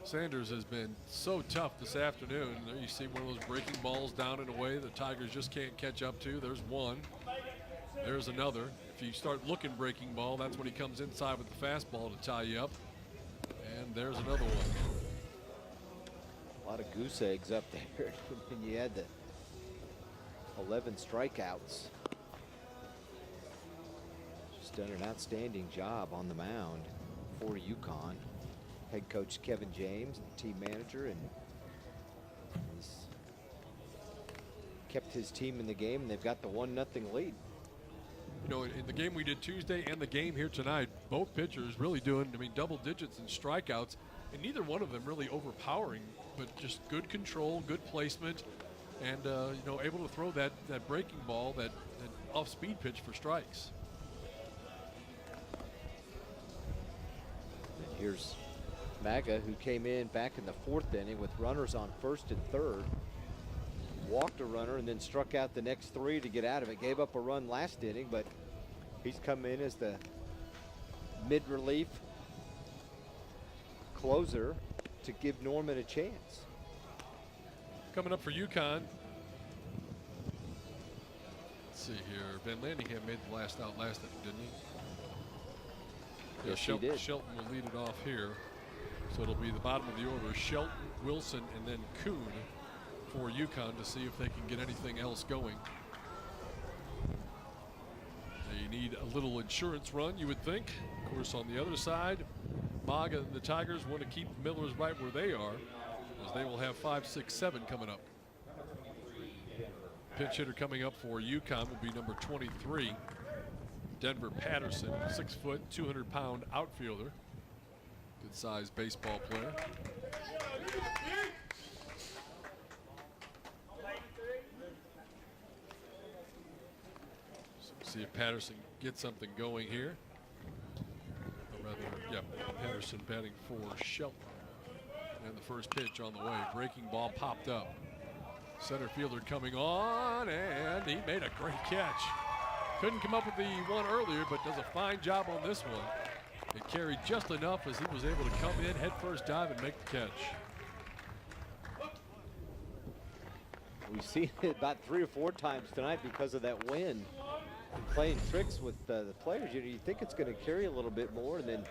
Sanders has been so tough this afternoon. There you see one of those breaking balls down in a way the Tigers just can't catch up to. There's one. There's another. If you start looking breaking ball, that's when he comes inside with the fastball to tie you up. And there's another one. A lot of goose eggs up there. And you had the 11 strikeouts. Just done an outstanding job on the mound for Yukon. Head coach Kevin James, and team manager, and he's kept his team in the game, and they've got the 1-0 lead. you know, in the game we did Tuesday and the game here tonight, both pitchers really doing, I mean, double digits in strikeouts, and neither one of them really overpowering, but just good control, good placement, and, you know, able to throw that breaking ball, that off-speed pitch for strikes. And here's Maga, who came in back in the 4th inning with runners on 1st and 3rd. Walked a runner and then struck out the next 3 to get out of it. Gave up a run last inning, but he's come in as the mid-relief closer to give Norman a chance. Coming up for Yukon. Let's see here. Van Landingham made the last out last inning, didn't he? Yes, he did. Shelton will lead it off here. So it'll be the bottom of the order. Shelton, Wilson, and then Kuhn for Yukon to see if they can get anything else going. They need a little insurance run, you would think. Of course, on the other side, Maga and the Tigers want to keep the Millers right where they are, as they will have 5, 6, 7 coming up. Pinch hitter coming up for Yukon will be number 23, Denver Patterson, 6 foot, 200-pound outfielder. Good-sized baseball player. See if Patterson gets something going here. Or rather, yeah, Patterson batting for Shelton. And the first pitch on the way. Breaking ball popped up. Center fielder coming on, and he made a great catch. Couldn't come up with the one earlier, but does a fine job on this one. It carried just enough as he was able to come in, head first dive, and make the catch. We've seen it about 3 or 4 times tonight because of that wind. And playing tricks with the players, you think it's going to carry a little bit more, and then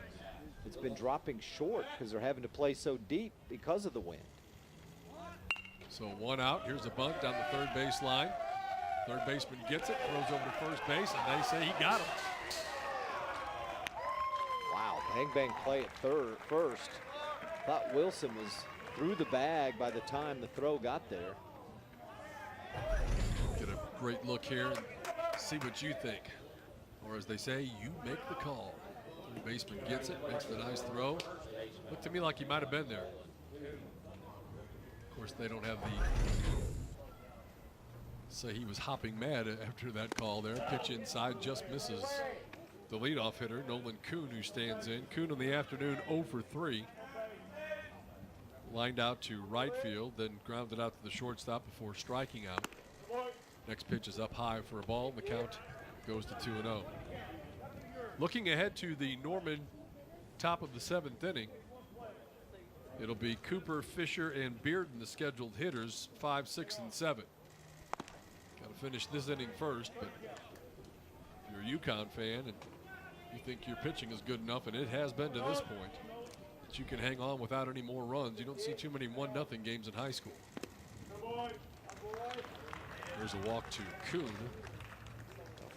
it's been dropping short because they're having to play so deep because of the wind. So 1 out. Here's a bunt down the third base line. Third baseman gets it, throws over to first base, and they say he got him. Wow, bang bang play at first. Thought Wilson was through the bag by the time the throw got there. Get a great look here and see what you think. Or as they say, you make the call. Third baseman gets it, makes the nice throw. Looked to me like he might have been there. Of course, they don't have the... Say he was hopping mad after that call there. Pitch inside, just misses the leadoff hitter, Nolan Kuhn, who stands in. Kuhn in the afternoon 0 for 3. Lined out to right field, then grounded out to the shortstop before striking out. Next pitch is up high for a ball, and the count goes to 2-0. Looking ahead to the Norman top of the 7th inning, it'll be Cooper, Fisher, and Bearden, the scheduled hitters, 5, 6, and 7. Got to finish this inning first, but if you're a Yukon fan and you think your pitching is good enough, and it has been to this point, that you can hang on without any more runs. You don't see too many 1-0 games in high school. There's a walk to Kuhn.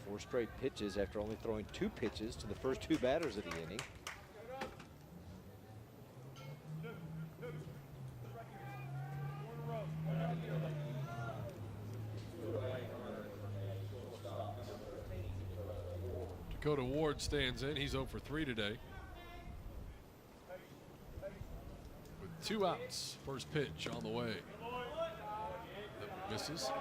4 straight pitches after only throwing 2 pitches to the first 2 batters of the inning. Dakota Ward stands in. He's 0 for 3 today. With 2 outs. First pitch on the way. That misses.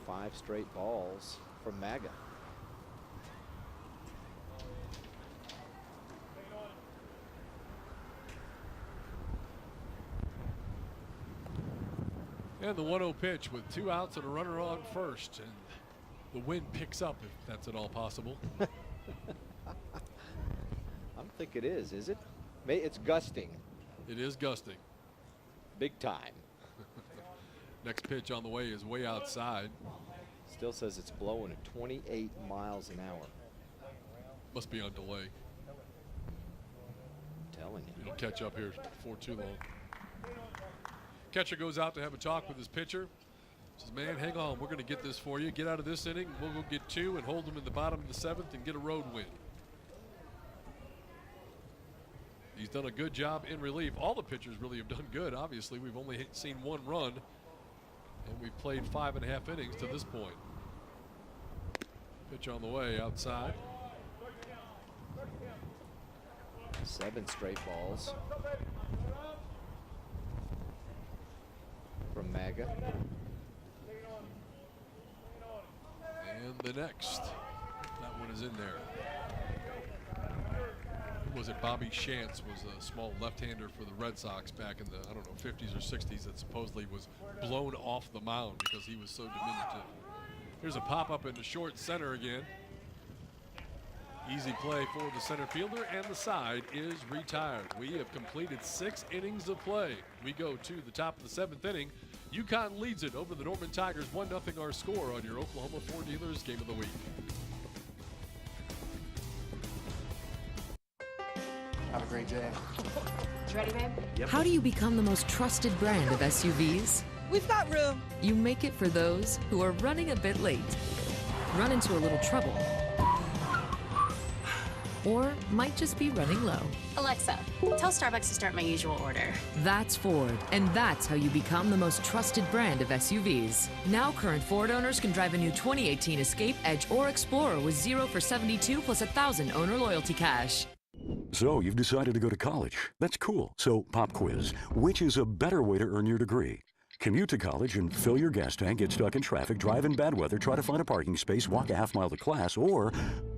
5 straight balls from Maga. And the 1-0 pitch with 2 outs and a runner on first. And the wind picks up, if that's at all possible. I don't think it is it? It's gusting. It is gusting. Big time. Next pitch on the way is way outside. Still says it's blowing at 28 miles an hour. Must be on delay. I'm telling you. It'll catch up here before too long. Catcher goes out to have a talk with his pitcher. Says, man, hang on. We're going to get this for you. Get out of this inning. We'll go get 2 and hold them in the bottom of the 7th and get a road win. He's done a good job in relief. All the pitchers really have done good. Obviously, we've only seen 1 run, and we've played 5.5 innings to this point. Pitch on the way outside. 7 straight balls from Maga. And the next. That one is in there. Who was it? Bobby Shantz was a small left-hander for the Red Sox back in the, I don't know, 50s or 60s that supposedly was blown off the mound because he was so diminutive. Here's a pop-up into short center again. Easy play for the center fielder, and the side is retired. We have completed 6 innings of play. We go to the top of the 7th inning. Yukon leads it over the Norman Tigers, 1-0 our score on your Oklahoma Ford Dealers Game of the Week. Have a great day. You ready, babe? Yep. How do you become the most trusted brand of SUVs? We've got room. You make it for those who are running a bit late, run into a little trouble, or might just be running low. Alexa, tell Starbucks to start my usual order. That's Ford, and that's how you become the most trusted brand of SUVs. Now current Ford owners can drive a new 2018 Escape, Edge, or Explorer with 0 for 72 plus $1,000 owner loyalty cash. So you've decided to go to college. That's cool. So pop quiz. Which is a better way to earn your degree? Commute to college and fill your gas tank, get stuck in traffic, drive in bad weather, try to find a parking space, walk a half-mile to class, or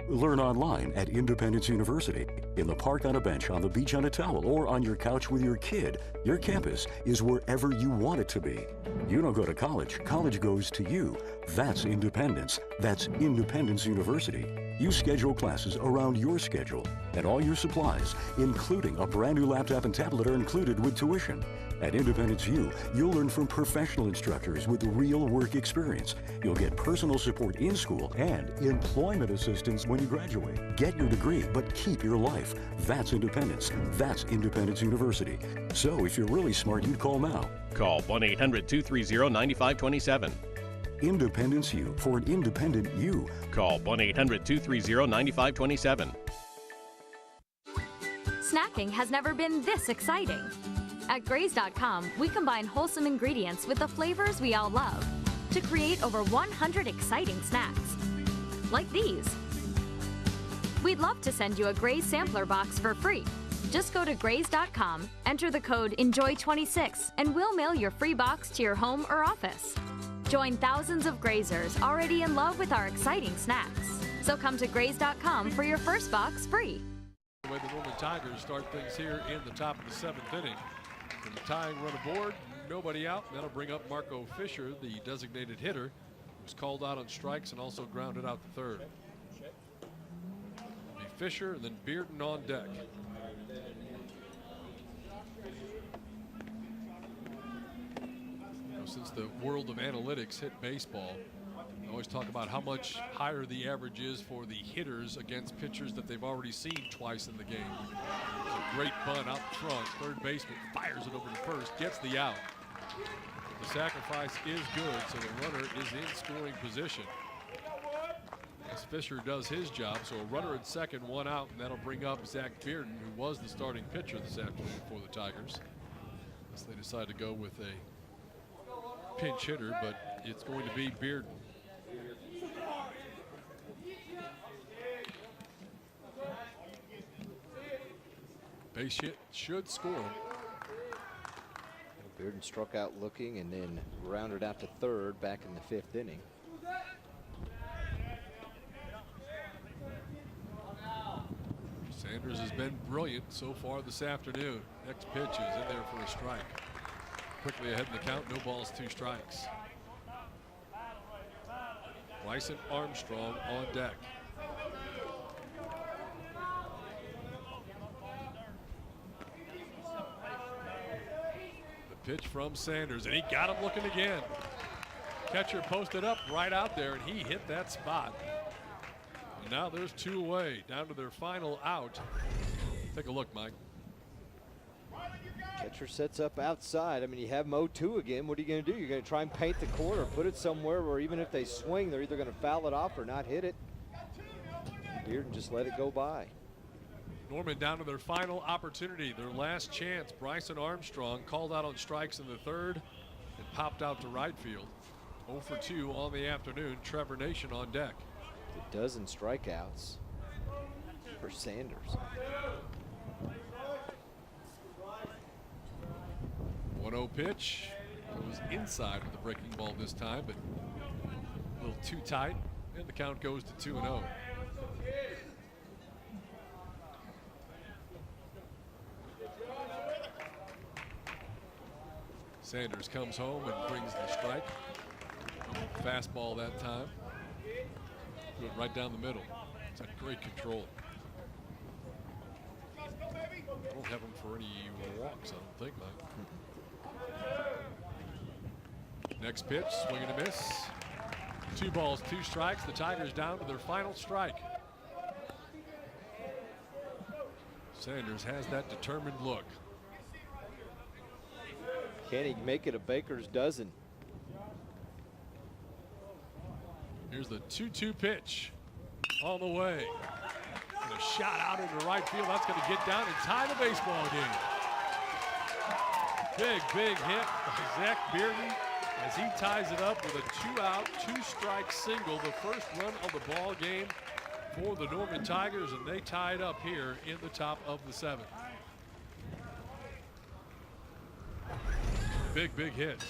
learn online at Independence University. In the park on a bench, on the beach on a towel, or on your couch with your kid, your campus is wherever you want it to be. You don't go to college. College goes to you. That's independence. That's Independence University. You schedule classes around your schedule, and all your supplies, including a brand new laptop and tablet, are included with tuition. At Independence U, you'll learn from professional instructors with real work experience. You'll get personal support in school and employment assistance when you graduate. Get your degree, but keep your life. That's independence. That's Independence University. So if you're really smart, you'd call now. Call 1-800-230-9527. Independence U, for an independent you. Call 1-800-230-9527. Snacking has never been this exciting. At Graze.com, we combine wholesome ingredients with the flavors we all love to create over 100 exciting snacks, like these. We'd love to send you a Graze sampler box for free. Just go to Graze.com, enter the code ENJOY26, and we'll mail your free box to your home or office. Join thousands of Grazers already in love with our exciting snacks. So come to Graze.com for your first box free. The way the Norman Tigers start things here in the top of the 7th inning. With the tying run aboard, nobody out. That'll bring up Marco Fisher, the designated hitter, who was called out on strikes and also grounded out the third. It'll be Fisher and then Bearden on deck. Since the world of analytics hit baseball, I always talk about how much higher the average is for the hitters against pitchers that they've already seen twice in the game. It's a great bunt out front. Third baseman fires it over to first, gets the out. The sacrifice is good, so the runner is in scoring position. As Fisher does his job, so a runner at second, 1 out, and that'll bring up Zach Bearden, who was the starting pitcher this afternoon for the Tigers. Unless they decide to go with a pinch hitter, but it's going to be Bearden. Base hit should score. Bearden struck out looking and then rounded out to third back in the 5th inning. Sanders has been brilliant so far this afternoon. Next pitch is in there for a strike. Quickly ahead in the count, no balls, 2 strikes. Bryson Armstrong on deck. The pitch from Sanders, and he got him looking again. Catcher posted up right out there, and he hit that spot. And now there's 2 away, down to their final out. Take a look, Mike. Catcher sets up outside. I mean, you have them 0-2 again. What are you going to do? You're going to try and paint the corner, put it somewhere where even if they swing, they're either going to foul it off or not hit it. Bearden just let it go by. Norman down to their final opportunity, their last chance. Bryson Armstrong called out on strikes in the 3rd and popped out to right field. 0 for 2 on the afternoon. Trevor Nation on deck. A dozen strikeouts for Sanders. 1-0 pitch. It was inside with the breaking ball this time, but a little too tight, and the count goes to 2-0. Sanders comes home and brings the strike. Fastball that time. Threw it right down the middle. It's got great control. I don't have him for any walks, I don't think, Mike. Next pitch, swing and a miss. 2 balls, 2 strikes. The Tigers down to their final strike. Sanders has that determined look. Can he make it a baker's dozen? Here's the 2-2 pitch on the way. And a shot out into right field. That's going to get down and tie the baseball game. Big hit by Zach Bearden as he ties it up with a 2-out, 2-strike single. The first run of the ball game for the Norman Tigers, and they tie it up here in the top of the 7th. Big hit.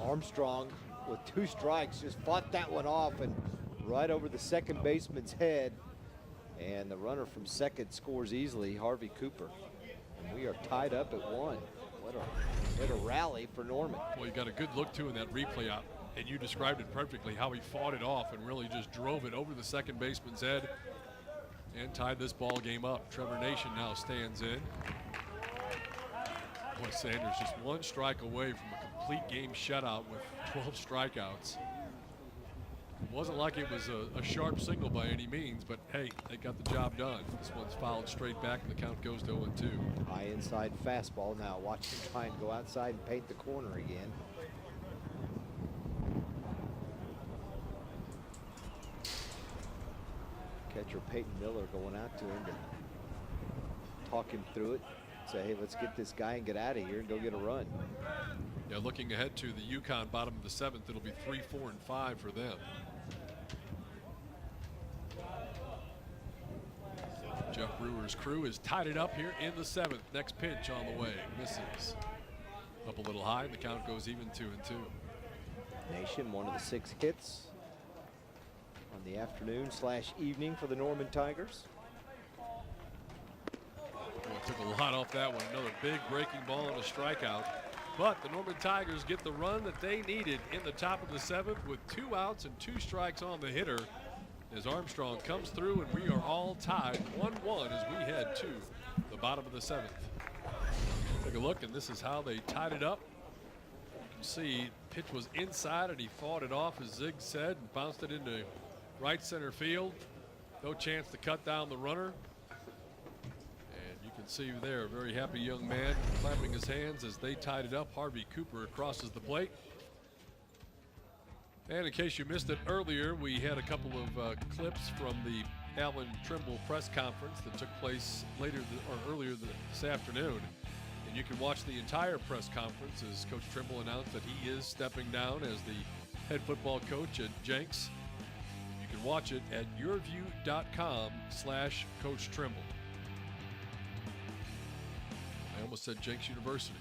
Armstrong with 2 strikes just fought that one off and right over the second baseman's head. And the runner from second scores easily, Harvey Cooper. And we are tied up at 1. What a rally for Norman. Well, you got a good look too in that replay out, and you described it perfectly how he fought it off and really just drove it over the second baseman's head and tied this ball game up. Trevor Nation now stands in. Boy, Sanders just 1 strike away from a complete game shutout with 12 strikeouts. It wasn't like it was a sharp single by any means, but hey, they got the job done. This one's fouled straight back, and the count goes to 0-2. High inside fastball. Now watch him try and go outside and paint the corner again. Catcher Peyton Miller going out to him to talk him through it. Say, hey, let's get this guy and get out of here and go get a run. Yeah, looking ahead to the Yukon bottom of the 7th, it'll be 3, 4, and 5 for them. Jeff Brewer's crew has tied it up here in the 7th. Next pitch on the way, misses. Up a little high, and the count goes even 2-2. Nation, one of the 6 hits on the afternoon/evening for the Norman Tigers. Well, took a lot off that one. Another big breaking ball and a strikeout. But the Norman Tigers get the run that they needed in the top of the 7th with 2 outs and 2 strikes on the hitter as Armstrong comes through, and we are all tied 1-1 as we head to the bottom of the 7th. Take a look, and this is how they tied it up. You can see pitch was inside, and he fought it off, as Zig said, and bounced it into right center field. No chance to cut down the runner. See there, a very happy young man clapping his hands as they tied it up. Harvey Cooper crosses the plate. And in case you missed it earlier, we had a couple of clips from the Alan Trimble press conference that took place earlier this afternoon. And you can watch the entire press conference as Coach Trimble announced that he is stepping down as the head football coach at Jenks. You can watch it at yourview.com/Coach Trimble. I almost said Jenks University.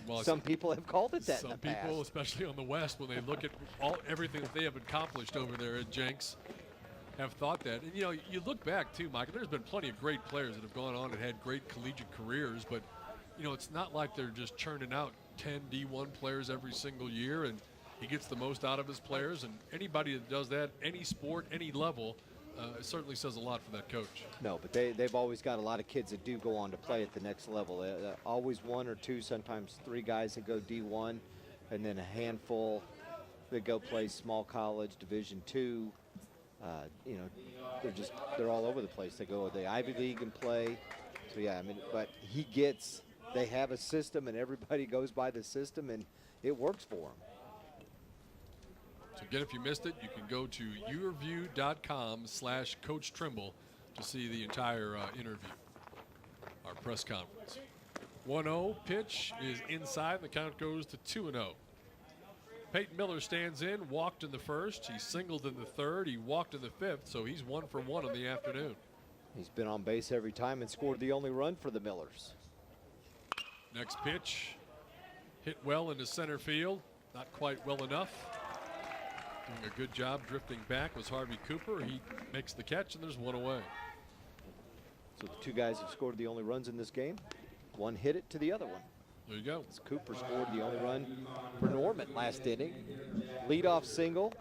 Well, some people have called it that. Some people, especially on the West, when they look at everything that they have accomplished over there at Jenks, have thought that. And you know, you look back too, Mike. There's been plenty of great players that have gone on and had great collegiate careers, but you know, it's not like they're just churning out 10 D1 players every single year, and he gets the most out of his players. And anybody that does that, any sport, any level. It certainly says a lot for that coach. No, but they've always got a lot of kids that do go on to play at the next level. Always 1 or 2, sometimes 3 guys that go D1, and then a handful that go play small college, Division II. You know, they're all over the place. They go to the Ivy League and play. So yeah, I mean, but they have a system, and everybody goes by the system, and it works for them. So again, if you missed it, you can go to yourview.com/Coach Trimble to see the entire interview, our press conference. 1-0 pitch is inside. The count goes to 2-0. Peyton Miller stands in, walked in the first, he singled in the third, he walked in the fifth, so he's 1 for 1 on the afternoon. He's been on base every time and scored the only run for the Millers. Next pitch, hit well into center field, not quite well enough. Doing a good job drifting back was Harvey Cooper. He makes the catch, and there's one away. So the 2 guys have scored the only runs in this game. One hit it to the other one. There you go. As Cooper scored the only run for Norman last inning. Leadoff single,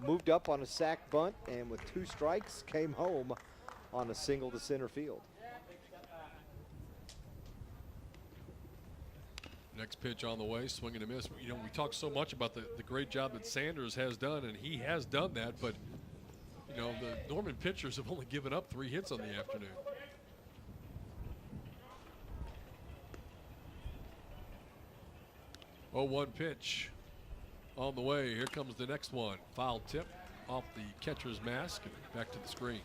moved up on a sac bunt, and with 2 strikes, came home on a single to center field. Next pitch on the way, swing and a miss. You know, we talk so much about the great job that Sanders has done, and he has done that, but, you know, the Norman pitchers have only given up 3 hits on the afternoon. 0-1 pitch on the way. Here comes the next one. Foul tip off the catcher's mask. Back to the screen.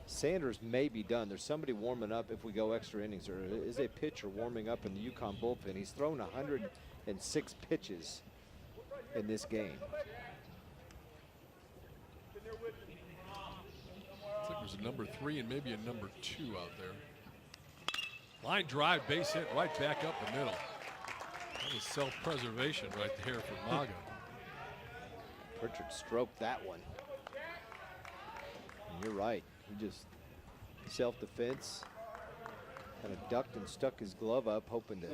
Sanders may be done. There's somebody warming up if we go extra innings. There is a pitcher warming up in the Yukon bullpen. He's thrown 106 pitches in this game. Looks like there's a number 3 and maybe a number 2 out there. Line drive, base hit right back up the middle. That was self-preservation right there for Maga. Pritchard stroked that one. And you're right. He just self-defense, kind of ducked and stuck his glove up, hoping to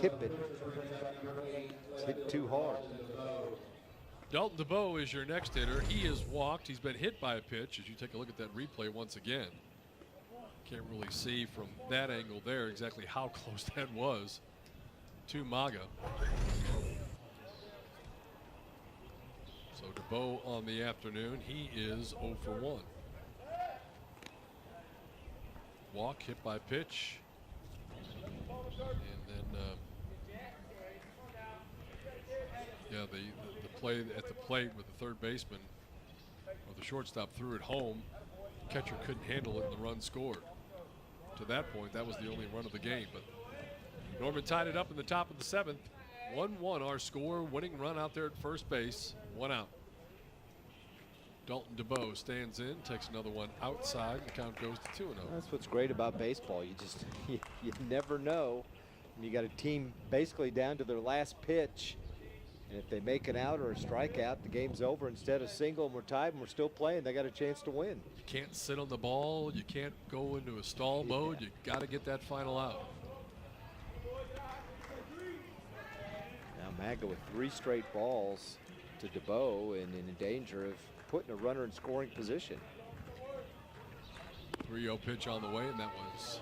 tip it. It's hit too hard. Dalton DeBow is your next hitter. He has walked. He's been hit by a pitch. As you take a look at that replay once again, can't really see from that angle there exactly how close that was to Maga. So DeBow on the afternoon, he is 0 for 1. Walk, hit by pitch, and then yeah, the play at the plate with the third baseman or the shortstop threw it home. Catcher couldn't handle it, and the run scored. To that point, that was the only run of the game. But Norman tied it up in the top of the 7th. 1-1 our score. Winning run out there at first base. 1 out. Dalton DeBow stands in, takes another one outside. The count goes to 2-0. That's what's great about baseball. You just you never know. You got a team basically down to their last pitch, and if they make an out or a strikeout, the game's over. Instead of single and we're tied and we're still playing, they got a chance to win. You can't sit on the ball. You can't go into a stall mode. You got to get that final out. Now Maga with 3 straight balls to DeBow and in danger of putting a runner in scoring position. 3-0 pitch on the way, and that was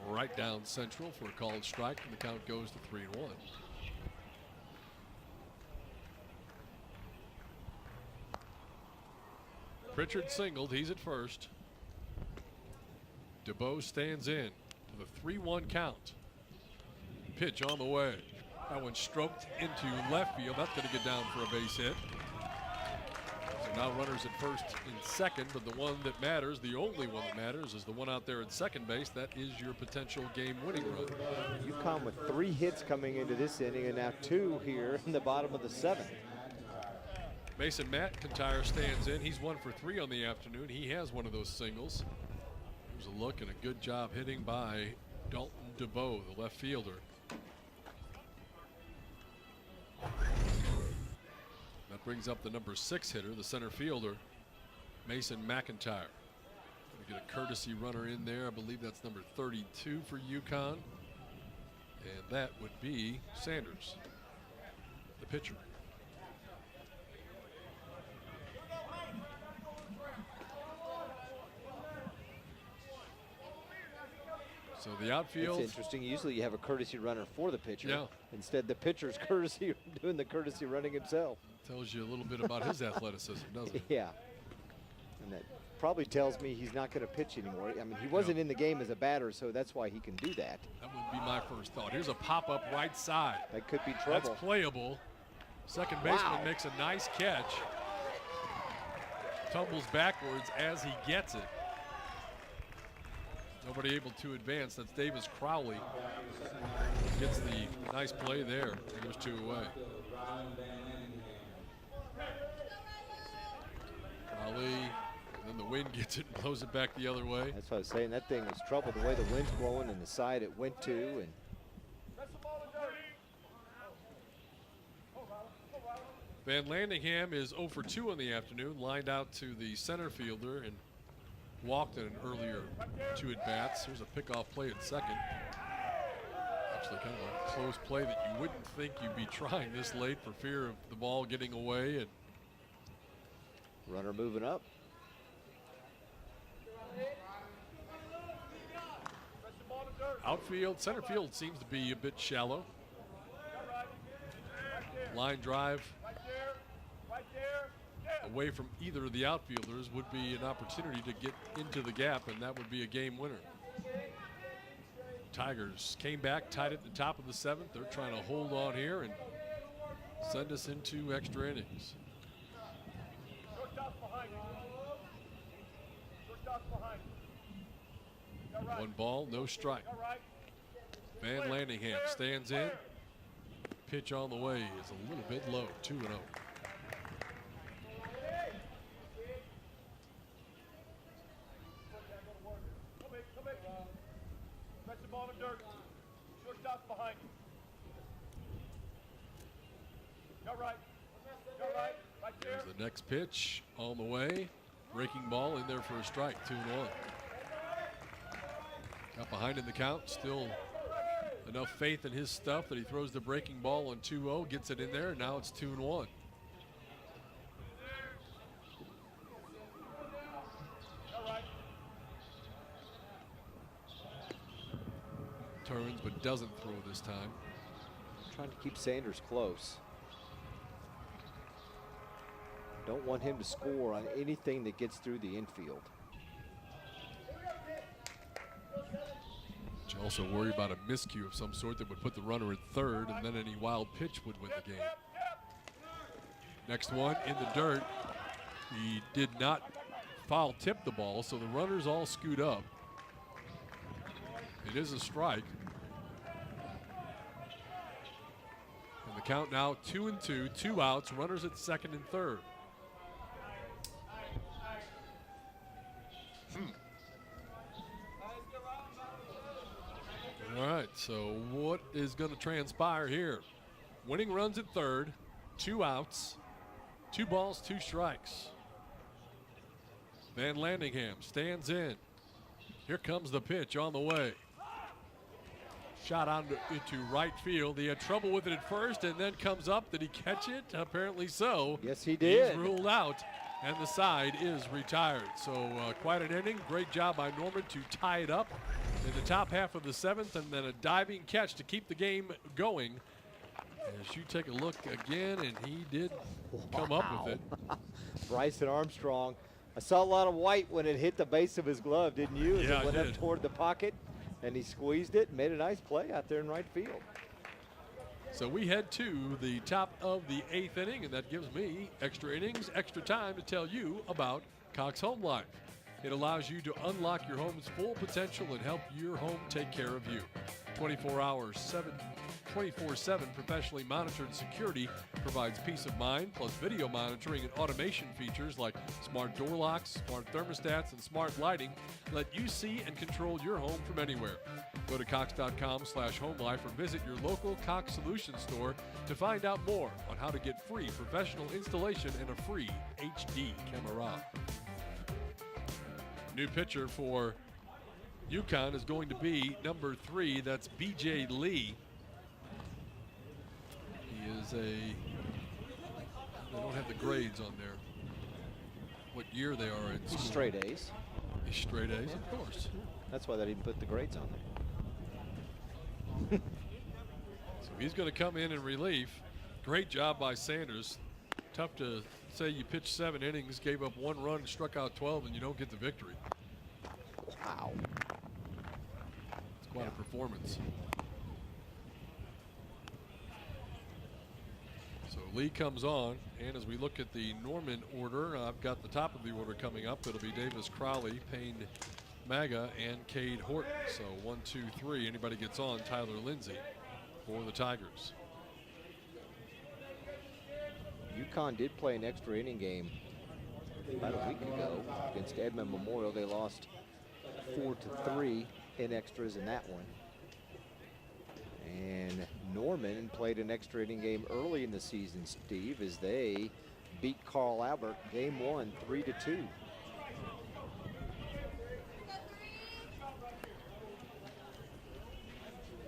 right down central for a called strike, and the count goes to 3-1. Pritchard singled, he's at first. DeBow stands in to the 3-1 count. Pitch on the way. That one stroked into left field. That's going to get down for a base hit. So now runners at first and second, but the one that matters, the only one that matters, is the one out there at second base. That is your potential game-winning run. Yukon with 3 hits coming into this inning, and now 2 here in the bottom of the 7th. Mason McIntyre stands in. He's 1 for 3 on the afternoon. He has one of those singles. There's a look and a good job hitting by Dalton DeBow, the left fielder. That brings up the number 6 hitter, the center fielder, Mason McIntyre. Gonna get a courtesy runner in there. I believe that's number 32 for Yukon. And that would be Sanders, the pitcher. So the outfield. It's interesting. Usually you have a courtesy runner for the pitcher. Yeah. Instead, the pitcher's courtesy doing the courtesy running himself. Tells you a little bit about his athleticism, doesn't it? Yeah. And that probably tells me he's not going to pitch anymore. I mean, he wasn't in the game as a batter, so that's why he can do that. That would be my first thought. Here's a pop-up right side. That could be trouble. That's playable. Second baseman makes a nice catch. Tumbles backwards as he gets it. Nobody able to advance. That's Davis Crowley. gets the nice play there. There's 2 away. Ali, and then the wind gets it and blows it back the other way. That's what I was saying. That thing was trouble. The way the wind's blowing and the side it went to. And Van Landingham is 0 for 2 in the afternoon, lined out to the center fielder and walked in an earlier 2 at-bats. Here's a pickoff play at second. Actually kind of a close play that you wouldn't think you'd be trying this late for fear of the ball getting away. And runner moving up. Outfield, center field seems to be a bit shallow. Line drive away from either of the outfielders would be an opportunity to get into the gap, and that would be a game winner. Tigers came back, tied at the top of the 7th. They're trying to hold on here and send us into extra innings. One ball, no strike. Van Landingham stands in. Pitch on the way is a little bit low, 2-0. There's the next pitch on the way. Breaking ball in there for a strike, 2-1. Got behind in the count, still enough faith in his stuff that he throws the breaking ball on 2-0, gets it in there, and now it's 2-1. Turns but doesn't throw this time. Trying to keep Sanders close. Don't want him to score on anything that gets through the infield. You also worry about a miscue of some sort that would put the runner at third, and then any wild pitch would win the game. Next one in the dirt. He did not foul tip the ball, so the runners all scoot up. It is a strike. And the count now 2-2, 2 outs, runners at second and third. All right, so what is going to transpire here? Winning runs at third, 2 outs, 2 balls, 2 strikes. Van Landingham stands in. Here comes the pitch on the way. Shot out into right field. He had trouble with it at first and then comes up. Did he catch it? Apparently so. Yes, he did. He's ruled out, and the side is retired. So quite an inning. Great job by Norman to tie it up in the top half of the 7th, and then a diving catch to keep the game going. As you take a look again, and he did come up with it. Bryson Armstrong. I saw a lot of white when it hit the base of his glove, didn't you? As Yeah, it went I up did. toward the pocket, and he squeezed it and made a nice play out there in right field. So we head to the top of the 8th inning, and that gives me extra innings, extra time to tell you about Cox Home Life. It allows you to unlock your home's full potential and help your home take care of you. 24/7 professionally monitored security provides peace of mind, plus video monitoring and automation features like smart door locks, smart thermostats, and smart lighting let you see and control your home from anywhere. Go to cox.com/homelife or visit your local Cox Solutions store to find out more on how to get free professional installation and a free HD camera. New pitcher for Yukon is going to be number 3. That's B.J. Lee. He is they don't have the grades on there. What year they are in school. Straight A's. He's straight A's, of course. That's why they didn't put the grades on there. So he's going to come in relief. Great job by Sanders. Tough to say you pitched 7 innings, gave up 1 run, struck out 12, and you don't get the victory. Wow. It's quite a performance. So Lee comes on, and as we look at the Norman order, I've got the top of the order coming up. It'll be Davis Crowley, Payne Maga, and Cade Horton. So 1, 2, 3. Anybody gets on, Tyler Lindsay. for the Tigers. Yukon did play an extra inning game about a week ago against Edmond Memorial. They lost 4-3 in extras in that one. And Norman played an extra inning game early in the season, Steve, as they beat Carl Albert game 1, 3-2.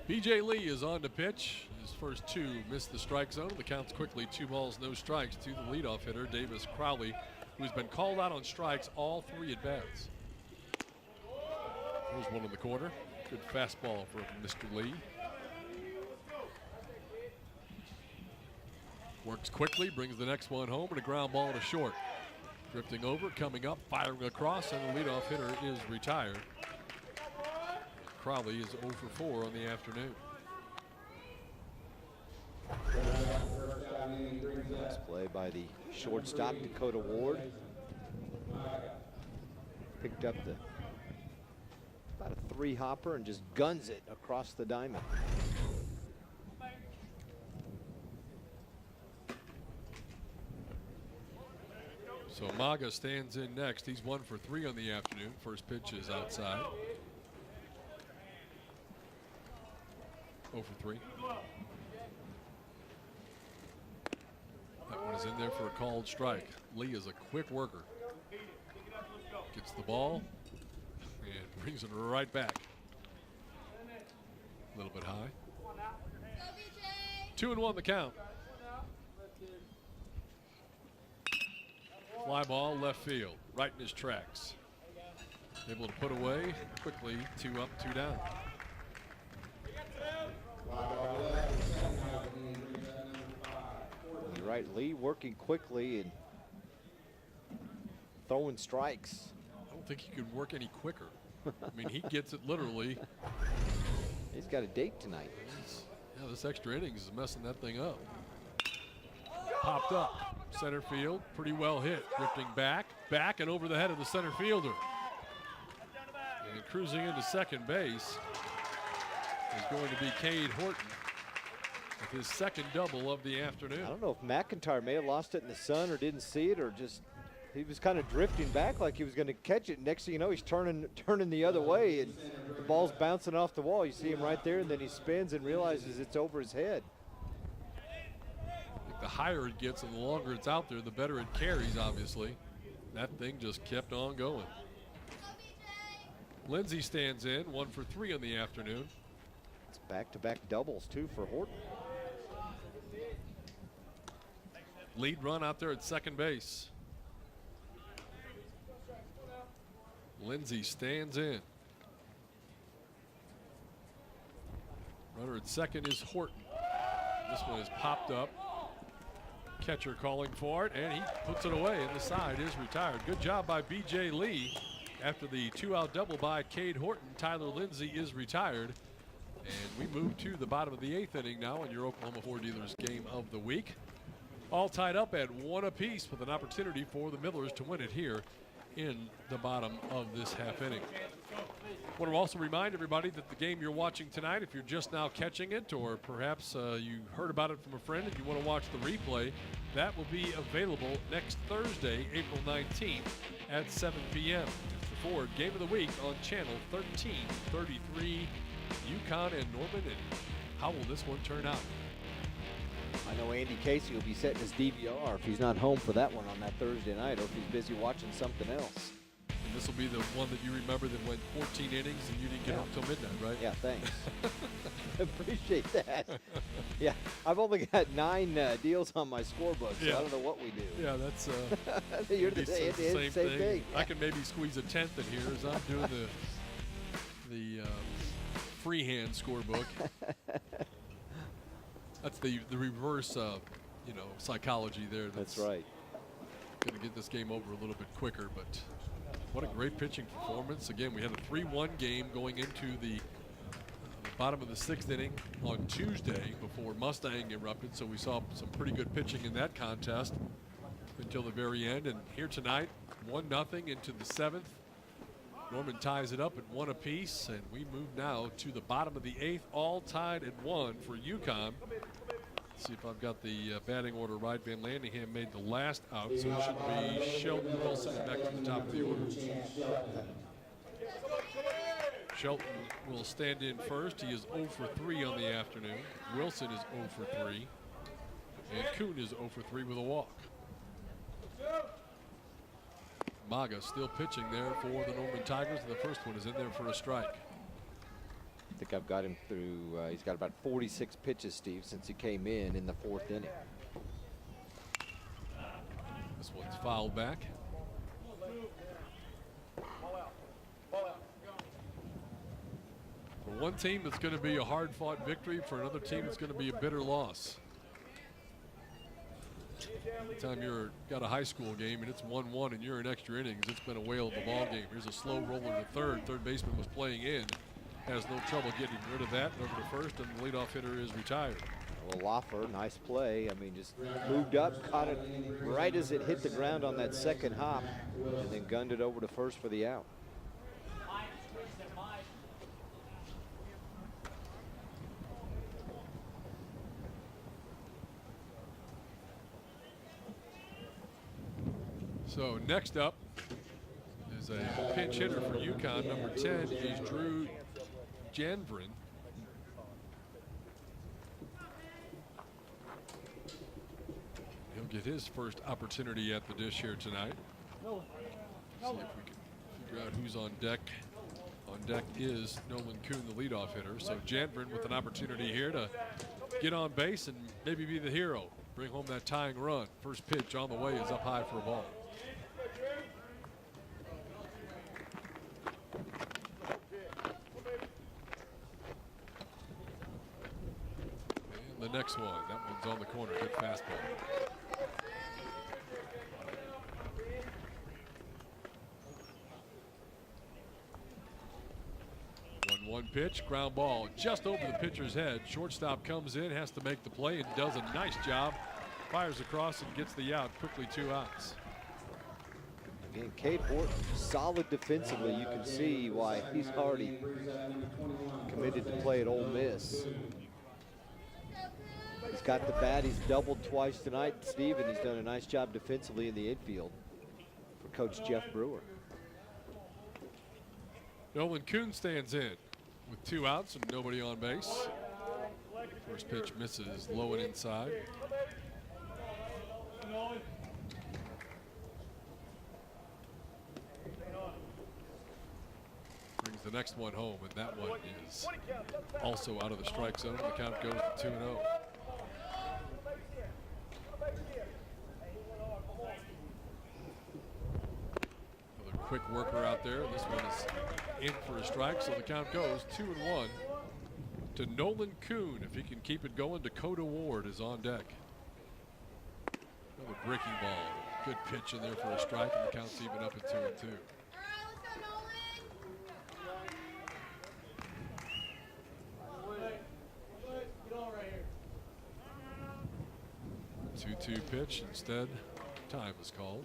B.J. Lee is on to pitch. His first two missed the strike zone. The count's quickly 2 balls, no strikes to the leadoff hitter, Davis Crowley, who's been called out on strikes all 3 at bats. There's one in the corner. Good fastball for Mr. Lee. Works quickly, brings the next one home, and a ground ball to short. Drifting over, coming up, firing across, and the leadoff hitter is retired. Crowley is 0 for 4 on the afternoon. Nice play by the shortstop, Dakota Ward. Picked up about a 3-hopper and just guns it across the diamond. So Maga stands in next. He's 1 for 3 on the afternoon. First pitch is outside. 0 for 3. That one is in there for a called strike. Lee is a quick worker. Gets the ball and brings it right back. A little bit high. 2-1 the count. Fly ball left field, right in his tracks. Able to put away quickly, 2 up, 2 down. You're right, Lee working quickly and throwing strikes. I don't think he could work any quicker. I mean, he gets it literally. He's got a date tonight. Yeah, this extra innings is messing that thing up. Popped up, center field, pretty well hit. Drifting back, and over the head of the center fielder. And cruising into second base is going to be Cade Horton with his second double of the afternoon. I don't know if McIntyre may have lost it in the sun or didn't see it, or just he was kind of drifting back like he was going to catch it. Next thing you know, he's turning the other way, and the ball's bouncing off the wall. You see him right there, and then he spins and realizes it's over his head. The higher it gets and the longer it's out there, the better it carries, obviously. That thing just kept on going. Lindsay stands in, 1 for 3 on the afternoon. It's back-to-back doubles, too, for Horton. Lead run out there at second base. Lindsay stands in. Runner at second is Horton. This one is popped up. Catcher calling for it, and he puts it away, and the side is retired. Good job by B.J. Lee. After the 2-out double by Cade Horton, Tyler Lindsay is retired. And we move to the bottom of the 8th inning now in your Oklahoma Ford Dealers game of the week. All tied up at 1 apiece with an opportunity for the Millers to win it here in the bottom of this half inning. I want to also remind everybody that the game you're watching tonight, if you're just now catching it, or perhaps you heard about it from a friend and you want to watch the replay, that will be available next Thursday, April 19th at 7 p.m. It's the Ford Game of the Week on Channel 1333. Yukon and Norman, and how will this one turn out? I know Andy Casey will be setting his DVR if he's not home for that one on that Thursday night, or if he's busy watching something else. And this will be the one that you remember that went 14 innings and you didn't get home till midnight, right? Yeah, thanks. Appreciate that. Yeah, I've only got 9 deals on my scorebook, so I don't know what we do. Yeah, that's you're the same thing. I can maybe squeeze a 10th in here as I'm doing the freehand scorebook. That's the reverse, psychology there. That's right. Going to get this game over a little bit quicker, but what a great pitching performance. Again, we had a 3-1 game going into the bottom of the 6th inning on Tuesday before Mustang erupted, so we saw some pretty good pitching in that contest until the very end. And here tonight, 1-0 into the 7th. Norman ties it up at 1 apiece, and we move now to the bottom of the 8th, all tied at 1 for Yukon. Let's see if I've got the batting order right. Van Landingham made the last out, so it should be Shelton Wilson back to the top of the order. Shelton will stand in first. He is 0 for 3 on the afternoon. Wilson is 0 for 3. And Kuhn is 0 for 3 with a walk. Maga still pitching there for the Norman Tigers, and the first one is in there for a strike. I think I've got him through, he's got about 46 pitches, Steve, since he came in the 4th inning. This one's fouled back. For one team, it's going to be a hard-fought victory. For another team, it's going to be a bitter loss. Anytime you're got a high school game and it's 1-1 and you're in extra innings, it's been a whale of a ball game. Here's a slow roller to third. Third baseman was playing in. Has no trouble getting rid of that. Over to first, and the leadoff hitter is retired. Well, Loffer, nice play. I mean, just moved up, caught it right as it hit the ground on that second hop, and then gunned it over to first for the out. So next up is a pinch hitter for Yukon. Number 10 is Drew Janvrin. He'll get his first opportunity at the dish here tonight. See if we can figure out who's on deck. On deck is Nolan Kuhn, the leadoff hitter. So Janvrin with an opportunity here to get on base and maybe be the hero. Bring home that tying run. First pitch on the way is up high for a ball. The next one, that one's on the corner, good fastball. 1-1 pitch, ground ball just over the pitcher's head. Shortstop comes in, has to make the play, and does a nice job. Fires across and gets the out, quickly 2 outs. Again, Cade Horton, solid defensively. You can see why he's already committed to play at Ole Miss. He's got the bat. He's doubled twice tonight, Steve, and he's done a nice job defensively in the infield for Coach Jeff Brewer. Nolan Kuhn stands in with 2 outs and nobody on base. First pitch misses low and inside. Brings the next one home, and that one is also out of the strike zone. The count goes to 2-0. Quick worker out there. This one is in for a strike, so the count goes 2-1 to Nolan Kuhn. If he can keep it going, Dakota Ward is on deck. Another breaking ball. Good pitch in there for a strike, and the count's even up at 2-2. 2-2 pitch. Instead, time is called.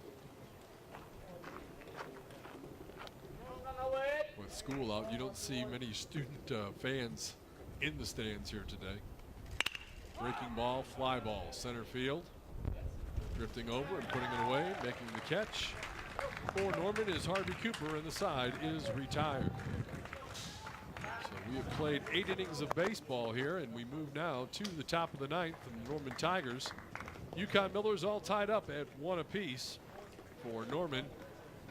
With school out, you don't see many student fans in the stands here today. Breaking ball, fly ball, center field. Drifting over and putting it away, making the catch. For Norman is Harvey Cooper, and the side is retired. So we have played 8 innings of baseball here, and we move now to the top of the 9th, and the Norman Tigers. Yukon Millers all tied up at 1 apiece. For Norman,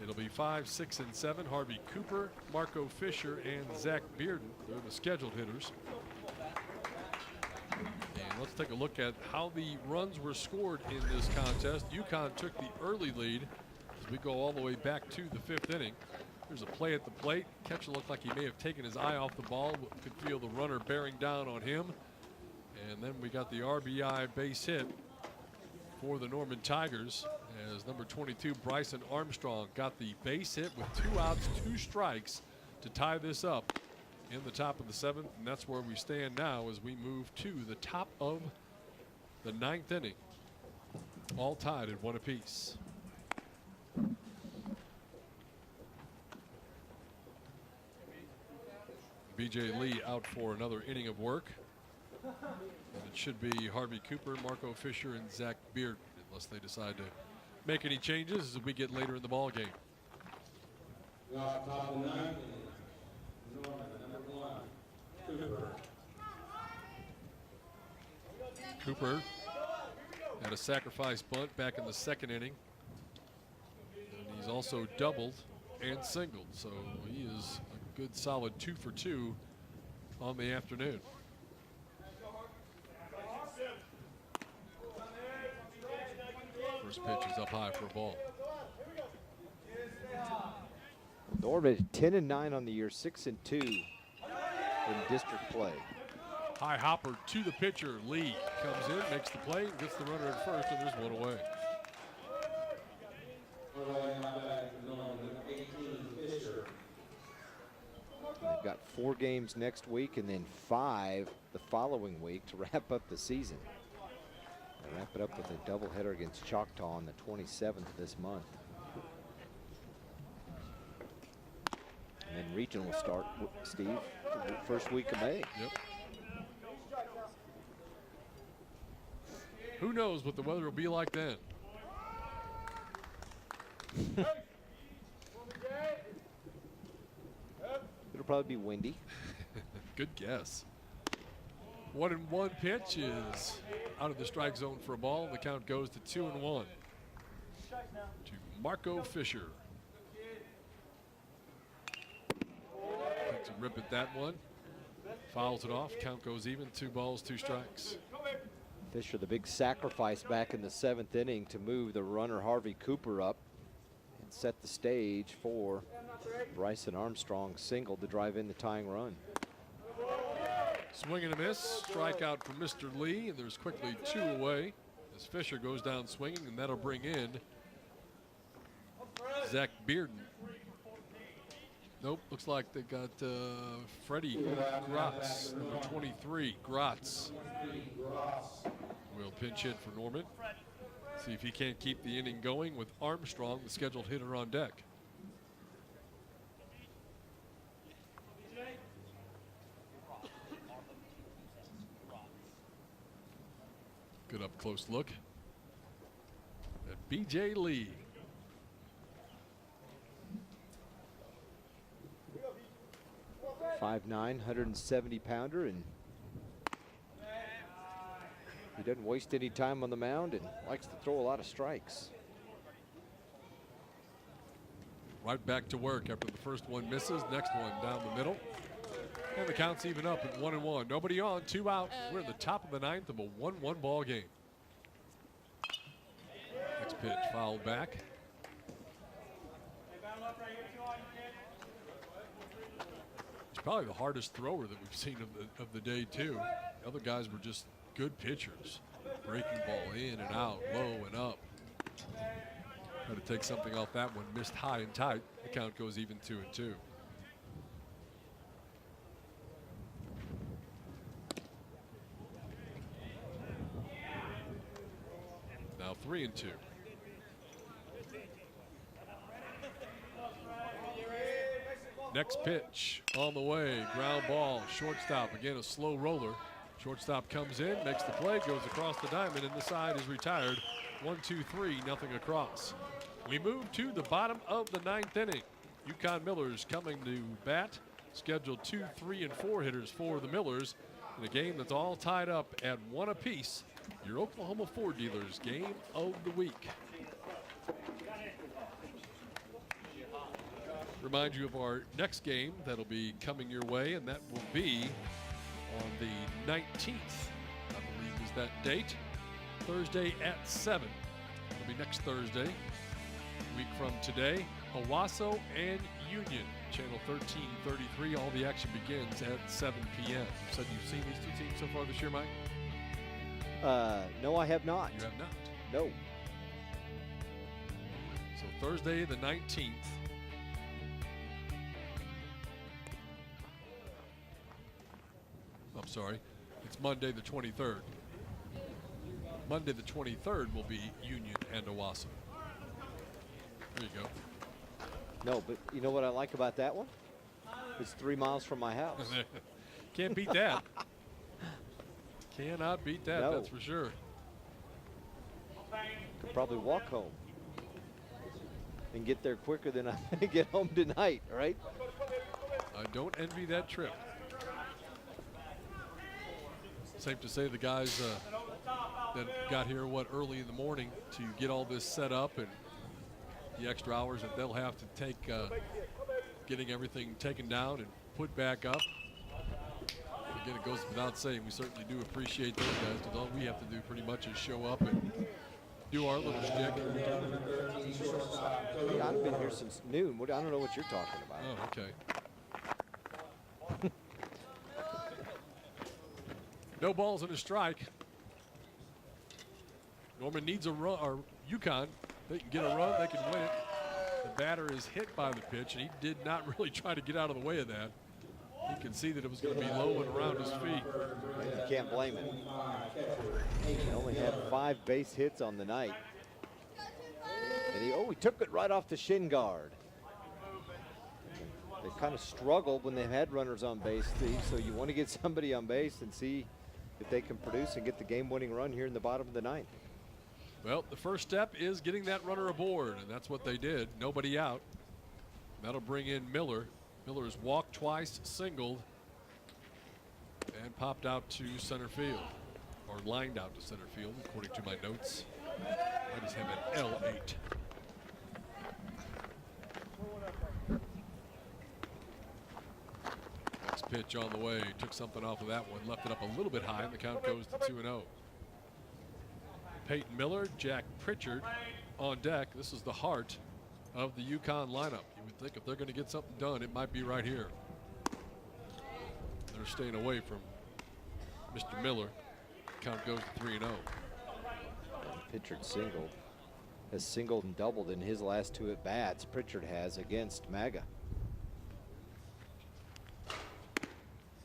it'll be 5, 6, and 7. Harvey Cooper, Marco Fisher, and Zach Bearden. They're the scheduled hitters. And let's take a look at how the runs were scored in this contest. Yukon took the early lead as we go all the way back to the 5th inning. There's a play at the plate. Catcher looked like he may have taken his eye off the ball. Could feel the runner bearing down on him. And then we got the RBI base hit for the Norman Tigers, as number 22 Bryson Armstrong got the base hit with 2 outs, 2 strikes to tie this up in the top of the 7th, and that's where we stand now as we move to the top of the 9th inning, all tied at 1 apiece. B.J. Lee out for another inning of work. And it should be Harvey Cooper, Marco Fisher, and Zach Beard, unless they decide to make any changes as we get later in the ball game. Cooper had a sacrifice bunt back in the second inning. And he's also doubled and singled, so he is a good solid 2 for 2 on the afternoon. First pitch is up high for a ball. Norman 10-9 on the year, 6-2 in district play. High hopper to the pitcher. Lee comes in, makes the play, gets the runner at first, and there's one away. They've got 4 games next week and then 5 the following week to wrap up the season. They wrap it up with a doubleheader against Choctaw on the 27th of this month. And then regional will start, Steve, the first week of May. Yep. Who knows what the weather will be like then? It'll probably be windy. Good guess. 1-1 pitch is out of the strike zone for a ball. The count goes to 2-1 to Marco Fisher. Takes a rip at that one. Fouls it off. Count goes even. 2 balls, 2 strikes. Fisher, the big sacrifice back in the 7th inning to move the runner Harvey Cooper up and set the stage for Bryson Armstrong's single to drive in the tying run. Swing and a miss. Strikeout from Mr. Lee, and there's quickly 2 away as Fisher goes down swinging, and that'll bring in Zach Bearden. Nope, looks like they got Freddie Grotz, number 23, Grotz. Will pinch hit for Norman. See if he can't keep the inning going with Armstrong, the scheduled hitter, on deck. Good up close look at B.J. Lee. .59, 170-pounder, and he doesn't waste any time on the mound and likes to throw a lot of strikes. Right back to work after the first one misses. Next one down the middle. And the count's even up at 1-1. Nobody on, 2 out. We're in the top of the 9th of a 1-1 ball game. Next pitch fouled back. He's probably the hardest thrower that we've seen of the day too. The other guys were just good pitchers. Breaking ball in and out, low and up. Had to take something off that one. Missed high and tight. The count goes even 2-2. Now 3-2. Next pitch on the way. Ground ball. Shortstop. Again, a slow roller. Shortstop comes in, makes the play, goes across the diamond, and the side is retired. 1-2-3, nothing across. We move to the bottom of the 9th inning. Yukon Millers coming to bat. Scheduled 2, 3, and 4 hitters for the Millers in a game that's all tied up at 1 apiece. Your Oklahoma Ford Dealers game of the week. Remind you of our next game that'll be coming your way, and that will be on the 19th, I believe is that date. Thursday at 7. It'll be next Thursday, a week from today. Owasso and Union, channel 1333. All the action begins at 7 p.m. You said you've seen these 2 teams so far this year, Mike? No, I have not. You have not? No. So Thursday the 19th. I'm sorry, it's Monday the 23rd. Monday the 23rd will be Union and Owasso. There you go. No, but you know what I like about that one? It's 3 miles from my house. Can't beat that. Cannot beat that, No. that's for sure. Could probably walk home and get there quicker than I get home tonight, right? I don't envy that trip. Safe to say the guys that got here, early in the morning to get all this set up and the extra hours that they'll have to take getting everything taken down and put back up. Again, it goes without saying, we certainly do appreciate those guys, because all we have to do pretty much is show up and do our little shtick. Hey, I've been here since noon. I don't know what you're talking about. Oh, okay. No balls and a strike. Norman needs a run, or Yukon. They can get a run, they can win it. The batter is hit by the pitch, and he did not really try to get out of the way of that. He can see that it was going to be low and around his feet. You can't blame him. He only had 5 base hits on the night. And he took it right off the shin guard. They kind of struggled when they had runners on base, Steve, so you want to get somebody on base and see if they can produce and get the game-winning run here in the bottom of the ninth. Well, the first step is getting that runner aboard, and that's what they did. Nobody out. That'll bring in Miller. Miller's walked twice, singled, and popped out to center field, or lined out to center field, according to my notes. That is him at L8. Next pitch on the way. Took something off of that one, left it up a little bit high, and the count goes to 2-0. Peyton Miller, Jack Pritchard on deck. This is the heart of the Yukon lineup. You would think if they're going to get something done, it might be right here. They're staying away from Mr. Miller. Count goes to 3-0. Pritchard has singled and doubled in his last 2 at-bats. Pritchard has against MAGA.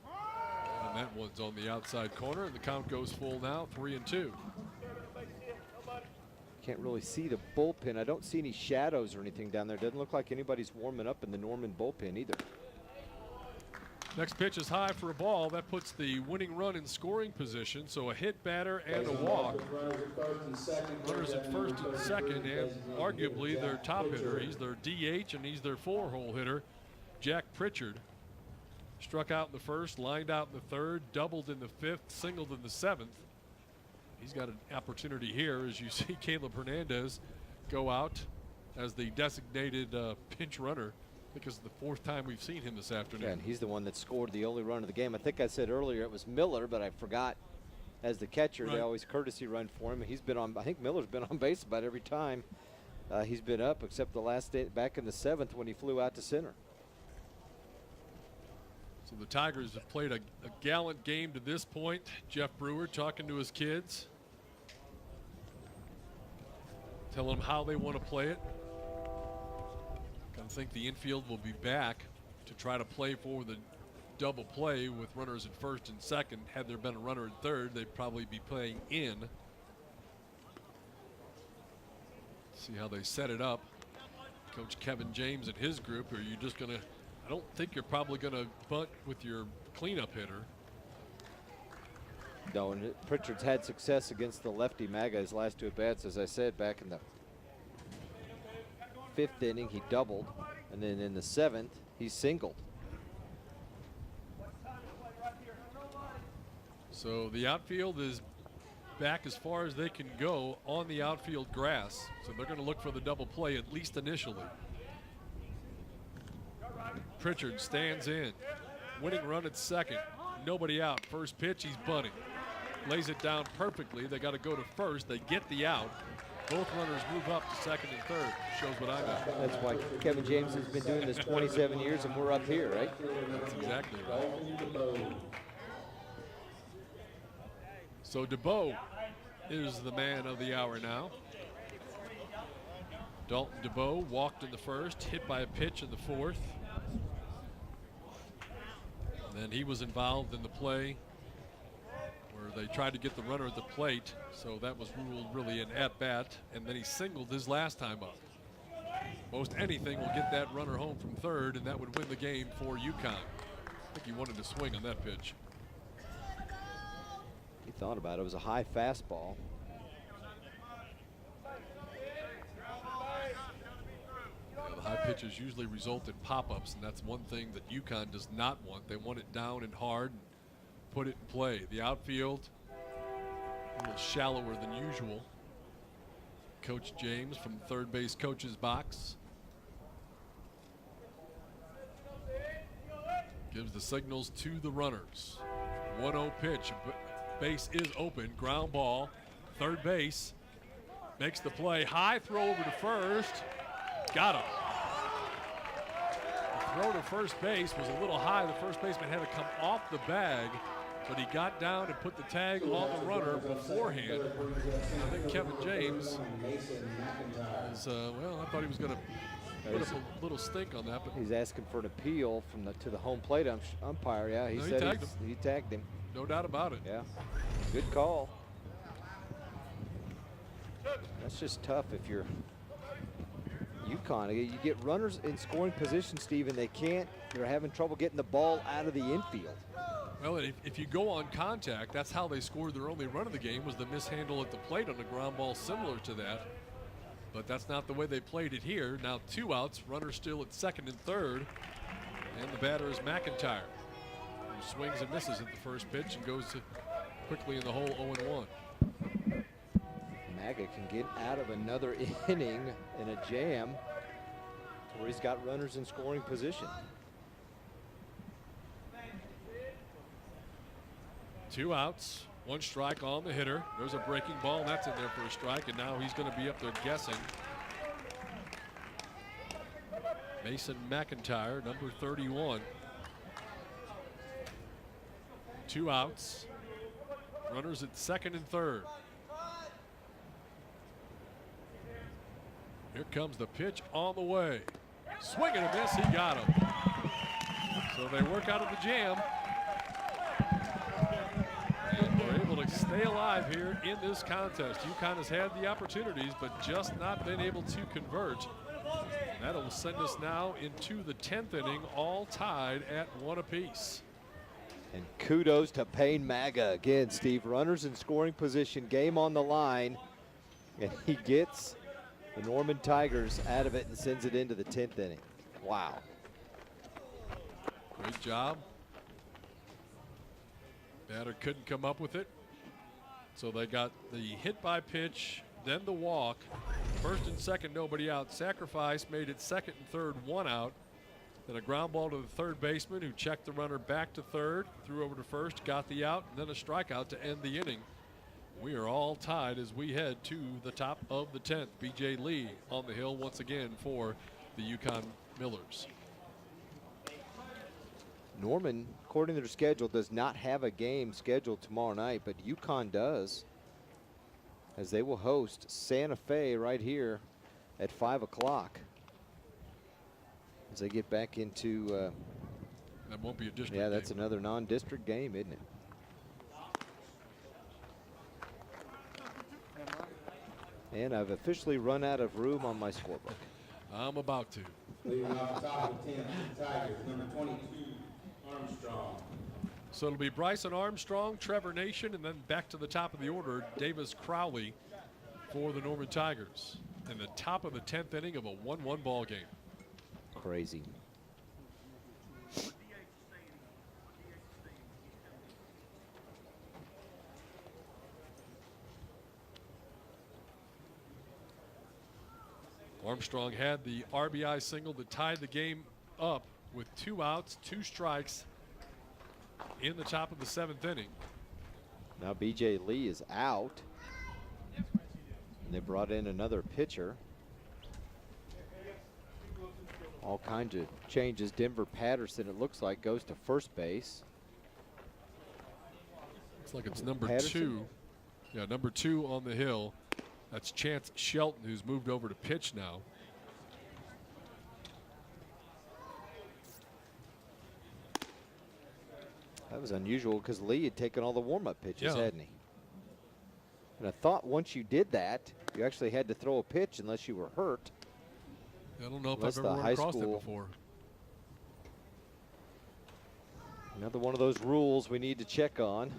And that one's on the outside corner, and the count goes full now, 3-2. Can't really see the bullpen. I don't see any shadows or anything down there. Doesn't look like anybody's warming up in the Norman bullpen either. Next pitch is high for a ball. That puts the winning run in scoring position. So a hit batter and a walk. Runners at first and second, and arguably their top hitter. He's their DH and he's their 4-hole hitter, Jack Pritchard. Struck out in the first, lined out in the third, doubled in the 5th, singled in the 7th. He's got an opportunity here as you see Caleb Hernandez go out as the designated pinch runner. I think it's the 4th time we've seen him this afternoon. Yeah, and he's the one that scored the only run of the game. I think I said earlier it was Miller, but I forgot. As the catcher, They always courtesy run for him. He's been on, I think Miller's been on base about every time he's been up, except the last day back in the 7th when he flew out to center. So the Tigers have played a gallant game to this point. Jeff Brewer talking to his kids, telling them how they want to play it. I think the infield will be back to try to play for the double play with runners at first and second. Had there been a runner at third, they'd probably be playing in. See how they set it up. Coach Kevin James and his group, are you just going to, I don't think you're probably going to bunt with your cleanup hitter. No, and Pritchard's had success against the lefty MAGA his last 2 at-bats. As I said, back in the 5th inning, he doubled, and then in the 7th, he singled. So the outfield is back as far as they can go on the outfield grass. So they're going to look for the double play, at least initially. Pritchard stands in. Winning run at second. Nobody out. First pitch, he's bunting. Lays it down perfectly. They got to go to first. They get the out. Both runners move up to second and third. Shows what I know. That's why Kevin James has been doing this 27 years and we're up here, right? That's exactly right. So DeBow is the man of the hour now. Dalton DeBow walked in the first, hit by a pitch in the 4th. And then he was involved in the play where they tried to get the runner at the plate, so that was ruled really an at-bat, and then he singled his last time up. Most anything will get that runner home from third, and that would win the game for Yukon. I think he wanted to swing on that pitch. He thought about it. It was a high fastball. The high pitches usually result in pop-ups, and that's one thing that Yukon does not want. They want it down and hard and put it in play. The outfield a little shallower than usual. Coach James from the third base coach's box gives the signals to the runners. 1-0 pitch. Base is open. Ground ball. Third base makes the play. High throw over to first. Got him. The throw to first base was a little high. The first baseman had to come off the bag, but he got down and put the tag on the runner beforehand. I think Kevin James is, well, I thought he was going to put up a little stink on that. But he's asking for an appeal from to the home plate umpire. Yeah, he said he tagged him. No doubt about it. Yeah, good call. That's just tough if you're Yukon. You get runners in scoring position, Steve, and they're having trouble getting the ball out of the infield. Well, if you go on contact, that's how they scored their only run of the game, was the mishandle at the plate on a ground ball similar to that. But that's not the way they played it here. Now 2 outs, runner still at second and third, and the batter is McIntyre, who swings and misses at the first pitch and goes quickly in the hole 0-1. Maga can get out of another inning in a jam where he's got runners in scoring position. 2 outs, 1 strike on the hitter. There's a breaking ball, and that's in there for a strike, and now he's going to be up there guessing. Mason McIntyre, number 31. 2 outs. Runners at second and third. Here comes the pitch on the way. Swing and a miss, he got him. So they work out of the jam. And we're able to stay alive here in this contest. Yukon has had the opportunities, but just not been able to convert. That'll send us now into the 10th inning, all tied at 1 apiece. And kudos to Payne Maga again, Steve. Runners in scoring position, game on the line, and he gets the Norman Tigers out of it and sends it into the 10th inning. Wow. Great job. Batter couldn't come up with it. So they got the hit by pitch, then the walk. First and second, nobody out. Sacrifice made it second and third, 1 out. Then a ground ball to the third baseman, who checked the runner back to third, threw over to first, got the out, and then a strikeout to end the inning. We are all tied as we head to the top of the 10th. B.J. Lee on the hill once again for the Yukon Millers. Norman, according to their schedule, does not have a game scheduled tomorrow night, but Yukon does, as they will host Santa Fe right here at 5 o'clock. As they get back into that won't be a district yeah, that's game. another non-district game, isn't it? And I've officially run out of room on my scorebook. I'm about to. Leading off top of the 10th, Tigers, number 22, Armstrong. So it'll be Bryson Armstrong, Trevor Nation, and then back to the top of the order, Davis Crowley for the Norman Tigers. In the top of the 10th inning of a 1-1 ball game. Crazy. Armstrong had the RBI single that tied the game up with 2 outs, 2 strikes in the top of the 7th inning. Now B.J. Lee is out. And they brought in another pitcher. All kinds of changes. Denver Patterson, it looks like, goes to first base. Looks like it's number Patterson. 2. Yeah, number 2 on the hill. That's Chance Shelton, who's moved over to pitch now. That was unusual because Lee had taken all the warm-up pitches, yeah. hadn't he? And I thought once you did that, you actually had to throw a pitch unless you were hurt. I don't know if That's I've the ever run high across that school. before. Another one of those rules we need to check on.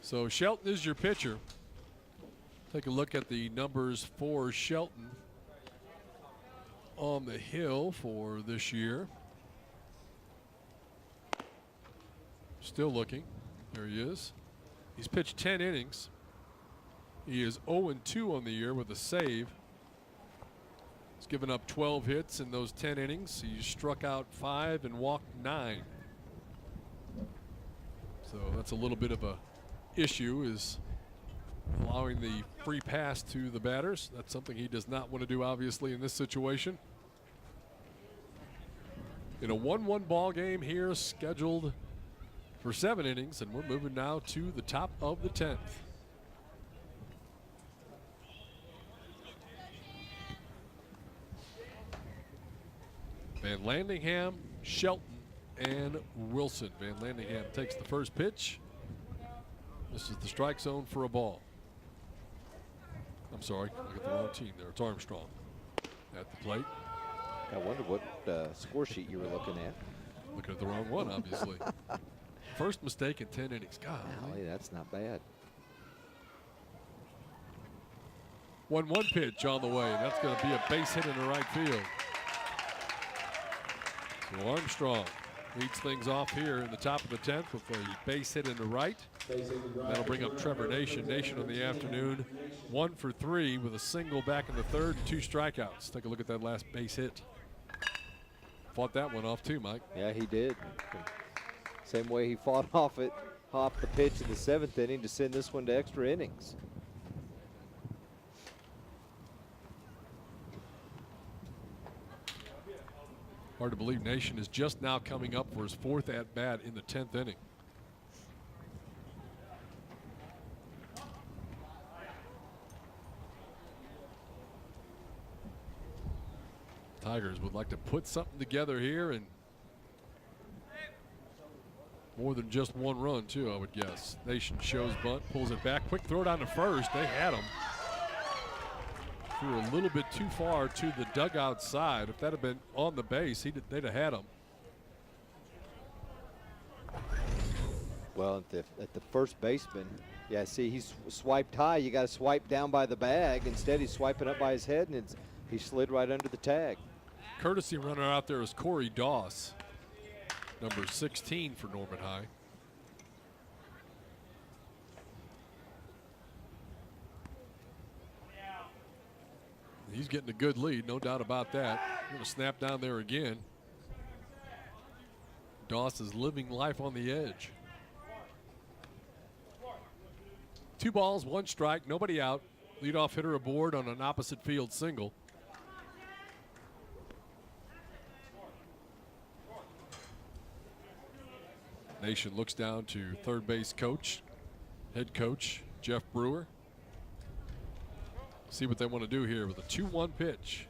So Shelton is your pitcher. Take a look at the numbers for Shelton on the hill for this year. Still looking. There he is. He's pitched 10 innings. He is 0-2 on the year with a save. He's given up 12 hits in those 10 innings. He struck out 5 and walked 9. So that's a little bit of a issue, is allowing the free pass to the batters. That's something he does not want to do, obviously, in this situation. In a 1-1 ball game here, scheduled for 7 innings, and we're moving now to the top of the 10th. Van Landingham, Shelton, and Wilson. Van Landingham takes the first pitch. This is the strike zone for a ball. I'm sorry, I got the wrong team there. It's Armstrong at the plate. I wonder what score sheet you were looking at. Looking at the wrong one, obviously. First mistake in 10 innings. God, golly, that's not bad. 1-1 pitch on the way. That's going to be a base hit in the right field. So Armstrong leads things off here in the top of the 10th with a base hit in the right. That'll bring up Trevor Nation. Nation on the afternoon, 1 for 3 with a single back in the third and 2 strikeouts. Take a look at that last base hit. Fought that one off too, Mike. Yeah, he did. Same way he fought off the pitch in the 7th inning to send this one to extra innings. Hard to believe Nation is just now coming up for his 4th at-bat in the 10th inning. Tigers would like to put something together here, and more than just 1 run, too, I would guess. Nation shows bunt, pulls it back. Quick throw down to first. They had him. Threw a little bit too far to the dugout side. If that had been on the base, they'd have had him. Well, at the first baseman, yeah, see, he's swiped high. You got to swipe down by the bag. Instead, he's swiping up by his head, and he slid right under the tag. Courtesy runner out there is Corey Doss, number 16 for Norman High. He's getting a good lead, no doubt about that. Going to snap down there again. Doss is living life on the edge. 2 balls, 1 strike, nobody out. Leadoff hitter aboard on an opposite field single. Nation looks down to third base coach, head coach Jeff Brewer. See what they want to do here with a 2-1 pitch.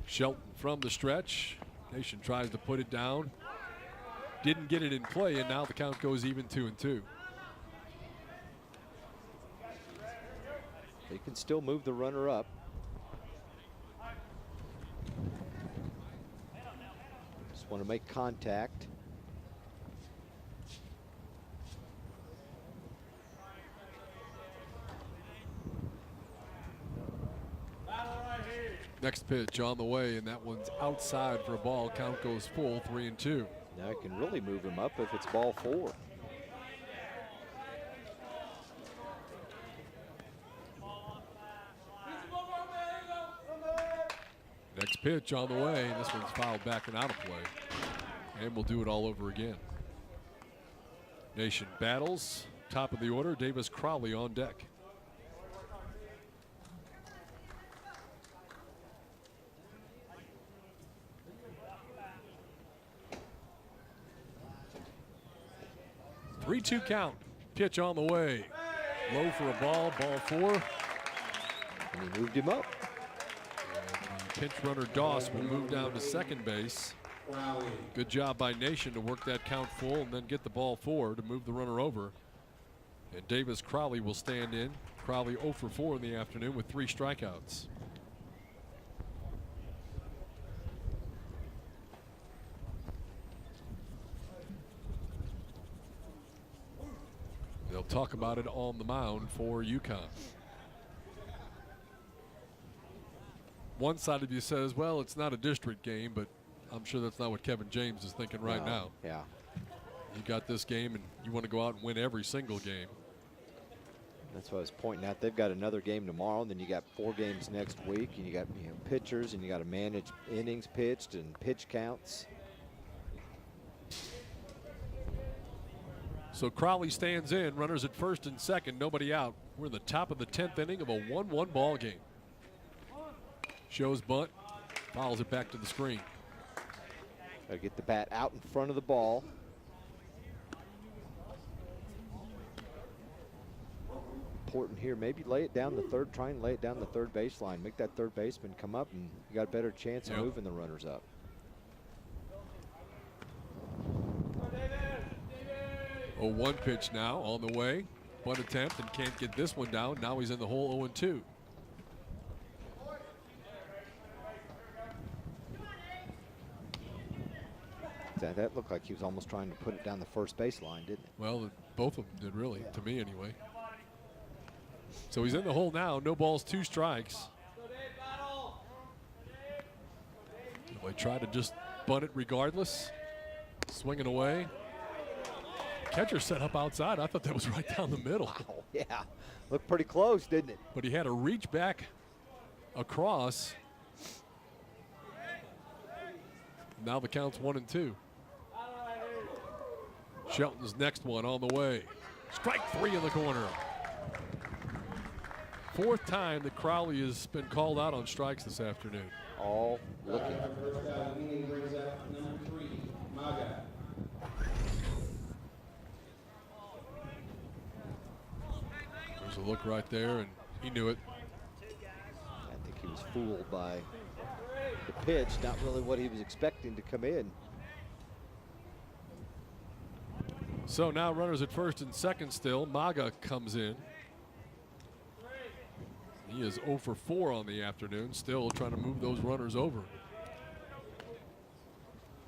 Shelton from the stretch. Nation tries to put it down. Didn't get it in play, and now the count goes even 2-2. They can still move the runner up. Just want to make contact. Next pitch on the way, and that one's outside for a ball. Count goes full, 3-2. Now I can really move him up if it's ball 4. Next pitch on the way, and this one's fouled back and out of play. And we'll do it all over again. Nation battles. Top of the order, Davis Crowley on deck. Three-two count. Pitch on the way. Low for a ball, ball 4. And he moved him up. And the pinch runner Doss will move down to second base. Good job by Nation to work that count full and then get the ball 4 to move the runner over. And Davis Crowley will stand in Crowley 0 for 4 in the afternoon with 3 strikeouts. They'll talk about it on the mound for Yukon. One side of you says, well, it's not a district game, but I'm sure that's not what Kevin James is thinking right now. Yeah. You got this game, and you want to go out and win every single game. That's what I was pointing out. They've got another game tomorrow, and then you got 4 games next week, and you got pitchers, and you got to manage innings pitched and pitch counts. So Crowley stands in, runners at first and second, nobody out. We're in the top of the 10th inning of a 1-1 ball game. Shows bunt, fouls it back to the screen. Got to get the bat out in front of the ball. Important here, maybe lay it down the third, try and lay it down the third baseline. Make that third baseman come up, and you got a better chance of moving the runners up. Oh, 1 pitch now on the way. Bunt attempt and can't get this one down. Now he's in the hole 0-2. That looked like he was almost trying to put it down the first baseline, didn't it? Well, both of them did, really, to me anyway. So he's in the hole now. No balls, 2 strikes. They try to just bunt it regardless. Swinging away. Catcher set up outside. I thought that was right down the middle. Wow, yeah, looked pretty close, didn't it? But he had to reach back across. Now the count's 1-2. Shelton's next one on the way. Strike 3 in the corner. 4th time that Crowley has been called out on strikes this afternoon. All looking. There's a look right there, and he knew it. I think he was fooled by the pitch, not really what he was expecting to come in. So now runners at first and second still. Maga comes in. He is 0 for 4 on the afternoon, still trying to move those runners over.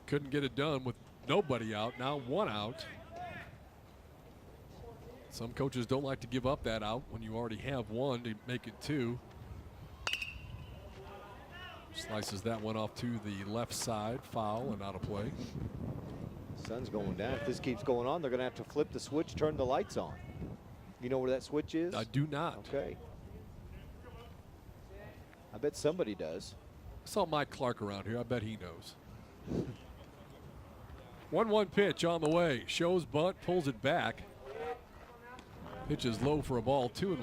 Couldn't get it done with nobody out, now 1 out. Some coaches don't like to give up that out when you already have 1 to make it 2. Slices that one off to the left side, foul and out of play. Sun's going down. If this keeps going on, they're going to have to flip the switch, turn the lights on. You know where that switch is? I do not. Okay. I bet somebody does. I saw Mike Clark around here. I bet he knows. 1-1 pitch on the way. Shows bunt, pulls it back. Pitch is low for a ball, 2-1.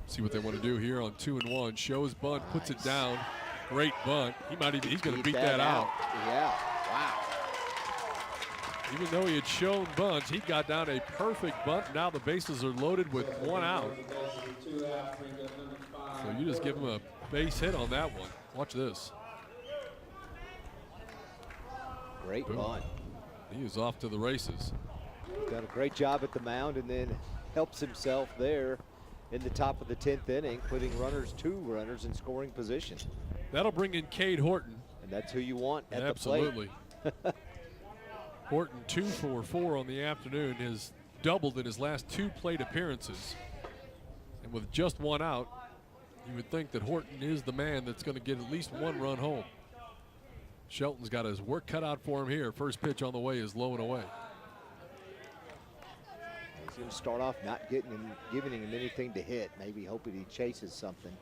See what they want to do here on 2-1. Shows bunt, puts it down. Great bunt. He might even, he's going to beat that out. Yeah, wow. Even though he had shown bunts, he got down a perfect bunt. Now the bases are loaded with 1 out. So you just give him a base hit on that one. Watch this. Great bunt. He is off to the races. Done a great job at the mound, and then helps himself there in the top of the 10th inning, putting 2 runners in scoring position. That'll bring in Cade Horton. And that's who you want at Absolutely. the plate. Horton 2 for 4 on the afternoon, has doubled in his last 2 plate appearances. And with just 1 out, you would think that Horton is the man that's going to get at least 1 run home. Shelton's got his work cut out for him here. First pitch on the way is low and away. He's going to start off not giving him anything to hit, maybe hoping he chases something.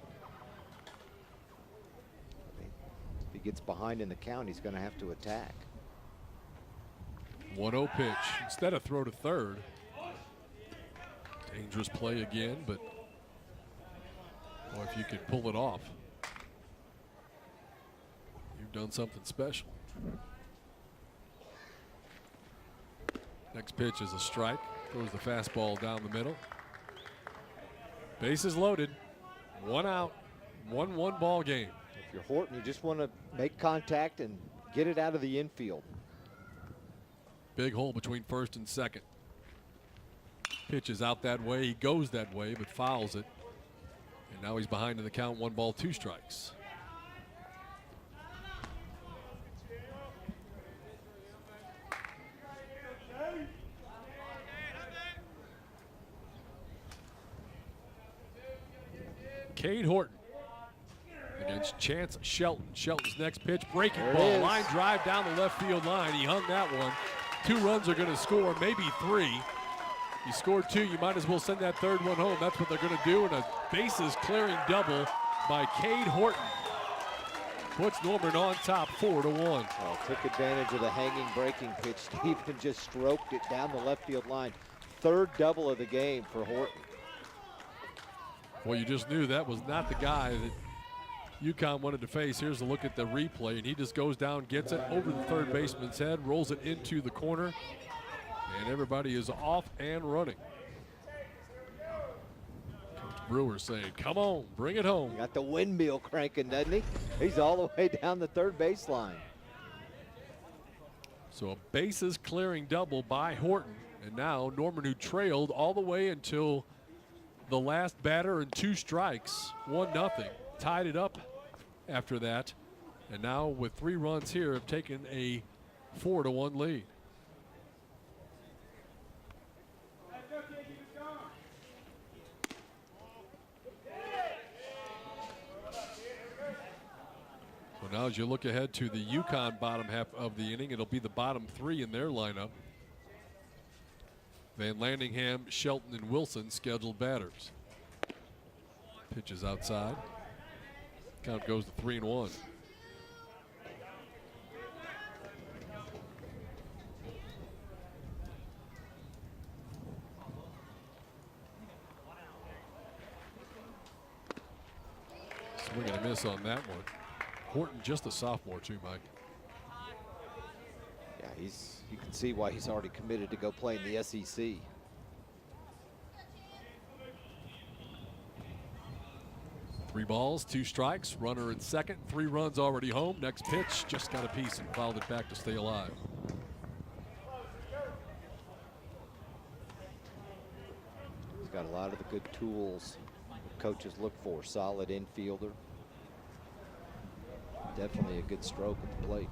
If he gets behind in the count, he's going to have to attack. 1-0 pitch. Instead of throw to third. Dangerous play again, but boy, if you could pull it off, you've done something special. Next pitch is a strike. Throws the fastball down the middle. Bases loaded. 1 out. 1-1 ball game. If you're Horton, you just want to make contact and get it out of the infield. Big hole between first and second. Pitch is out that way. He goes that way, but fouls it. And now he's behind in the count, 1 ball, 2 strikes. Cade Horton against Chance Shelton. Shelton's next pitch, breaking ball, line drive down the left field line. He hung that one. 2 runs are going to score, maybe 3. You scored 2, you might as well send that 3rd one home. That's what they're going to do, and a bases clearing double by Cade Horton puts Norman on top 4-1. Oh, took advantage of the hanging breaking pitch, Steve, and just stroked it down the left field line. 3rd double of the game for Horton. Well, you just knew that was not the guy that Yukon wanted to face. Here's a look at the replay, and he just goes down, gets it over the third baseman's head, rolls it into the corner, and everybody is off and running. Coach Brewer saying, come on, bring it home. Got the windmill cranking, doesn't he? He's all the way down the third baseline. So a bases clearing double by Horton, and now Norman, who trailed all the way until the last batter and 2 strikes, 1-0, tied it up after that, and now with 3 runs here have taken a 4-1 lead. So now as you look ahead to the Yukon bottom half of the inning, it'll be the bottom 3 in their lineup. Van Landingham, Shelton, and Wilson scheduled batters. Pitches outside. Count goes to 3-1. Swing and a miss on that one. Horton just a sophomore too, Mike. Yeah, you can see why he's already committed to go play in the SEC. Three balls, 2 strikes, runner at second, 3 runs already home. Next pitch, just got a piece and fouled it back to stay alive. He's got a lot of the good tools coaches look for. Solid infielder. Definitely a good stroke at the plate.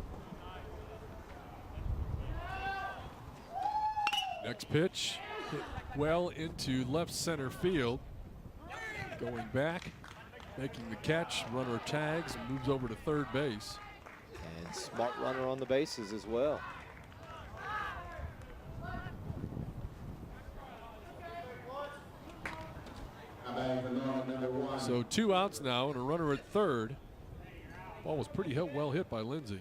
Next pitch, hit well into left center field. Going back, making the catch, runner tags and moves over to third base. And smart runner on the bases as well. So 2 outs now and a runner at third. Ball was pretty well hit by Lindsay.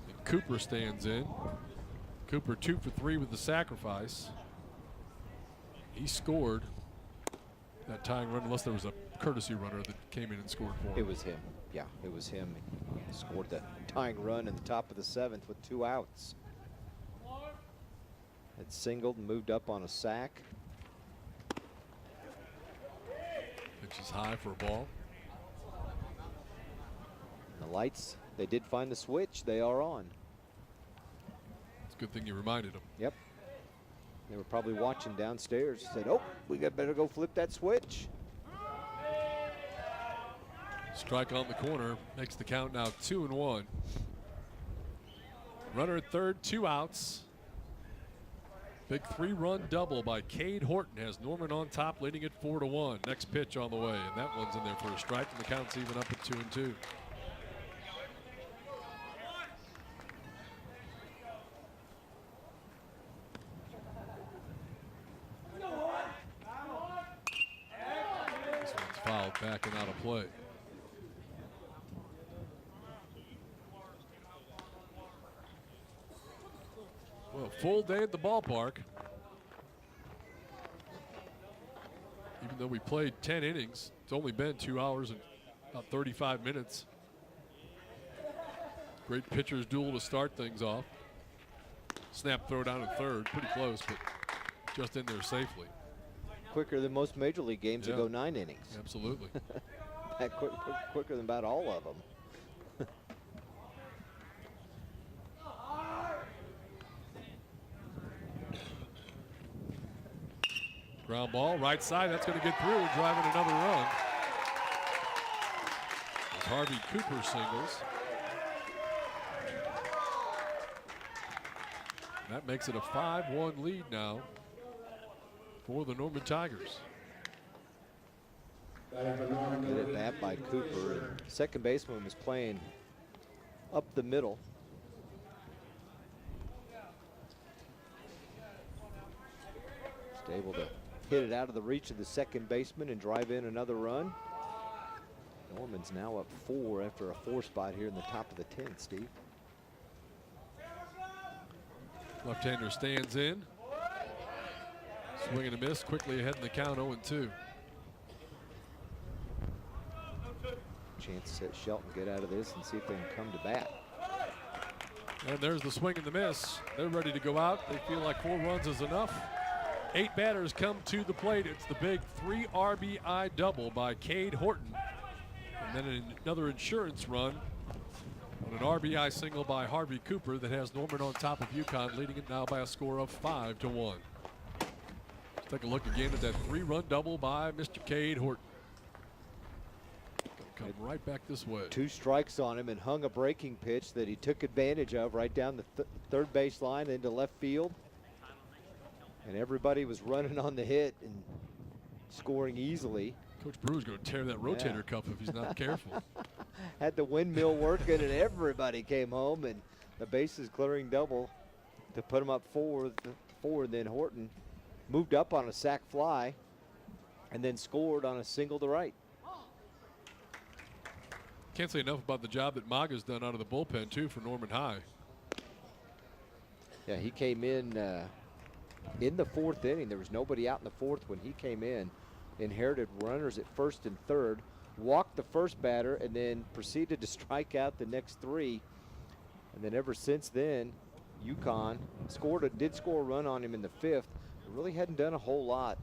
And Cooper stands in. Cooper 2 for 3 with the sacrifice. He scored that tying run, unless there was a courtesy runner that came in and scored for him. It was him. Yeah, it was him. He scored that tying run in the top of the 7th with 2 outs. Had singled and moved up on a sack. Pitch is high for a ball. And the lights, they did find the switch. They are on. It's a good thing you reminded them. Yep. They were probably watching downstairs. Said, oh, we better go flip that switch. Strike on the corner makes the count now 2-1. Runner at third, 2 outs. Big 3-run double by Cade Horton has Norman on top, leading it 4-1. Next pitch on the way, and that one's in there for a strike, and the count's even up at 2-2. This one's fouled back and out of play. Well, full day at the ballpark. Even though we played 10 innings, it's only been 2 hours and about 35 minutes. Great pitcher's duel to start things off. Snap throw down in third, pretty close, but just in there safely. Quicker than most major league games that go 9 innings. Absolutely. Quicker than about all of them. Ground ball, right side. That's going to get through, driving another run. As Harvey Cooper singles. That makes it a 5-1 lead now for the Norman Tigers. Good at bat by Cooper. And second baseman was playing up the middle. Just able to hit it out of the reach of the second baseman and drive in another run. Norman's now up 4 after a 4 spot here in the top of the 10th, Steve. Left-hander stands in. Swing and a miss, quickly ahead in the count, 0-2. Chance to set Shelton get out of this and see if they can come to bat. And there's the swing and the miss. They're ready to go out. They feel like 4 runs is enough. 8 batters come to the plate. It's the big 3 RBI double by Cade Horton. And then another insurance run on an RBI single by Harvey Cooper that has Norman on top of Yukon, leading it now by a score of 5-1. Let's take a look again at that 3-run double by Mr. Cade Horton. Come right back this way. 2 strikes on him and hung a breaking pitch that he took advantage of right down the third base line into left field. And everybody was running on the hit and scoring easily. Coach Brewer's going to tear that rotator cuff if he's not careful. Had the windmill working and everybody came home, and the bases clearing double to put him up 4. And then Horton moved up on a sac fly and then scored on a single to right. Can't say enough about the job that Maga's done out of the bullpen too for Norman High. Yeah, he came in the 4th inning. There was nobody out in the 4th when he came in. Inherited runners at 1st and 3rd, walked the first batter, and then proceeded to strike out the next 3. And then ever since then, Yukon did score a run on him in the 5th. But really hadn't done a whole lot.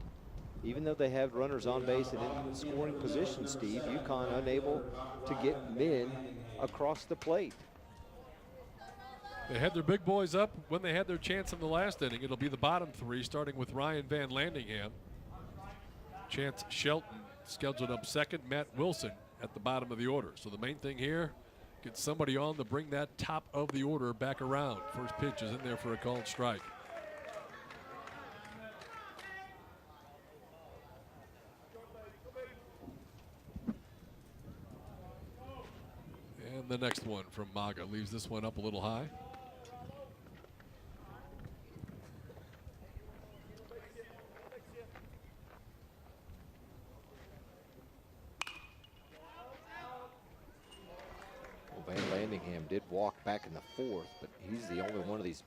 Even though they have runners on base and in scoring position, Steve, Yukon unable to get men across the plate. They had their big boys up when they had their chance in the last inning. It'll be the bottom 3, starting with Ryan Van Landingham. Chance Shelton scheduled up 2nd, Matt Wilson at the bottom of the order. So the main thing here, get somebody on to bring that top of the order back around. First pitch is in there for a called strike. And the next one from Maga leaves this one up a little high. Van Landingham did walk back in the 4th, but he's the only one of these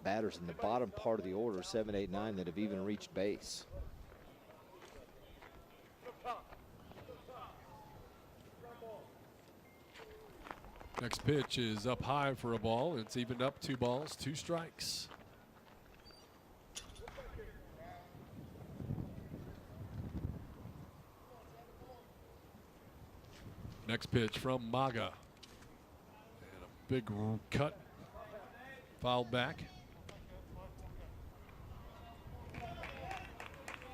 batters in the bottom part of the order, 7, 8, 9, that have even reached base. Next pitch is up high for a ball. It's evened up, 2 balls, 2 strikes. Next pitch from Maga. And a big cut, fouled back.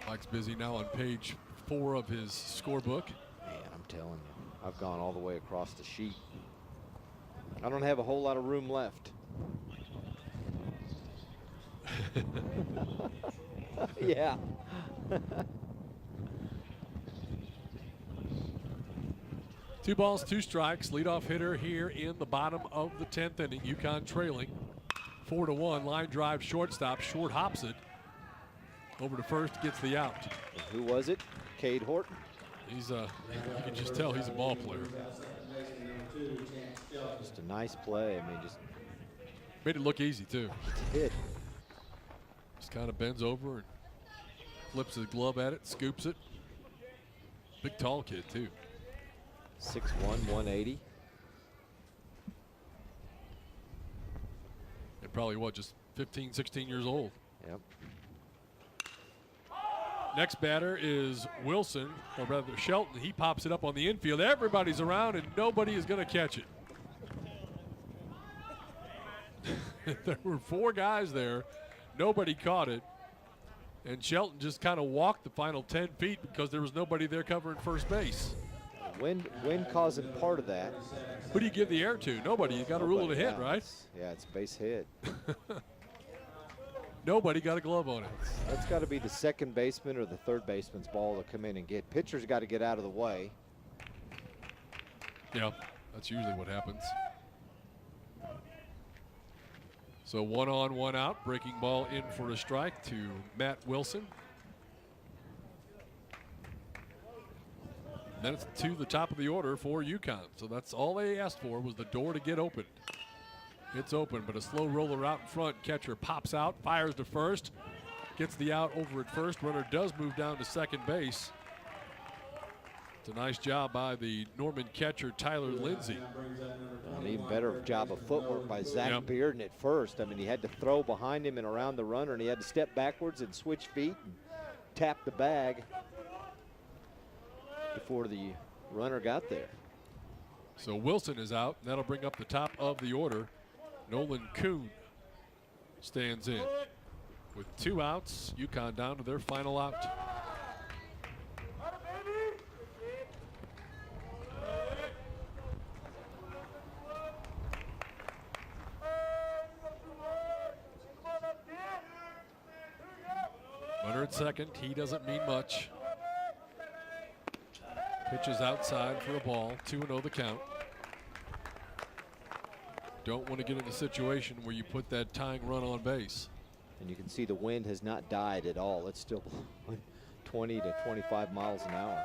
Mike's busy now on page 4 of his scorebook. Man, I'm telling you, I've gone all the way across the sheet. I don't have a whole lot of room left. Yeah. Two balls, 2 strikes. Leadoff hitter here in the bottom of the 10th inning. Yukon trailing 4-1. Line drive, shortstop. Short hops it. Over to first, gets the out. And who was it? Cade Horton. He's you can just tell he's a ball player. Just a nice play. I mean, just made it look easy too. He did. Just kind of bends over and flips his glove at it, scoops it. Big tall kid too. 6'1", 180. And probably what, just 15, 16 years old. Yep. Next batter is Wilson, or rather Shelton. He pops it up on the infield. Everybody's around, and nobody is going to catch it. There were 4 guys there. Nobody caught it. And Shelton just kind of walked the final 10 feet because there was nobody there covering first base. Wind causing part of that. Who do you give the air to? Nobody. You got to rule it a hit, right? Yeah, it's base hit. Nobody got a glove on it. That's got to be the second baseman or the third baseman's ball to come in and get. Pitcher's got to get out of the way. Yeah, that's usually what happens. So 1 on, 1 out. Breaking ball in for a strike to Matt Wilson. Then it's to the top of the order for Yukon. So that's all they asked for was the door to get open. It's open, but a slow roller out in front. Catcher pops out, fires to first, gets the out over at first. Runner does move down to second base. It's a nice job by the Norman catcher, Tyler Lindsay. An even better job of footwork by Zach Bearden at first. I mean, he had to throw behind him and around the runner, and he had to step backwards and switch feet and tap the bag before the runner got there. So Wilson is out, and that'll bring up the top of the order. Nolan Kuhn stands in. With 2 outs, Yukon down to their final out. Runner at second, he doesn't mean much. Pitches outside for a ball, 2-0 the count. Don't want to get in a situation where you put that tying run on base. And you can see the wind has not died at all. It's still 20 to 25 miles an hour.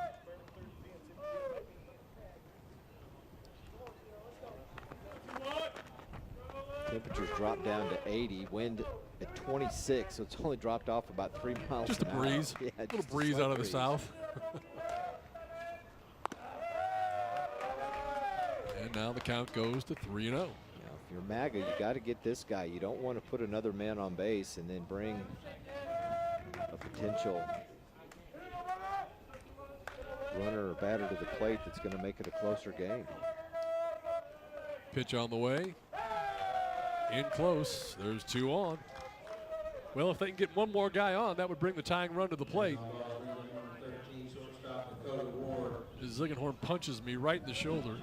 Temperatures dropped down to 80, wind at 26, so it's only dropped off about 3 miles just an a breeze. hour. Yeah, a little breeze out of the south. And now the count goes to 3-0. If you're MAGA, you got to get this guy. You don't want to put another man on base and then bring a potential runner or batter to the plate that's going to make it a closer game. Pitch on the way. In close. There's 2 on. Well, if they can get one more guy on, that would bring the tying run to the plate. Ziegenhorn punches me right in the shoulder.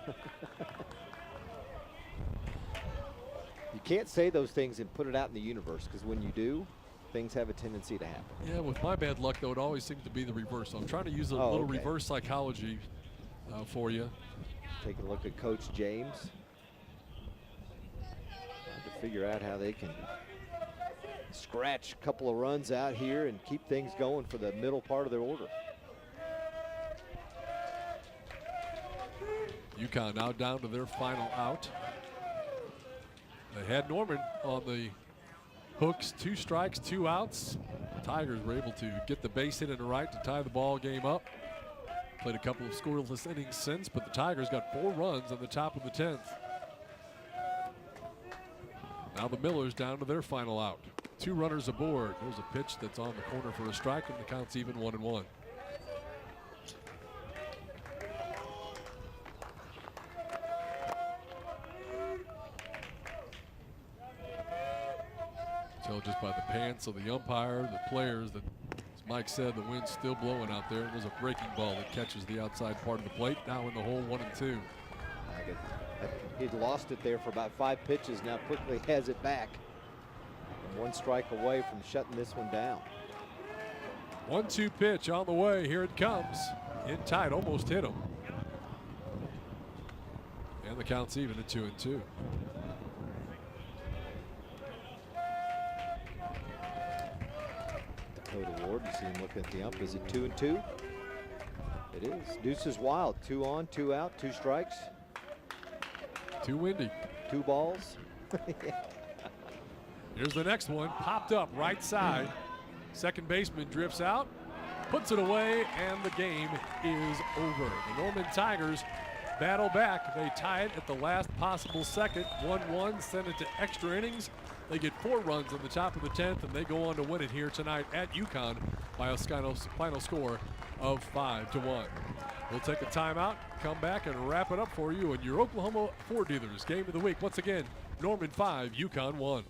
You can't say those things and put it out in the universe, because when you do, things have a tendency to happen. Yeah, with my bad luck, though, it always seems to be the reverse. So I'm trying to use a little reverse psychology for you. Take a look at Coach James. Trying to figure out how they can scratch a couple of runs out here and keep things going for the middle part of their order. Yukon now down to their final out. They had Norman on the hooks, 2 strikes, 2 outs. Tigers were able to get the base hit in the right to tie the ball game up. Played a couple of scoreless innings since, but the Tigers got 4 runs on the top of the 10th. Now the Millers down to their final out. 2 runners aboard. There's a pitch that's on the corner for a strike, and the count's even 1-1. Tell just by the pants of the umpire, the players, that, as Mike said, the wind's still blowing out there. There's a breaking ball that catches the outside part of the plate. Now in the hole, 1-2. He'd lost it there for about 5 pitches. Now quickly has it back. And 1 strike away from shutting this one down. 1-2 pitch on the way. Here it comes. In tight, almost hit him. And the count's even at 2-2. Dakota Ward, you see him looking at the ump. Is it 2-2? It is. Deuce is wild. 2 on, 2 out, 2 strikes. Too windy. 2 balls. Here's the next one. Popped up right side. Second baseman drifts out, puts it away, and the game is over. The Norman Tigers battle back. They tie it at the last possible second. 1-1, send it to extra innings. They get 4 runs on the top of the 10th, and they go on to win it here tonight at Yukon by a final score of 5-1. We'll take a timeout, come back, and wrap it up for you in your Oklahoma Ford Dealers Game of the Week. Once again, Norman 5, Yukon 1.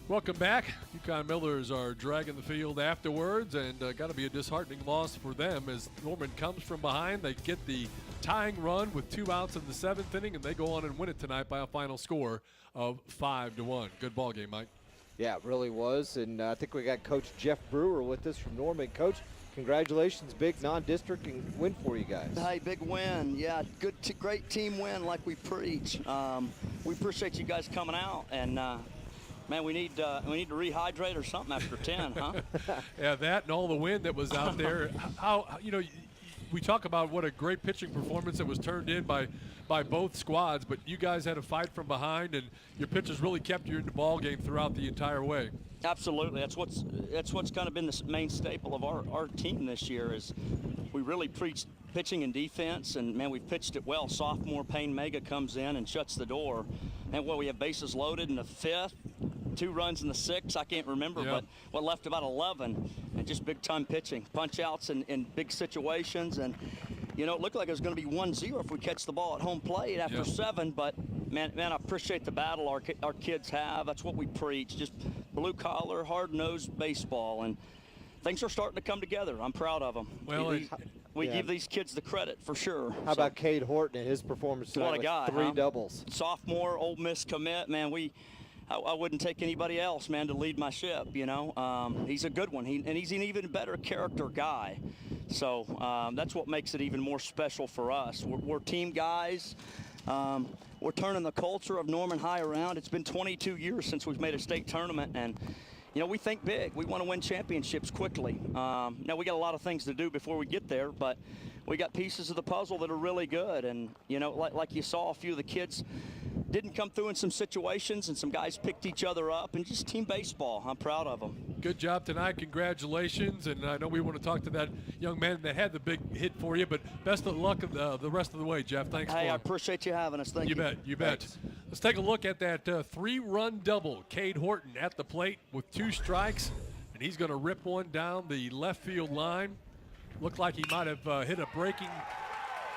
Welcome back. Yukon Millers are dragging the field afterwards, and got to be a disheartening loss for them as Norman comes from behind. They get the tying run with 2 outs in the 7th inning, and they go on and win it tonight by a final score of 5-1. Good ball game, Mike. Yeah, it really was, and I think we got Coach Jeff Brewer with us from Norman. Coach, congratulations, big non-district win for you guys. Hey, big win. Yeah, great team win like we preach. We appreciate you guys coming out, and man, we need to rehydrate or something after 10, huh? Yeah, that and all the wind that was out there. How we talk about what a great pitching performance that was turned in by both squads, but you guys had a fight from behind, and your pitchers really kept you in the ball game throughout the entire way. Absolutely. That's what's kind of been the main staple of our team this year is we really preached pitching and defense, and man, we've pitched it well. Sophomore Payne Mega comes in and shuts the door, and we have bases loaded in the 5th, 2 runs in the 6th, I can't remember, but what left about 11, and just big time pitching, punch outs in big situations, and it looked like it was going to be 1-0 if we catch the ball at home plate after 7, but man, I appreciate the battle our kids have. That's what we preach, just blue collar, hard-nosed baseball, and things are starting to come together. I'm proud of them. Well, we give these kids the credit for sure. How about Cade Horton and his performance tonight? What a guy, 3 doubles. Sophomore, Ole Miss commit, man. I wouldn't take anybody else, man, to lead my ship, He's a good one, and he's an even better character guy. So that's what makes it even more special for us. We're team guys. We're turning the culture of Norman High around. It's been 22 years since we've made a state tournament, and we think big. We want to win championships quickly. Now, we got a lot of things to do before we get there, but we got pieces of the puzzle that are really good. And, like you saw, a few of the kids didn't come through in some situations, and some guys picked each other up, and just team baseball. I'm proud of them. Good job tonight. Congratulations. And I know we want to talk to that young man that had the big hit for you, but best of luck the rest of the way, Jeff. Thanks I appreciate you having us. Thank you. You bet. Thanks. Let's take a look at that 3-run double. Cade Horton at the plate with 2 strikes, and he's going to rip one down the left field line. Looked like he might have hit a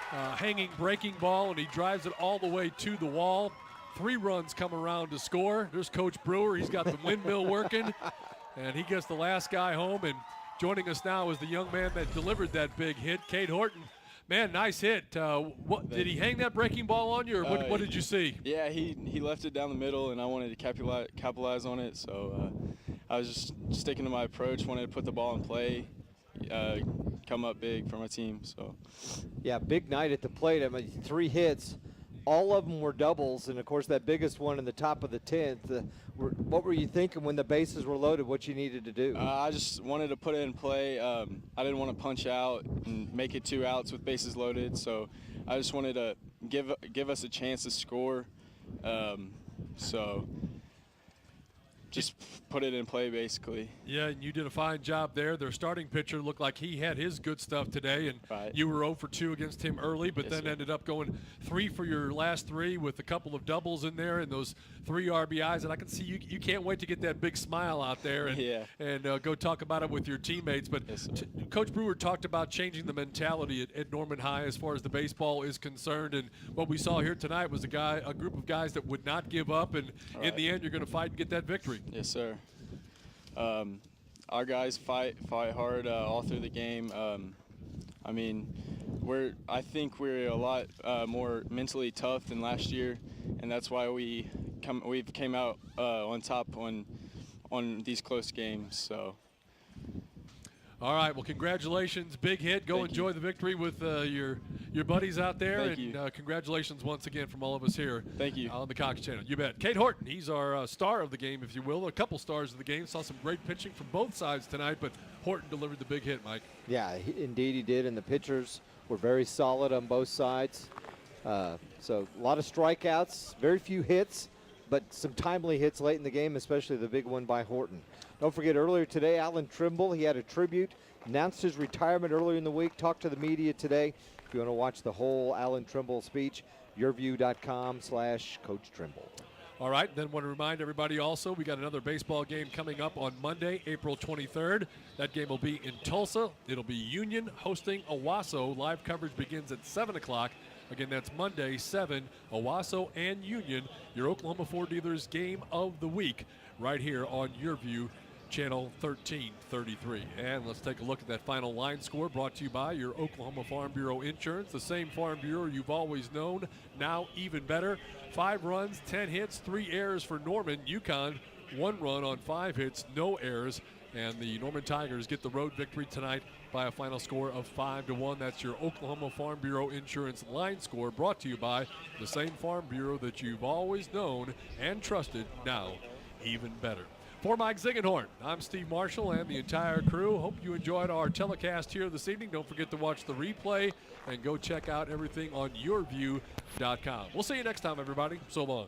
hanging breaking ball, and he drives it all the way to the wall. 3 runs come around to score. There's Coach Brewer. He's got the windmill working, and he gets the last guy home. And Joining us now is the young man that delivered that big hit, Cade Horton. Man, nice hit. What did he hang that breaking ball on you, or what did you see? Yeah, he left it down the middle, and I wanted to capitalize on it. So I was just sticking to my approach, wanted to put the ball in play, come up big for my team. So yeah, big night at the plate. I mean, 3 hits. All of them were doubles, and of course that biggest one in the top of the 10th. What were you thinking when the bases were loaded, what you needed to do? I just wanted to put it in play. I didn't want to punch out and make it 2 outs with bases loaded, so I just wanted to give us a chance to score. So just put it in play, basically. Yeah, and you did a fine job there. Their starting pitcher looked like he had his good stuff today, and you were 0 for 2 against him early, but then ended up going 3 for your last 3 with a couple of doubles in there and those 3 RBIs. And I can see you can't wait to get that big smile out there and go talk about it with your teammates. But Coach Brewer talked about changing the mentality at Norman High as far as the baseball is concerned, and what we saw here tonight was a group of guys that would not give up, and in the end you're going to fight and get that victory. Yes, sir. Our guys fight hard all through the game. I mean, I think we're a lot more mentally tough than last year, and that's why we've came out on top on these close games. So. All right, well, congratulations. Big hit. Go enjoy the victory with your buddies out there. And congratulations once again from all of us here on the Cox Channel. You bet. Cade Horton, he's our star of the game, if you will. A couple stars of the game. Saw some great pitching from both sides tonight, but Horton delivered the big hit, Mike. Yeah, indeed he did, and the pitchers were very solid on both sides. So a lot of strikeouts, very few hits, but some timely hits late in the game, especially the big one by Horton. Don't forget, earlier today, Alan Trimble, he had a tribute, announced his retirement earlier in the week, talked to the media today. If you want to watch the whole Alan Trimble speech, yourview.com/Coach Trimble. All right, then want to remind everybody also, we got another baseball game coming up on Monday, April 23rd. That game will be in Tulsa. It'll be Union hosting Owasso. Live coverage begins at 7 o'clock. Again, that's Monday, 7, Owasso and Union, your Oklahoma Ford Dealers game of the week, right here on YurView, Channel 1333. And let's take a look at that final line score brought to you by your Oklahoma Farm Bureau Insurance, the same Farm Bureau you've always known, now even better. 5 runs, 10 hits, 3 errors for Norman. Yukon, 1 run on 5 hits, no errors. And the Norman Tigers get the road victory tonight by a final score of 5-1. That's your Oklahoma Farm Bureau Insurance line score, brought to you by the same Farm Bureau that you've always known and trusted, now even better. For Mike Zingenhorn, I'm Steve Marshall and the entire crew. Hope you enjoyed our telecast here this evening. Don't forget to watch the replay and go check out everything on yourview.com. We'll see you next time, everybody. So long.